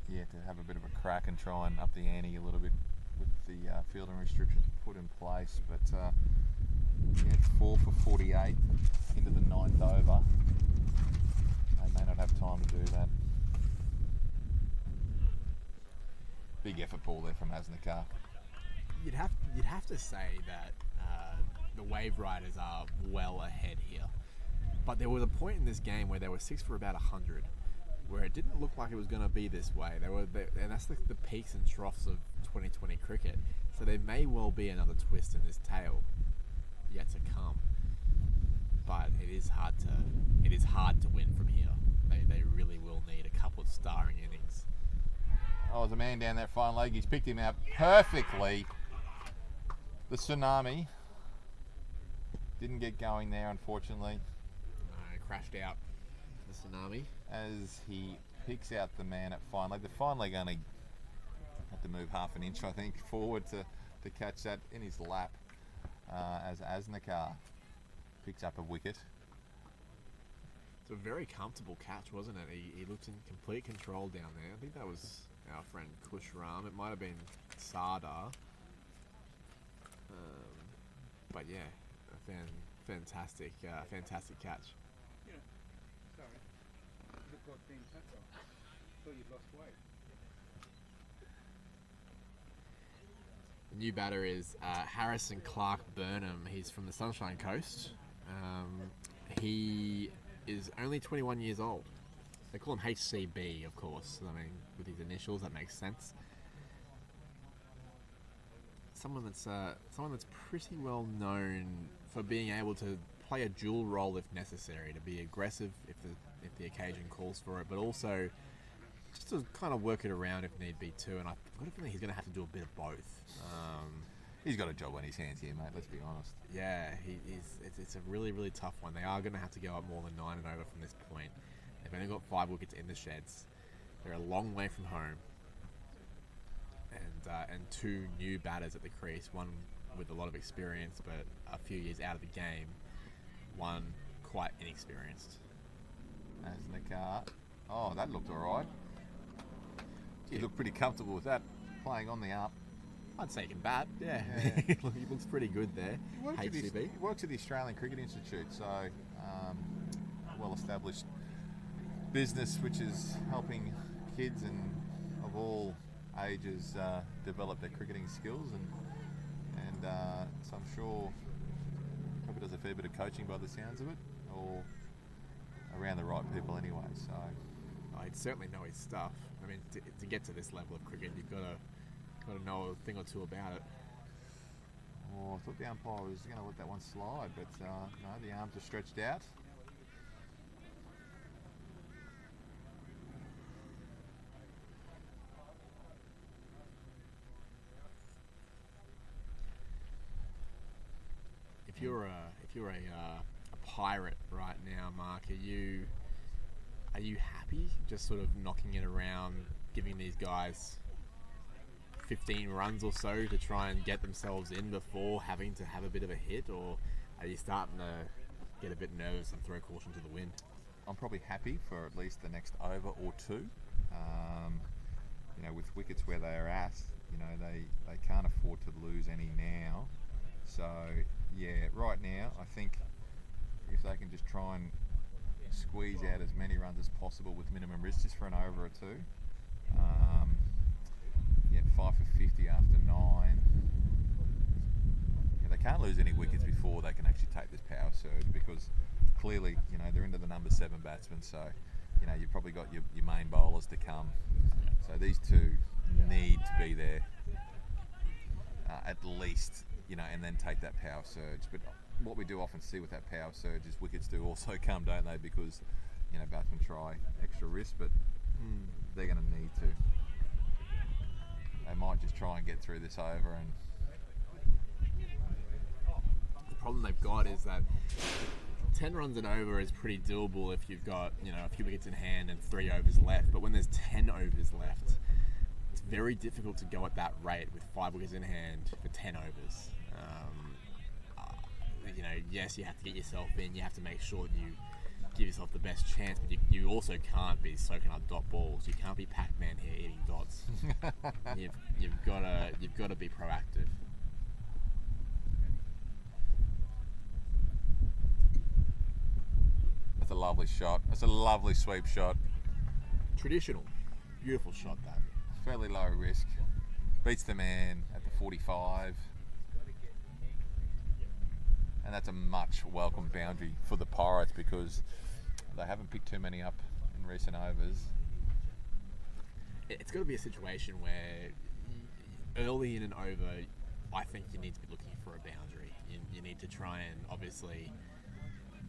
Yeah, to have a bit of a crack and try and up the ante a little bit with the fielding restrictions put in place, but yeah, it's 4 for 48 into the 9th over. They may not have time to do that. Big effort ball there from Asnikar. You'd have to say that the Waveriders are well ahead here. But there was a point in this game where they were 6 for about 100, where it didn't look like it was going to be this way. And that's the peaks and troughs of 2020 cricket. So there may well be another twist in this tale yet to come. But it is hard to win from here. They really will need a couple of starring innings. Oh, there's a man down that fine leg. He's picked him out perfectly. The tsunami didn't get going there, unfortunately. Crashed out the tsunami. As he picks out the man at fine leg. The fine leg only had to move half an inch, I think, forward to catch that in his lap as Asnikar picks up a wicket. It's a very comfortable catch, wasn't it? He looked in complete control down there. I think that was our friend Kushram. It might have been Sardar. But yeah, fantastic catch. Yeah. Sorry. You look like being tapped on. Thought you'd lost weight. The new batter is Harrison Clark Burnham. He's from the Sunshine Coast. He is only 21 years old. They call him HCB, of course. I mean, with his initials, that makes sense. Someone that's pretty well known for being able to play a dual role if necessary, to be aggressive if the occasion calls for it, but also just to kind of work it around if need be too. And I've got a feeling he's going to have to do a bit of both. He's got a job on his hands here, mate, let's be honest. Yeah, it's a really, really tough one. They are going to have to go up more than 9 and over from this point. They've only got 5 wickets in the sheds. They're a long way from home. And 2 new batters at the crease, one with a lot of experience but a few years out of the game, one quite inexperienced. Asnikar. Oh, that looked alright. He looked pretty comfortable with that, playing on the up. I'd say he can bat, yeah. He looks pretty good there. He works at the Australian Cricket Institute, so well-established business which is helping kids and of all ages develop their cricketing skills, and so I'm sure probably does a fair bit of coaching by the sounds of it, or around the right people anyway. So I'd certainly know his stuff. I mean, to get to this level of cricket, you've got to know a thing or two about it. I thought the umpire was going to let that one slide, but no, the arms are stretched out. If you're a pirate right now, Mark, are you happy just sort of knocking it around, giving these guys 15 runs or so to try and get themselves in before having to have a bit of a hit, or are you starting to get a bit nervous and throw caution to the wind? I'm probably happy for at least the next over or 2. With wickets where they are at, they can't afford to lose any now. So yeah, right now I think if they can just try and squeeze out as many runs as possible with minimum risk, just for an over or 2. 5 for 50 after 9. They can't lose any wickets before they can actually take this power surge, because clearly, they're into the number 7 batsmen, so, you've probably got your main bowlers to come. So these 2 need to be there at least, and then take that power surge. But what we do often see with that power surge is wickets do also come, don't they? Because, batsmen try extra risk, but they're going to need to. They might just try and get through this over. And the problem they've got is that 10 runs and over is pretty doable if you've got a few wickets in hand and 3 overs left. But when there's 10 overs left, it's very difficult to go at that rate with 5 wickets in hand for 10 overs. Yes, you have to get yourself in. You have to make sure that you give yourself the best chance, but you also can't be soaking up dot balls. You can't be Pac-Man here eating dots. You've got to be proactive. lovely shot. That's a lovely sweep shot. Traditional. Beautiful shot, that. Fairly low risk. Beats the man at the 45. And that's a much welcome boundary for the Pirates because they haven't picked too many up in recent overs. It's got to be a situation where early in an over, I think you need to be looking for a boundary. You need to try and obviously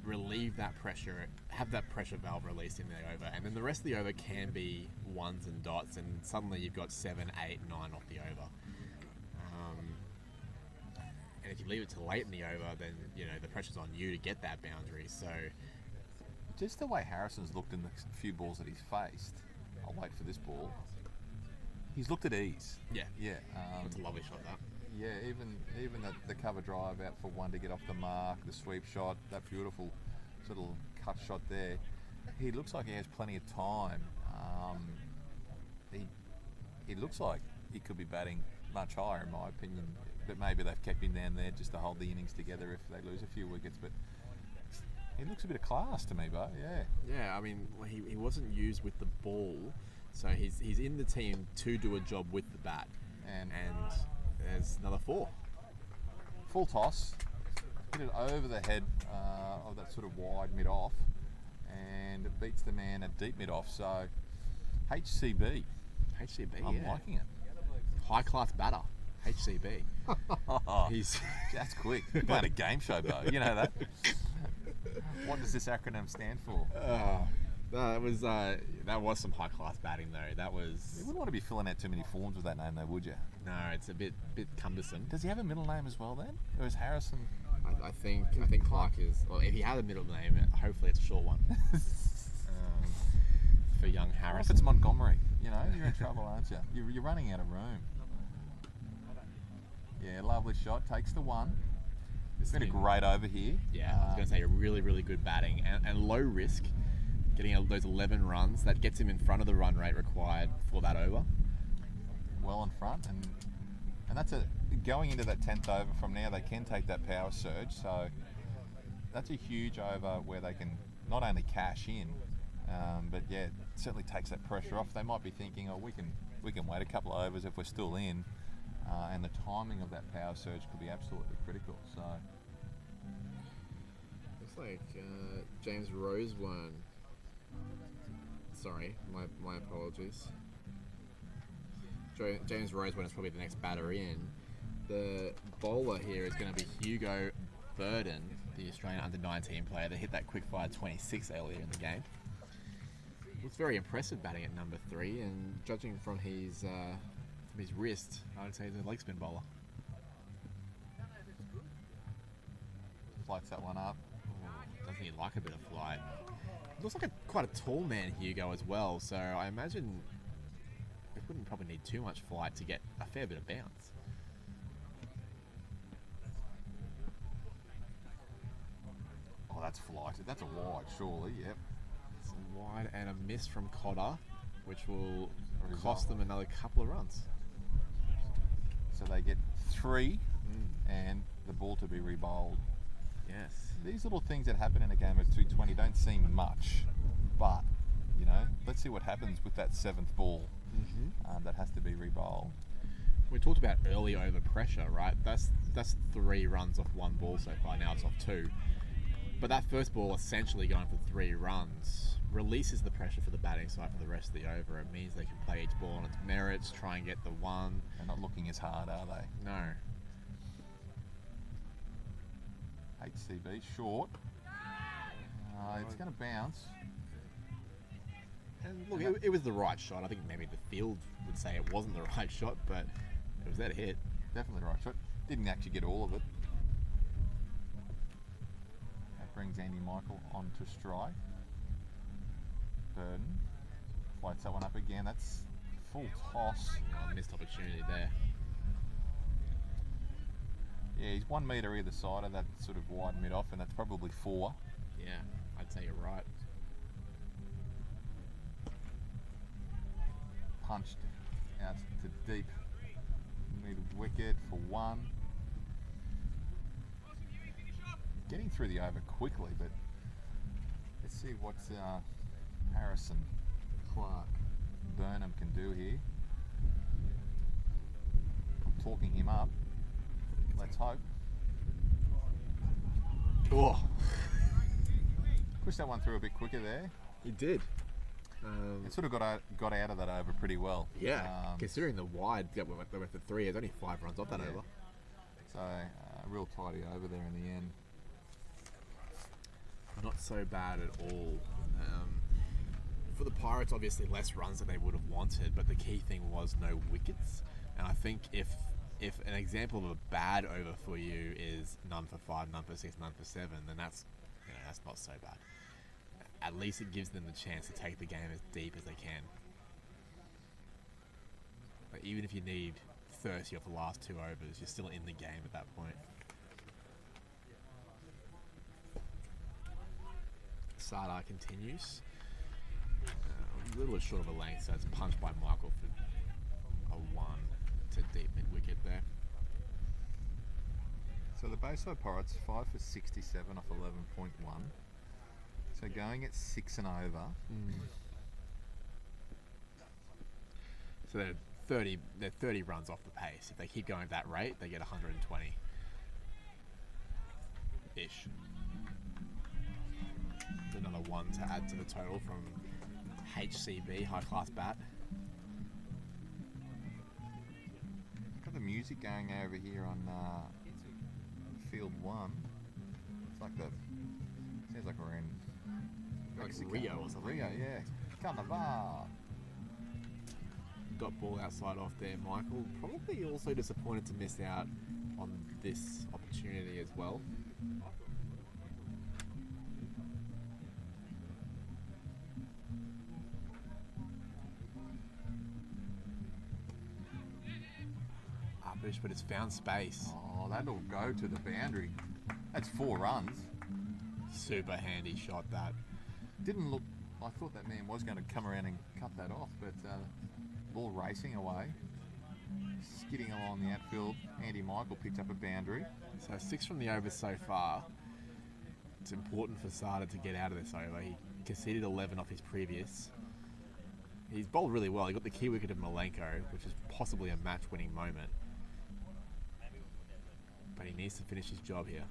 relieve that pressure, have that pressure valve released in the over, and then the rest of the over can be ones and dots, and suddenly you've got 7, 8, 9 off the over. And if you leave it till late in the over, then the pressure's on you to get that boundary. So just the way Harrison's looked in the few balls that he's faced, I'll wait for this ball. He's looked at ease. yeah, Yeah. it's a lovely shot, that. Yeah, even the cover drive out for one to get off the mark, the sweep shot, that beautiful sort of cut shot there. He looks like he has plenty of time. He looks like he could be batting much higher, in my opinion. But maybe they've kept him down there just to hold the innings together if they lose a few wickets. But he looks a bit of class to me, but yeah. Yeah, I mean, he wasn't used with the ball, so he's in the team to do a job with the bat. And there's another 4. Full toss, hit it over the head of that sort of wide mid-off, and it beats the man at deep mid-off. So HCB. I'm liking it. High class batter. HCB. That's quick. You're playing a game show, Bo. You know that. What does this acronym stand for? That was some high class batting though. That was. You wouldn't want to be filling out too many forms with that name, though, would you? No, it's a bit cumbersome. Does he have a middle name as well then, or is Harrison? I think Clark is. Well, if he had a middle name, hopefully it's a short one. For young What Harrison. if it's Montgomery? You're in trouble, aren't you? You're running out of room. Yeah, lovely shot. Takes the 1. It's been a great over here. Yeah, I was going to say really, really good batting and low risk. Getting those 11 runs, that gets him in front of the run rate required for that over. Well in front, and that's going into that 10th over from now. They can take that power surge, so that's a huge over where they can not only cash in, but yeah, it certainly takes that pressure off. They might be thinking, oh, we can wait a couple of overs if we're still in. And the timing of that power surge could be absolutely critical. So Looks like James Rosewarne. Sorry, my apologies. James Rosewarne is probably the next batter in. The bowler here is going to be Hugo Burden, the Australian under-19 player that hit that quick fire 26 earlier in the game. Looks very impressive batting at number 3, and judging from his wrist, I would say he's a leg spin bowler. floats that one up. Doesn't he like a bit of flight? Looks like quite a tall man, Hugo, as well, so I imagine it wouldn't probably need too much flight to get a fair bit of bounce. Oh, that's flighted. That's a wide, surely, yep. It's a wide and a miss from Cotter, which will cost them another couple of runs. So they get 3 and the ball to be rebowled. Yes. These little things that happen in a game of 220 don't seem much, but, you know, let's see what happens with that 7th ball that has to be rebowled. We talked about early over pressure, right? That's 3 runs off 1 ball so far. Now it's off 2. But that first ball, essentially going for 3 runs, releases the pressure for the batting side for the rest of the over. It means they can play each ball on its merits, try and get the 1. They're not looking as hard, are they? No. HCB short. It's going to bounce. And look, it was the right shot. I think maybe the field would say it wasn't the right shot, but it was that hit. Definitely the right shot. Didn't actually get all of it. That brings Andy Michael onto strike. Burden floats that one up again. That's full toss. Oh, missed opportunity there. Yeah, he's 1 metre either side of that sort of wide mid-off, and that's probably 4. Yeah, I'd say you're right. Punched out to deep mid-wicket for 1. Getting through the over quickly, but Let's see what Harrison Clark Burnham can do here. I'm talking him up. Let's hope. Oh, Pushed that one through a bit quicker there. he did. It sort of got out of that over pretty well. Yeah, Um, considering the wide that went for 3, there's only 5 runs off that Yeah. over. So real tidy over there in the end. Not so bad at all. For the Pirates, obviously less runs than they would have wanted, but the key thing was no wickets. And I think if an example of a bad over for you is none for 5, none for 6, none for 7, then that's not so bad. At least it gives them the chance to take the game as deep as they can. But even if you need 30 off the last 2 overs, you're still in the game at that point. Sardar continues. A little bit short of a length, so it's punched by Michael for a 1 to deep mid wicket there. So the Bayside Pirates 5 for 67 off 11.1. So going at 6 and over. So they're 30 runs off the pace. If they keep going at that rate, they get 120 ish. Another 1 to add to the total from HCB, high class bat. Got the music going over here on field 1. It's like sounds like we're in Like Mexico. Rio or something. Rio, yeah. Carnival. Got ball outside off there, Michael. Probably also disappointed to miss out on this opportunity as well. Upish, but it's found space. Oh, that'll go to the boundary. That's 4 runs. Super handy shot that. Didn't look. I thought that man was going to come around and cut that off, but ball racing away, skidding along the outfield. Andy Michael picked up a boundary. So 6 from the overs so far. It's important for Sada to get out of this over. He conceded 11 off his previous. He's bowled really well. He got the key wicket of Malenko, which is possibly a match-winning moment. But he needs to finish his job here.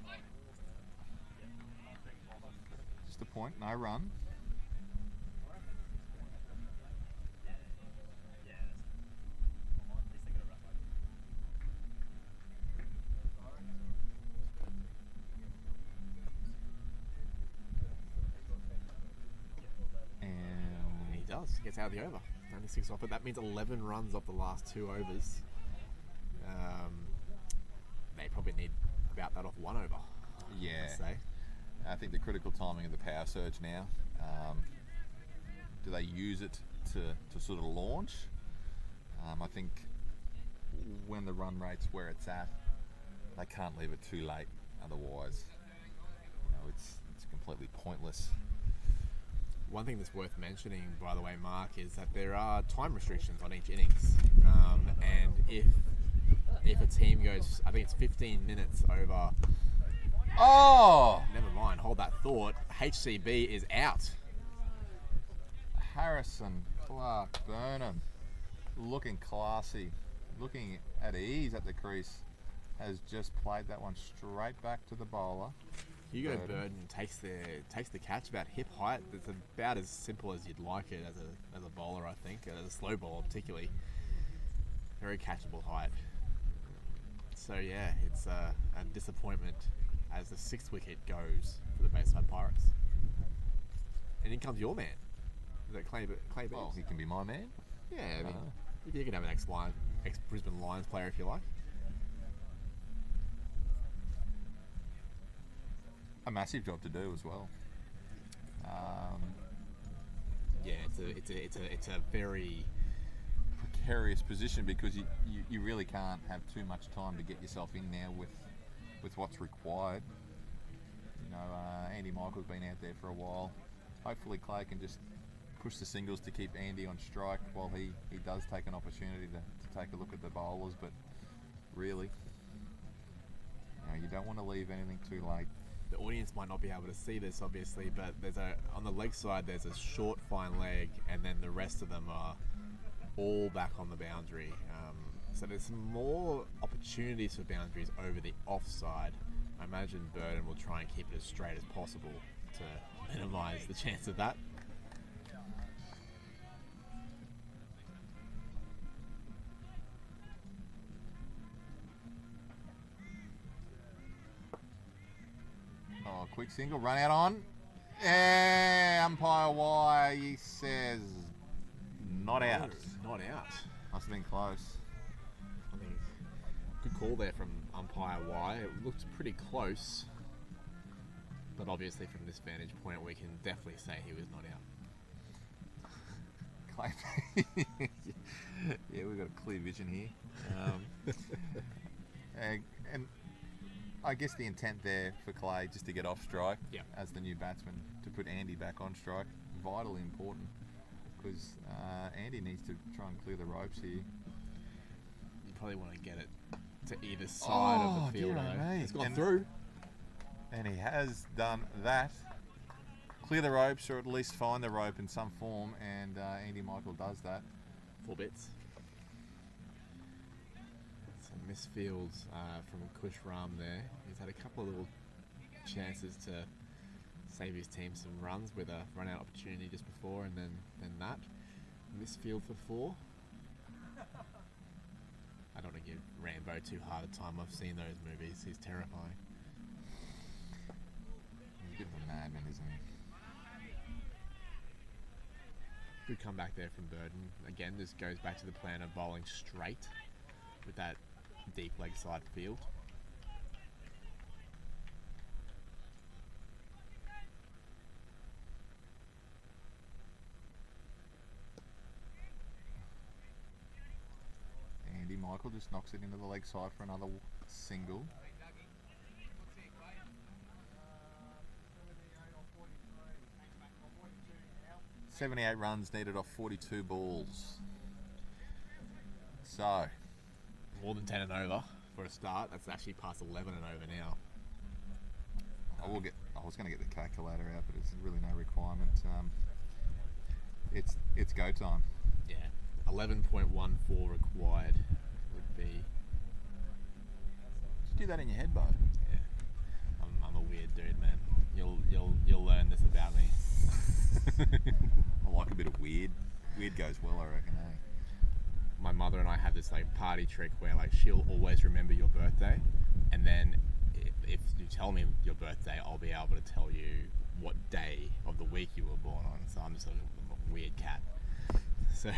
Just a point, no run. And he does. He gets out of the over. Only 6 off it. That means 11 runs off the last 2 overs. They probably need about that off 1 over. Yeah. I'd say. I think the critical timing of the power surge now. Do they use it to sort of launch? I think when the run rate's where it's at, they can't leave it too late. Otherwise, it's completely pointless. One thing that's worth mentioning, by the way, Mark, is that there are time restrictions on each innings. And if a team goes, I think it's 15 minutes over. Oh! Never mind, hold that thought. HCB is out. Harrison Clark Burnham, looking classy, looking at ease at the crease, has just played that one straight back to the bowler. Hugo Burden. Burden takes the catch about hip height. It's about as simple as you'd like it as a bowler, I think, as a slow bowler particularly. Very catchable height. So yeah, it's a disappointment as the 6th wicket goes for the Bayside Pirates. And in comes your man. Is that Clay Beebs? Well, he can be my man. Yeah, I mean, you can have an ex-Brisbane Lions player if you like. A massive job to do as well. Yeah, it's a very Precarious position because you really can't have too much time to get yourself in there with what's required. Andy Michael's been out there for a while. Hopefully Clay can just push the singles to keep Andy on strike while he does take an opportunity to take a look at the bowlers, but really, you don't want to leave anything too late. the audience might not be able to see this obviously, but on the leg side there's a short fine leg, and then the rest of them are all back on the boundary. So there's some more opportunities for boundaries over the offside. I imagine Burden will try and keep it as straight as possible to minimise the chance of that. Oh, quick single, run out on. Yeah, umpire Y, he says not out. Not out. Must have been close. I think good call there from umpire Y. It looked pretty close, but obviously from this vantage point we can definitely say he was not out. Clay. Yeah, we've got a clear vision here. And I guess the intent there for Clay just to get off strike as the new batsman, to put Andy back on strike, vitally important, because Andy needs to try and clear the ropes here. You probably want to get it to either side of the field. It's gone through. And he has done that. Clear the ropes, or at least find the rope in some form, and Andy Michael does that. 4 bits. Some misfields from Kush Ram there. He's had a couple of little chances to save his team some runs with a run-out opportunity just before, and then that. Misfield for 4. I don't want to give Rambo too hard a time. I've seen those movies. He's terrifying. He's a bit of a madman, isn't he? Good comeback there from Burden. Again, this goes back to the plan of bowling straight with that deep leg side field. Andy Michael just knocks it into the leg side for another single. .78 runs needed off 42 balls. So, More than 10 and over for a start. That's actually past 11 and over now. I was going to get the calculator out, but it's really no requirement. It's go time. Yeah, 11.14 required would be. Just do that in your head, bud. Yeah, I'm a weird dude, man. You'll learn this about me. I like a bit of weird. Weird goes well, I reckon, eh? My mother and I have this like party trick where like she'll always remember your birthday, and then if you tell me your birthday, I'll be able to tell you what day of the week you were born on. So I'm just a weird cat. So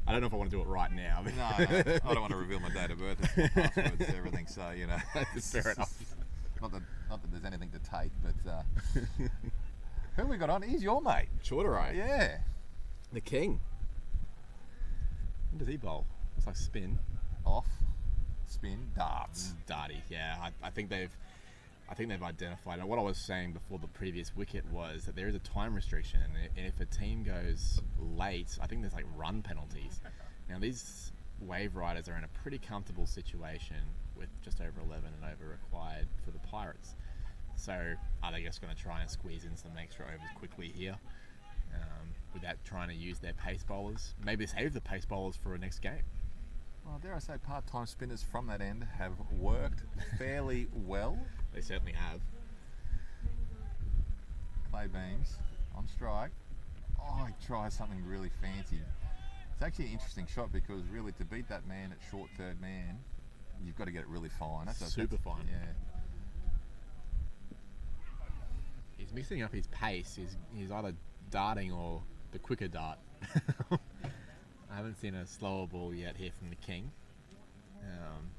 I don't know if I want to do it right now. But No, I don't want to reveal my date of birth, it's my passwords, everything. So Fair enough. Not that there's anything to take, but who we got on? He's your mate. Shorteray. Yeah. The king. When does he bowl? It's like spin. Off, spin, darts. Darty, yeah. I think they've identified. And what I was saying before the previous wicket was that there is a time restriction, and if a team goes late, I think there's like run penalties. Now these Waveriders are in a pretty comfortable situation with just over 11 and over required for the Pirates. So are they just going to try and squeeze in some extra overs quickly here without trying to use their pace bowlers? Maybe save the pace bowlers for a next game. Well, dare I say, part-time spinners from that end have worked fairly well. They certainly have. Clay Beams on strike. Oh, he tries something really fancy. It's actually an interesting shot because really to beat that man at short third man, you've got to get it really fine. Super fine. Yeah. He's mixing up his pace. He's either darting or the quicker dart. I haven't seen a slower ball yet here from the king.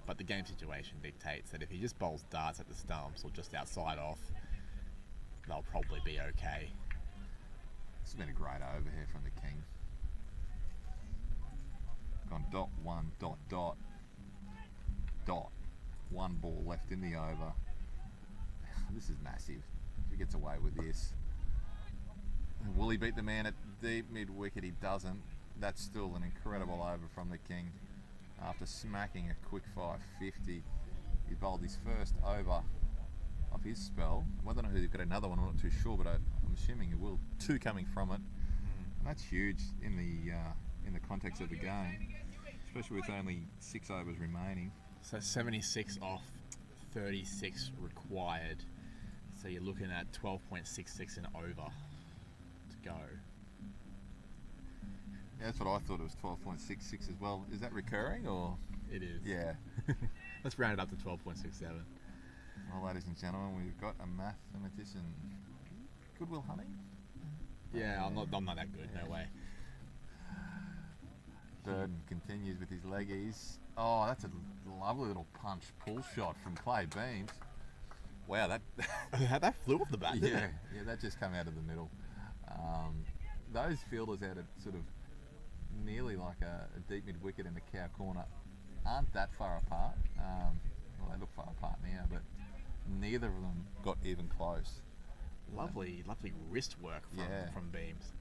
But the game situation dictates that if he just bowls darts at the stumps or just outside off, they'll probably be okay. This has been a great over here from the king. Gone dot, one, dot, dot, dot. One ball left in the over. This is massive. If he gets away with this. Will he beat the man at deep mid-wicket? He doesn't. That's still an incredible over from the king. After smacking a quick 550, he bowled his first over of his spell. Whether or not he's got another one, I'm not too sure, but I'm assuming he will. 2 coming from it. And that's huge in the context of the game, especially with only 6 overs remaining. So 76 off 36 required. So you're looking at 12.66 and over to go. Yeah, that's what I thought. It was 12.66 as well. Is that recurring or? It is. Yeah. Let's round it up to 12.67. Well, ladies and gentlemen, we've got a mathematician. Goodwill Hunting? Yeah, I'm not that good. No way. Burden continues with his leggies. Oh, that's a lovely little punch pull shot from Clay Beams. Wow, that flew off the bat. Didn't it? Yeah, that just come out of the middle. Those fielders out at sort of nearly like a deep mid wicket in the cow corner aren't that far apart. Well, they look far apart now, but neither of them got even close. Lovely wrist work from Beams.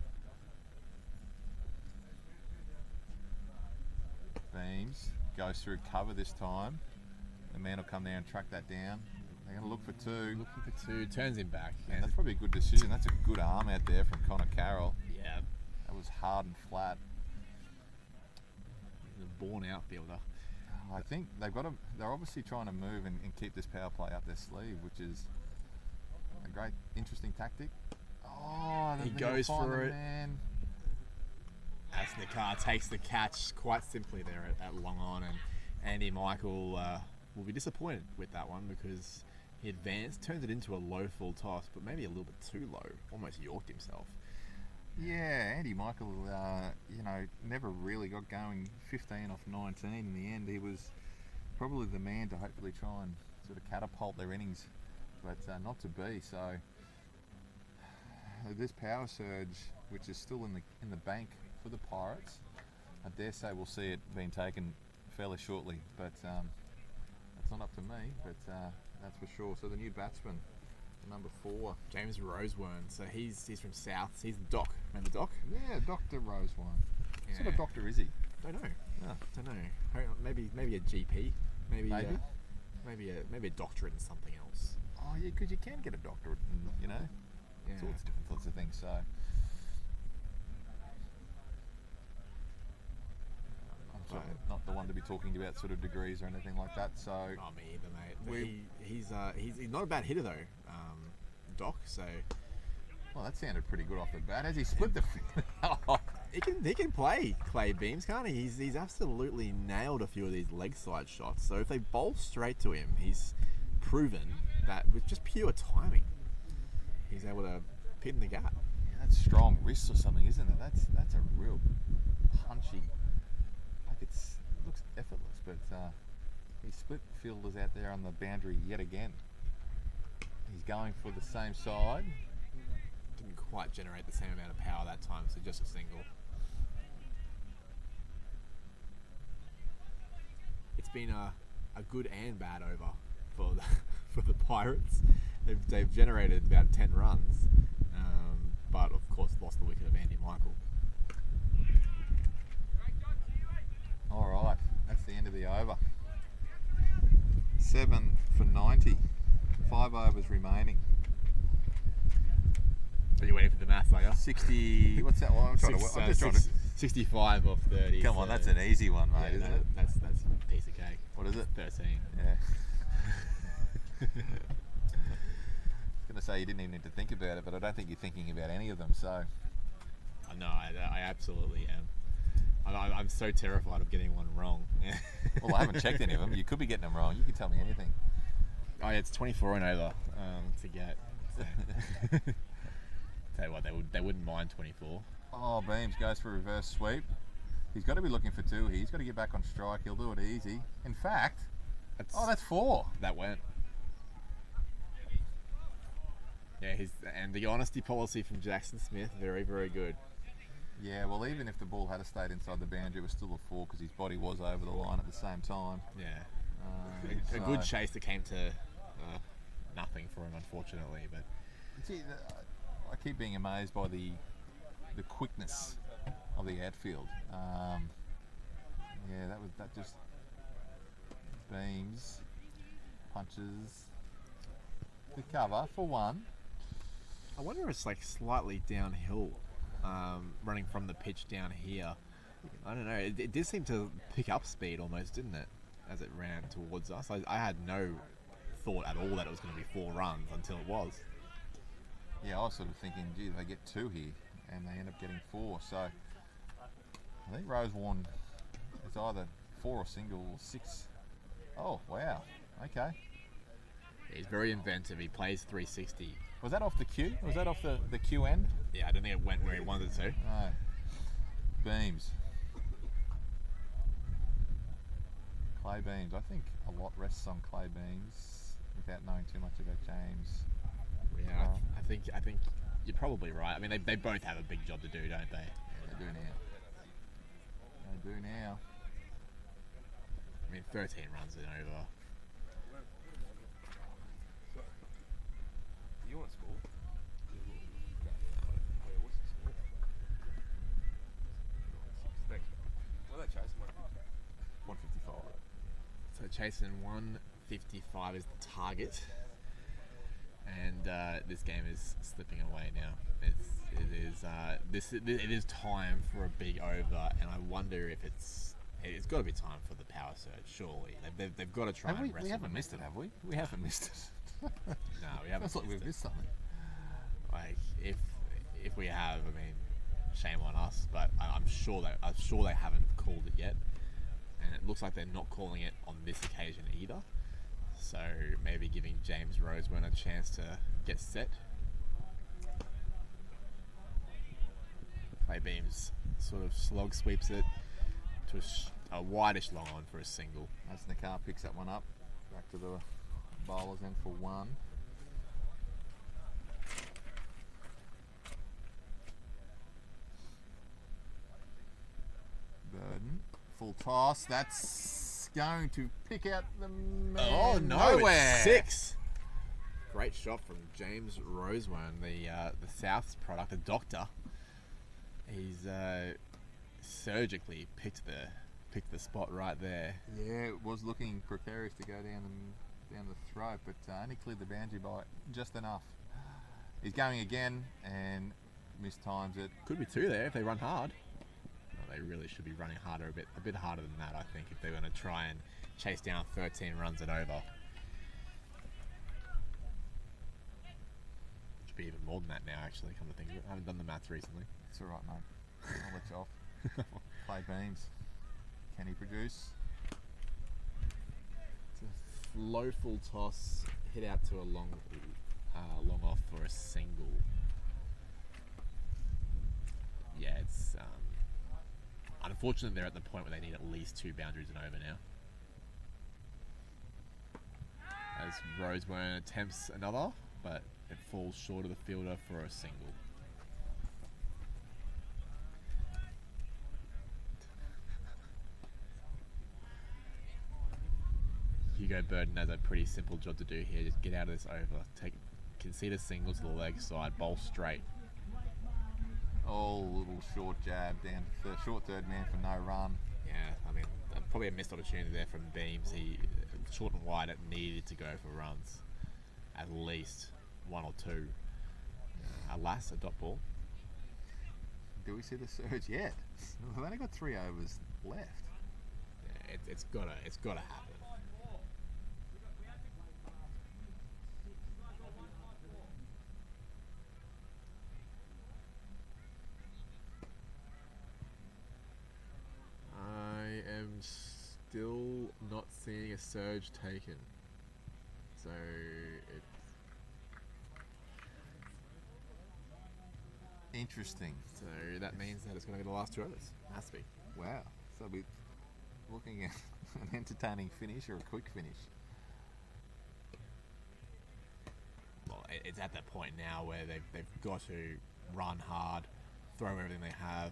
Beams goes through cover this time. The man will come there and track that down. They're going to look for 2. Looking for 2, turns him back. And that's probably a good decision. That's a good arm out there from Connor Carroll. Yeah, That was hard and flat. he's a born outfielder. I think they're obviously trying to move and keep this power play up their sleeve, which is a great, interesting tactic. Oh, He they'll goes find for the it. Man. As Nakar takes the catch quite simply there at long on, and Andy Michael will be disappointed with that one because he advanced, turned it into a low full toss, but maybe a little bit too low, almost yorked himself. Yeah, Andy Michael, never really got going. 15 off 19 in the end. He was probably the man to hopefully try and sort of catapult their innings, but not to be. So this power surge, which is still in the bank for the Pirates, I dare say we'll see it being taken fairly shortly, but that's not up to me, but that's for sure. So the new batsman, number 4. James Rosewarne, so he's from South. He's the Doc. Remember Doc? Yeah, Dr. Rosewarne. What Yeah. sort of doctor is he? Don't know. Don't know. Maybe a GP. Maybe a doctorate in something else. Oh yeah, because you can get a doctorate in, Yeah. sorts of things. So I'm sort of not the one to be talking about sort of degrees or anything like that. So Not me either, mate. But he's not a bad hitter though, Doc. So well, that sounded pretty good off the bat. Has he split the field? he can play Clay Beams, can't he? He's absolutely nailed a few of these leg side shots. So if they bowl straight to him, he's proven that with just pure timing, he's able to pin the gap. Yeah, that's strong wrists or something, isn't it? That's a real punchy. Like it looks effortless, but he split fielders out there on the boundary yet again. He's going for the same side. Didn't quite generate the same amount of power that time, so just a single. It's been a good and bad over for the Pirates. They've generated about 10 runs, but of course lost the wicket of Andy Michael. All right, that's the end of the over. 7 for 90. 5 overs remaining. Are you waiting for the maths, are you? 60. What's that one? I'm just trying to. 65 off 30. Come on, that's an easy one, mate, yeah, isn't it? That's a piece of cake. What is it? 13. Yeah. I was going to say you didn't even need to think about it, but I don't think you're thinking about any of them. So No, I absolutely am. I'm so terrified of getting one wrong. well, I haven't checked any of them. You could be getting them wrong. You can tell me anything. Oh yeah, it's 24 and over to get. So. Tell you what, they wouldn't mind 24. Oh, Beams goes for a reverse sweep. He's got to be looking for 2 here. He's got to get back on strike. He'll do it easy. In fact, that's 4. That went. Yeah, and the honesty policy from Jackson Smith, very, very good. Yeah, well, even if the ball had stayed inside the boundary, it was still a 4 because his body was over the line at the same time. Yeah, a good chase that came to nothing for him, unfortunately. But see, I keep being amazed by the quickness of the outfield. Yeah, that just Beams punches. the cover for one. I wonder if it's like slightly downhill, running from the pitch down here. I don't know. It did seem to pick up speed almost, didn't it, as it ran towards us? I had no thought at all that it was going to be 4 runs until it was. Yeah, I was sort of thinking, gee, they get 2 here, and they end up getting 4. So I think Rosewarne is either 4 or single or 6. Oh, wow. Okay. He's very inventive. He plays 360. Was that off the cue? Was that off the cue end? Yeah, I don't think it went where he wanted it to. No. Beams. Clay Beams. I think a lot rests on Clay Beams without knowing too much about James. Yeah, I think you're probably right. I mean, they both have a big job to do, don't they? They do now. They do now. I mean, 13 runs and over. You want school? Thanks. Well, that chase 155. So chasing 155 is the target, and this game is slipping away now. It is time for a big over, and I wonder if it's got to be time for the power surge. Surely they've got to try and wrestle. We haven't missed it, have we? We haven't missed it. No, we haven't. Feels like we've missed something. Like if we have, I mean, shame on us. But I'm sure they haven't called it yet, and it looks like they're not calling it on this occasion either. So maybe giving James Roseburn a chance to get set. Clay Beams sort of slog sweeps it to a wideish long on for a single. As Nakar picks that one up, back to the bowlers in for 1. Burden, full toss. That's going to pick out the man. Oh no! Nowhere. It's 6. Great shot from James Roseburn, the South's product, the doctor. He's surgically picked the spot right there. Yeah, it was looking precarious to go down the throat, but only cleared the boundary by just enough. He's going again and mistimes it. Could be 2 there if they run hard. Well, they really should be running harder, a bit harder than that, I think, if they're going to try and chase down 13 runs and over. Should be even more than that now, actually, come to think of it. I haven't done the maths recently. It's all right, mate. I'll let you off. Clay Beams. Can he produce? It's a low full toss, hit out to a long off for a single. Yeah, it's unfortunately they're at the point where they need at least 2 boundaries and over now. As Roseburn attempts another, but it falls short of the fielder for a single. Hugo Burden has a pretty simple job to do here. Just get out of this over. Concede a single to the leg side. Bowl straight. Oh, little short jab down to short third man for no run. Yeah, I mean, probably a missed opportunity there from Beams. He short and wide, it needed to go for runs. At least 1 or 2. Alas, a dot ball. Do we see the surge yet? We've only got 3 overs left. Yeah, it's gotta happen. I am still not seeing a surge taken. So it's Interesting. so that means that it's going to be the last 2 overs. Has to be. Wow. So we're looking at an entertaining finish or a quick finish. Well, it's at that point now where they've got to run hard, throw everything they have.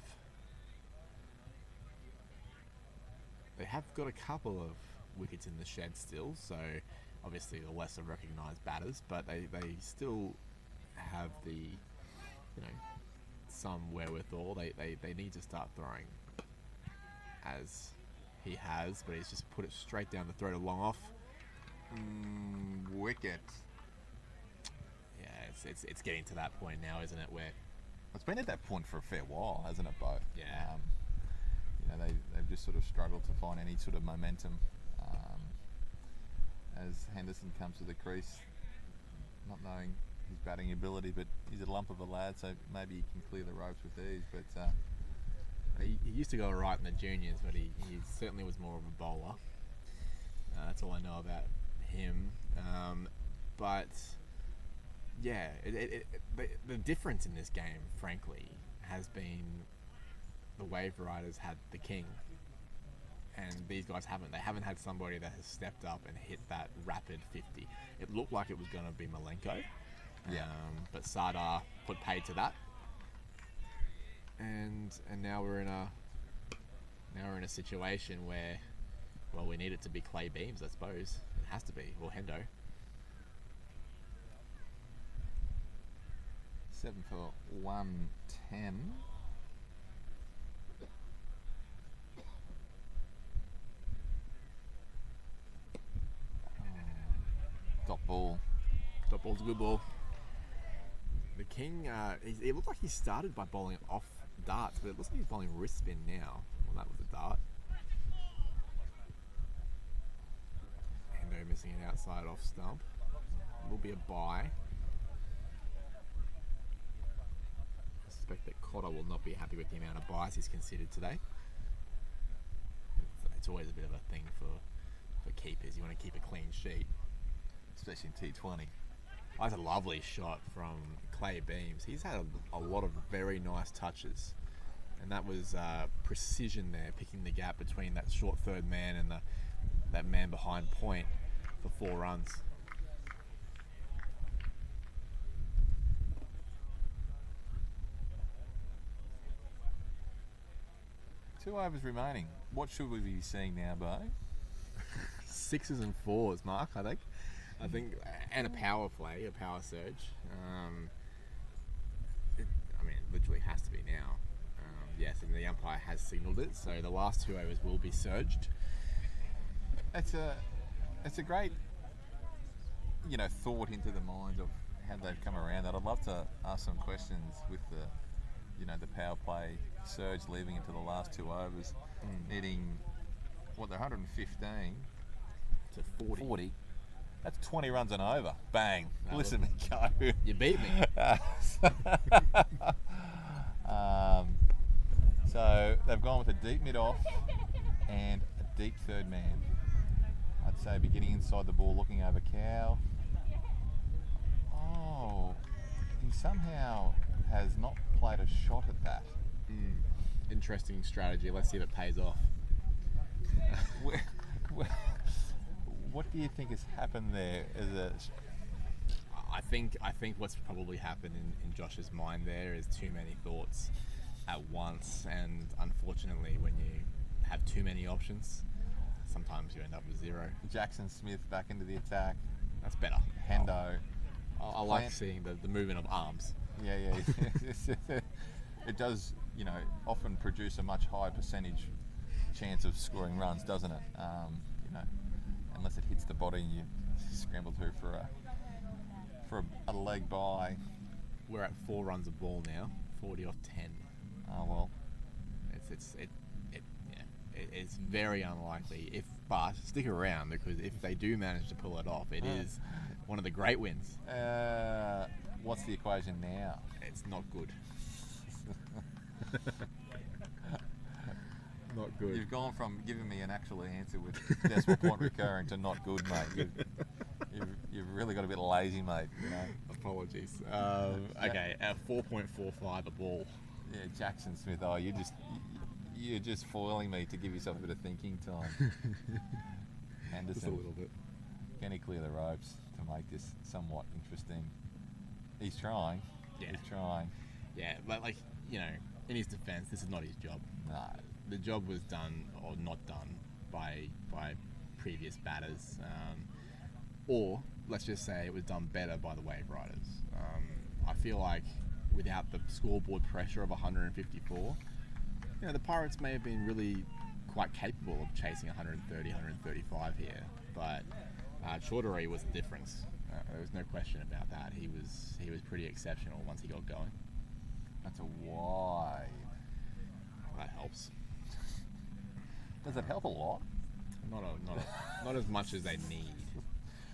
They have got a couple of wickets in the shed still, so obviously the lesser recognised batters, but they still have the, some wherewithal. They need to start throwing as he has, but he's just put it straight down the throat of long off. Wicket. it's getting to that point now, isn't it? Where It's been at that point for a fair while, hasn't it, Bo? Yeah. They've just sort of struggled to find any sort of momentum as Henderson comes to the crease, not knowing his batting ability, but he's a lump of a lad, so maybe he can clear the ropes with ease. But he used to go right in the juniors, but he certainly was more of a bowler. That's all I know about him. But yeah, the difference in this game, frankly, has been the Waveriders had the king, and these guys haven't. They haven't had somebody that has stepped up and hit that rapid 50. It looked like it was going to be Malenko, but Sardar put paid to that, and now we're in a situation where, well, we need it to be Clay Beams, I suppose. It has to be, or Hendo. 7 for 110. Dot ball. Top ball's a good ball. The king, it looked like he started by bowling off darts, but it looks like he's bowling wrist spin now. Well, that was a dart. Hendo missing an outside off stump. Will be a bye. I suspect that Cotter will not be happy with the amount of byes he's considered today. It's always a bit of a thing for keepers. You want to keep a clean sheet. Especially in T20. That's a lovely shot from Clay Beams. He's had a lot of very nice touches, and that was precision there, picking the gap between that short third man and that man behind point for 4 runs. Two overs remaining. What should we be seeing now, Bo? 6s and 4s, Mark, I think, and a power play, a power surge. It literally has to be now. Yes, and the umpire has signalled it, so the last 2 overs will be surged. It's a great, thought into the minds of how they've come around that. I'd love to ask some questions with the power play surge leaving into the last 2 overs, needing they're 115 to 40. That's 20 runs and over. Bang. No, Listen to me go. You beat me. So they've gone with a deep mid off and a deep third man. I'd say beginning inside the ball, looking over Cow. Oh, he somehow has not played a shot at that. Interesting strategy. Let's see if it pays off. What do you think has happened there? I think what's probably happened in Josh's mind there is too many thoughts at once, and unfortunately, when you have too many options, sometimes you end up with 0. Jackson Smith back into the attack. That's better. Hendo. I like seeing the movement of arms. Yeah. It does, often produce a much higher percentage chance of scoring runs, doesn't it? Unless it hits the body and you scramble through for a leg by. We're at 4 runs a ball now, 40 off 10. Oh well. It's very unlikely. But stick around, because if they do manage to pull it off, it is one of the great wins. What's the equation now? It's not good. Not good. You've gone from giving me an actual answer with decimal point recurring to not good, mate. You've really got a bit lazy, mate. Apologies. Okay, at 4.45 a ball. Yeah, Jackson Smith. Oh, you're just foiling me to give yourself a bit of thinking time. Henderson. Just a little bit. Can he clear the ropes to make this somewhat interesting? He's trying. Yeah. He's trying. Yeah, but in his defence, this is not his job. No. The job was done or not done by previous batters, or let's just say it was done better by the Waveriders. I feel like without the scoreboard pressure of 154, the Pirates may have been really quite capable of chasing 130, 135 here, but Chaudhary was the difference. There was no question about that. He was pretty exceptional once he got going. That's a wide. That helps. Does it help a lot? Not as much as they need,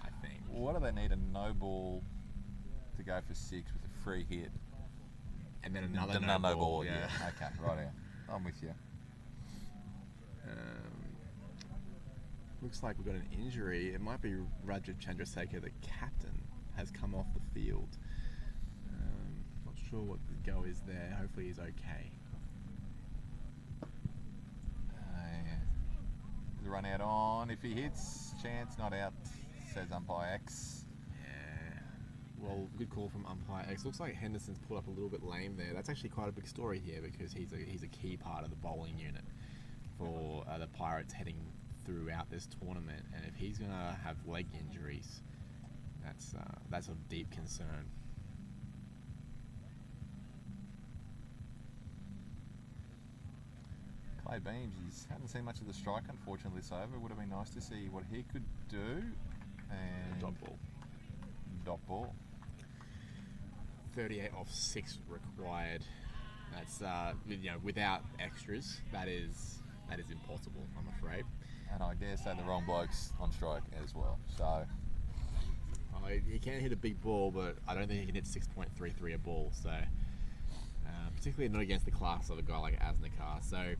I think. What do they need? A no ball to go for 6 with a free hit. And then another no ball. Yeah. Okay, right here. I'm with you. Looks like we've got an injury. It might be Rajat Chandrasekhar, the captain, has come off the field. Not sure what the go is there. Hopefully he's okay. The run out on. If he hits, chance not out, says umpire X. Yeah. Well, good call from umpire X. Looks like Henderson's pulled up a little bit lame there. That's actually quite a big story here because he's a key part of the bowling unit for the Pirates heading throughout this tournament. And if he's gonna have leg injuries, that's of deep concern. Clay Beams, he hadn't seen much of the strike unfortunately this over. Would have been nice to see what he could do. And Dot ball. Dot ball. 38 off 6 required. That's without extras, that is impossible, I'm afraid. And I dare say the wrong bloke's on strike as well. So He can hit a big ball, but I don't think he can hit 6.33 a ball. So particularly not against the class of a guy like Asnikar. So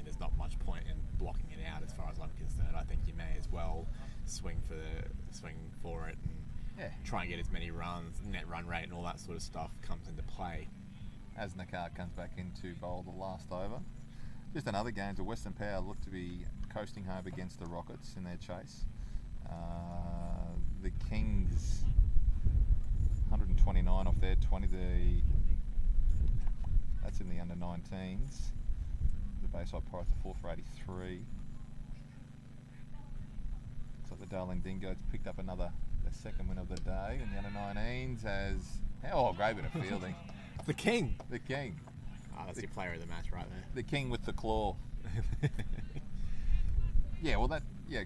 there's not much point in blocking it out as far as I'm concerned. I think you may as well swing for it and try and get as many runs, net run rate and all that sort of stuff comes into play. Asnikar comes back into bowl the last over. Just another game. The Western Power look to be coasting home against the Rockets in their chase. The Kings 129 off their 20. That's in the under 19s. The Bayside Pirates are 4 for 83. Looks like the Darling Dingoes picked up their second win of the day in the under 19s as great bit of fielding. The King. The King. That's your player of the match right there. The King with the claw.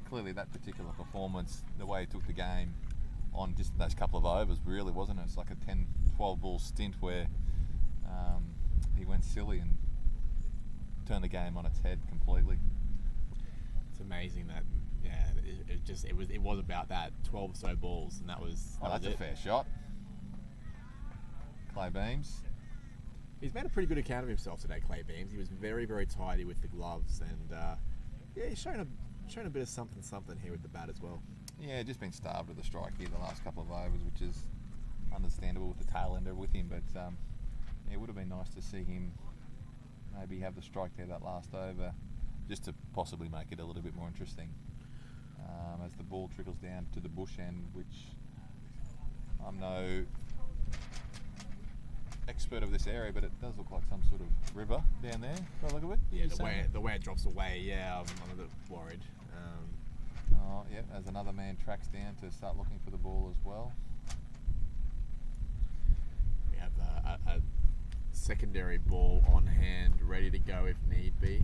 Clearly that particular performance, the way he took the game on just those couple of overs, really, wasn't it? It's like a 10-12 ball stint where he went silly and turned the game on its head completely. It's amazing that it was about that 12 or so balls, and that's a fair shot. Clay Beams. He's made a pretty good account of himself today, Clay Beams. He was very, very tidy with the gloves, and he's shown a bit of something here with the bat as well. Yeah, just been starved with the strike here the last couple of overs, which is understandable with the tail ender with him, but it would have been nice to see him maybe have the strike there that last over, just to possibly make it a little bit more interesting. As the ball trickles down to the bush end, which I'm no expert of this area, but it does look like some sort of river down there by the look of it. Yeah, the way it drops away, I'm a bit worried. As another man tracks down to start looking for the ball as well. We have a secondary ball on hand, ready to go if need be.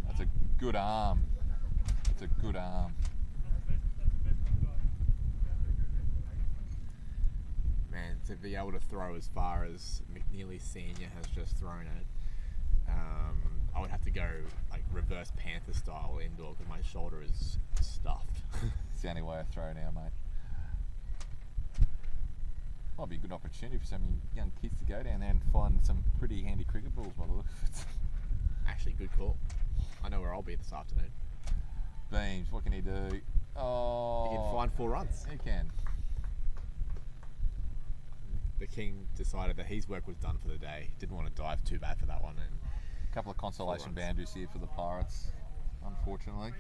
That's a good arm. It's a good arm. Man, to be able to throw as far as McNeely Senior has just thrown it, I would have to go like reverse Panther style indoor because my shoulder is stuffed. It's the only way I throw now, mate. Might be a good opportunity for some young kids to go down there and find some pretty handy cricket balls by the look of it. Actually, good call. I know where I'll be this afternoon. Beams, what can he do? Oh, He can find 4 runs. He can. The King decided that his work was done for the day. Didn't want to dive too bad for that one. And A couple of consolation boundaries here for the Pirates, unfortunately.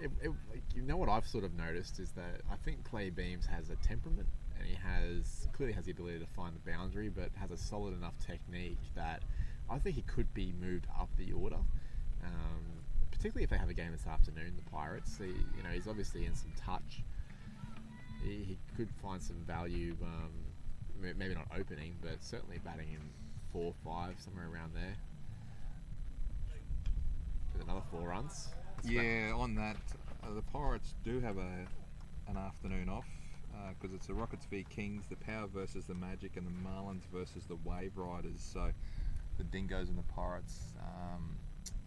You know what I've sort of noticed is that I think Clay Beams has a temperament, and he clearly has the ability to find the boundary, but has a solid enough technique that I think he could be moved up the order. Particularly if they have a game this afternoon, the Pirates. He's obviously in some touch. He could find some value, maybe not opening, but certainly batting in 4, 5, somewhere around there. With another 4 runs. Yeah, on that, The Pirates do have an afternoon off because it's the Rockets v Kings, the Power versus the Magic, and the Marlins versus the Waveriders. So the Dingoes and the Pirates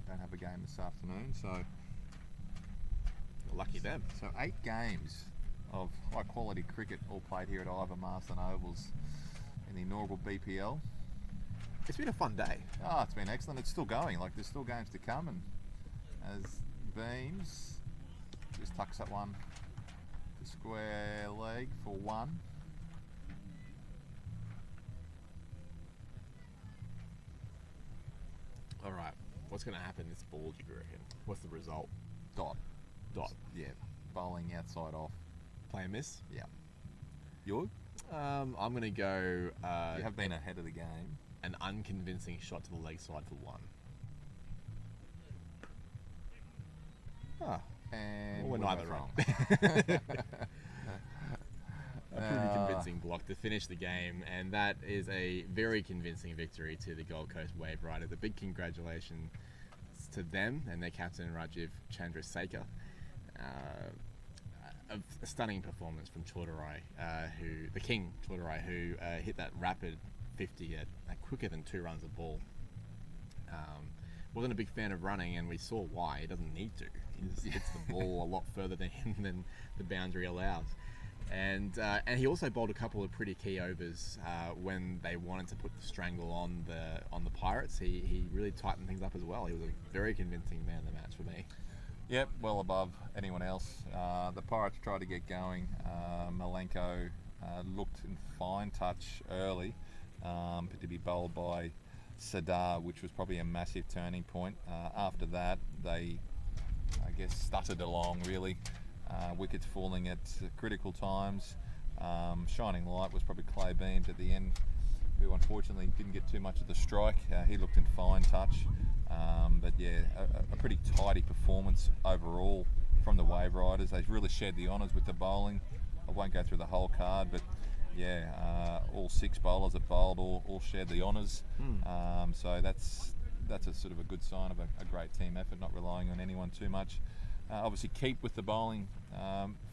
don't have a game this afternoon. So Lucky them. So 8 games of high quality cricket all played here at Ivan Marston Ovals in the inaugural BPL. It's been a fun day. Oh, it's been excellent. It's still going. Like, there's still games to come. And as Beams just tucks that one to square leg for 1. All right. What's going to happen this ball, do you reckon? What's the result? Dot. Yeah. Bowling outside off. Play a miss? Yeah. You? I'm going to go You have been ahead of the game. an unconvincing shot to the leg side for 1. And Well, we're we're neither both wrong. wrong. A pretty convincing block to finish the game, and that is a very convincing victory to the Gold Coast Waveriders. A big congratulations to them and their captain Rajiv Chandrasekhar. A stunning performance from Chaudarai, the King Chaudarai, who hit that rapid 50 at quicker than 2 runs a ball. Wasn't a big fan of running, and we saw why. He doesn't need to. He just hits the ball a lot further than the boundary allows. And he also bowled a couple of pretty key overs when they wanted to put the strangle on the Pirates. He really tightened things up as well. He was a very convincing man of the match for me. Yep, well above anyone else. The Pirates tried to get going. Malenko looked in fine touch early, but to be bowled by Sadar, which was probably a massive turning point. After that, they, I guess, stuttered along really. Wickets falling at critical times. Shining light was probably Clay Beams at the end, who unfortunately didn't get too much of the strike. He looked in fine touch. But yeah, a pretty tidy performance overall from the Waveriders. They've really shared the honours with the bowling. I won't go through the whole card, but yeah, all 6 bowlers that bowled all shared the honours. So that's a sort of a good sign of a great team effort, not relying on anyone too much. Obviously, Keep with the bowling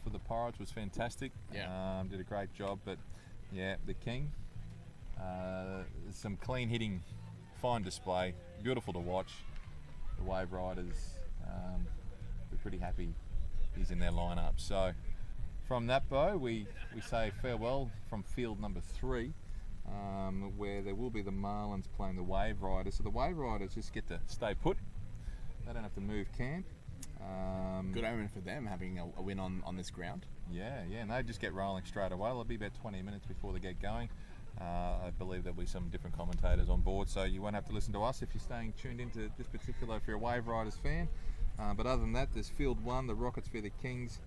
for the Pirates was fantastic. Yeah. Did a great job, but yeah, the King, some clean hitting, fine display, beautiful to watch. The Waveriders, we're pretty happy he's in their lineup. So from that, Bo, we say farewell from field number 3, where there will be the Marlins playing the Waveriders. So the Waveriders just get to stay put. They don't have to move camp. Good omen for them having a win on this ground. Yeah, and they just get rolling straight away. It'll be about 20 minutes before they get going. I believe there'll be some different commentators on board, so you won't have to listen to us if you're staying tuned into this particular, if you're a Waveriders fan. But other than that, there's field 1, the Rockets v the Kings.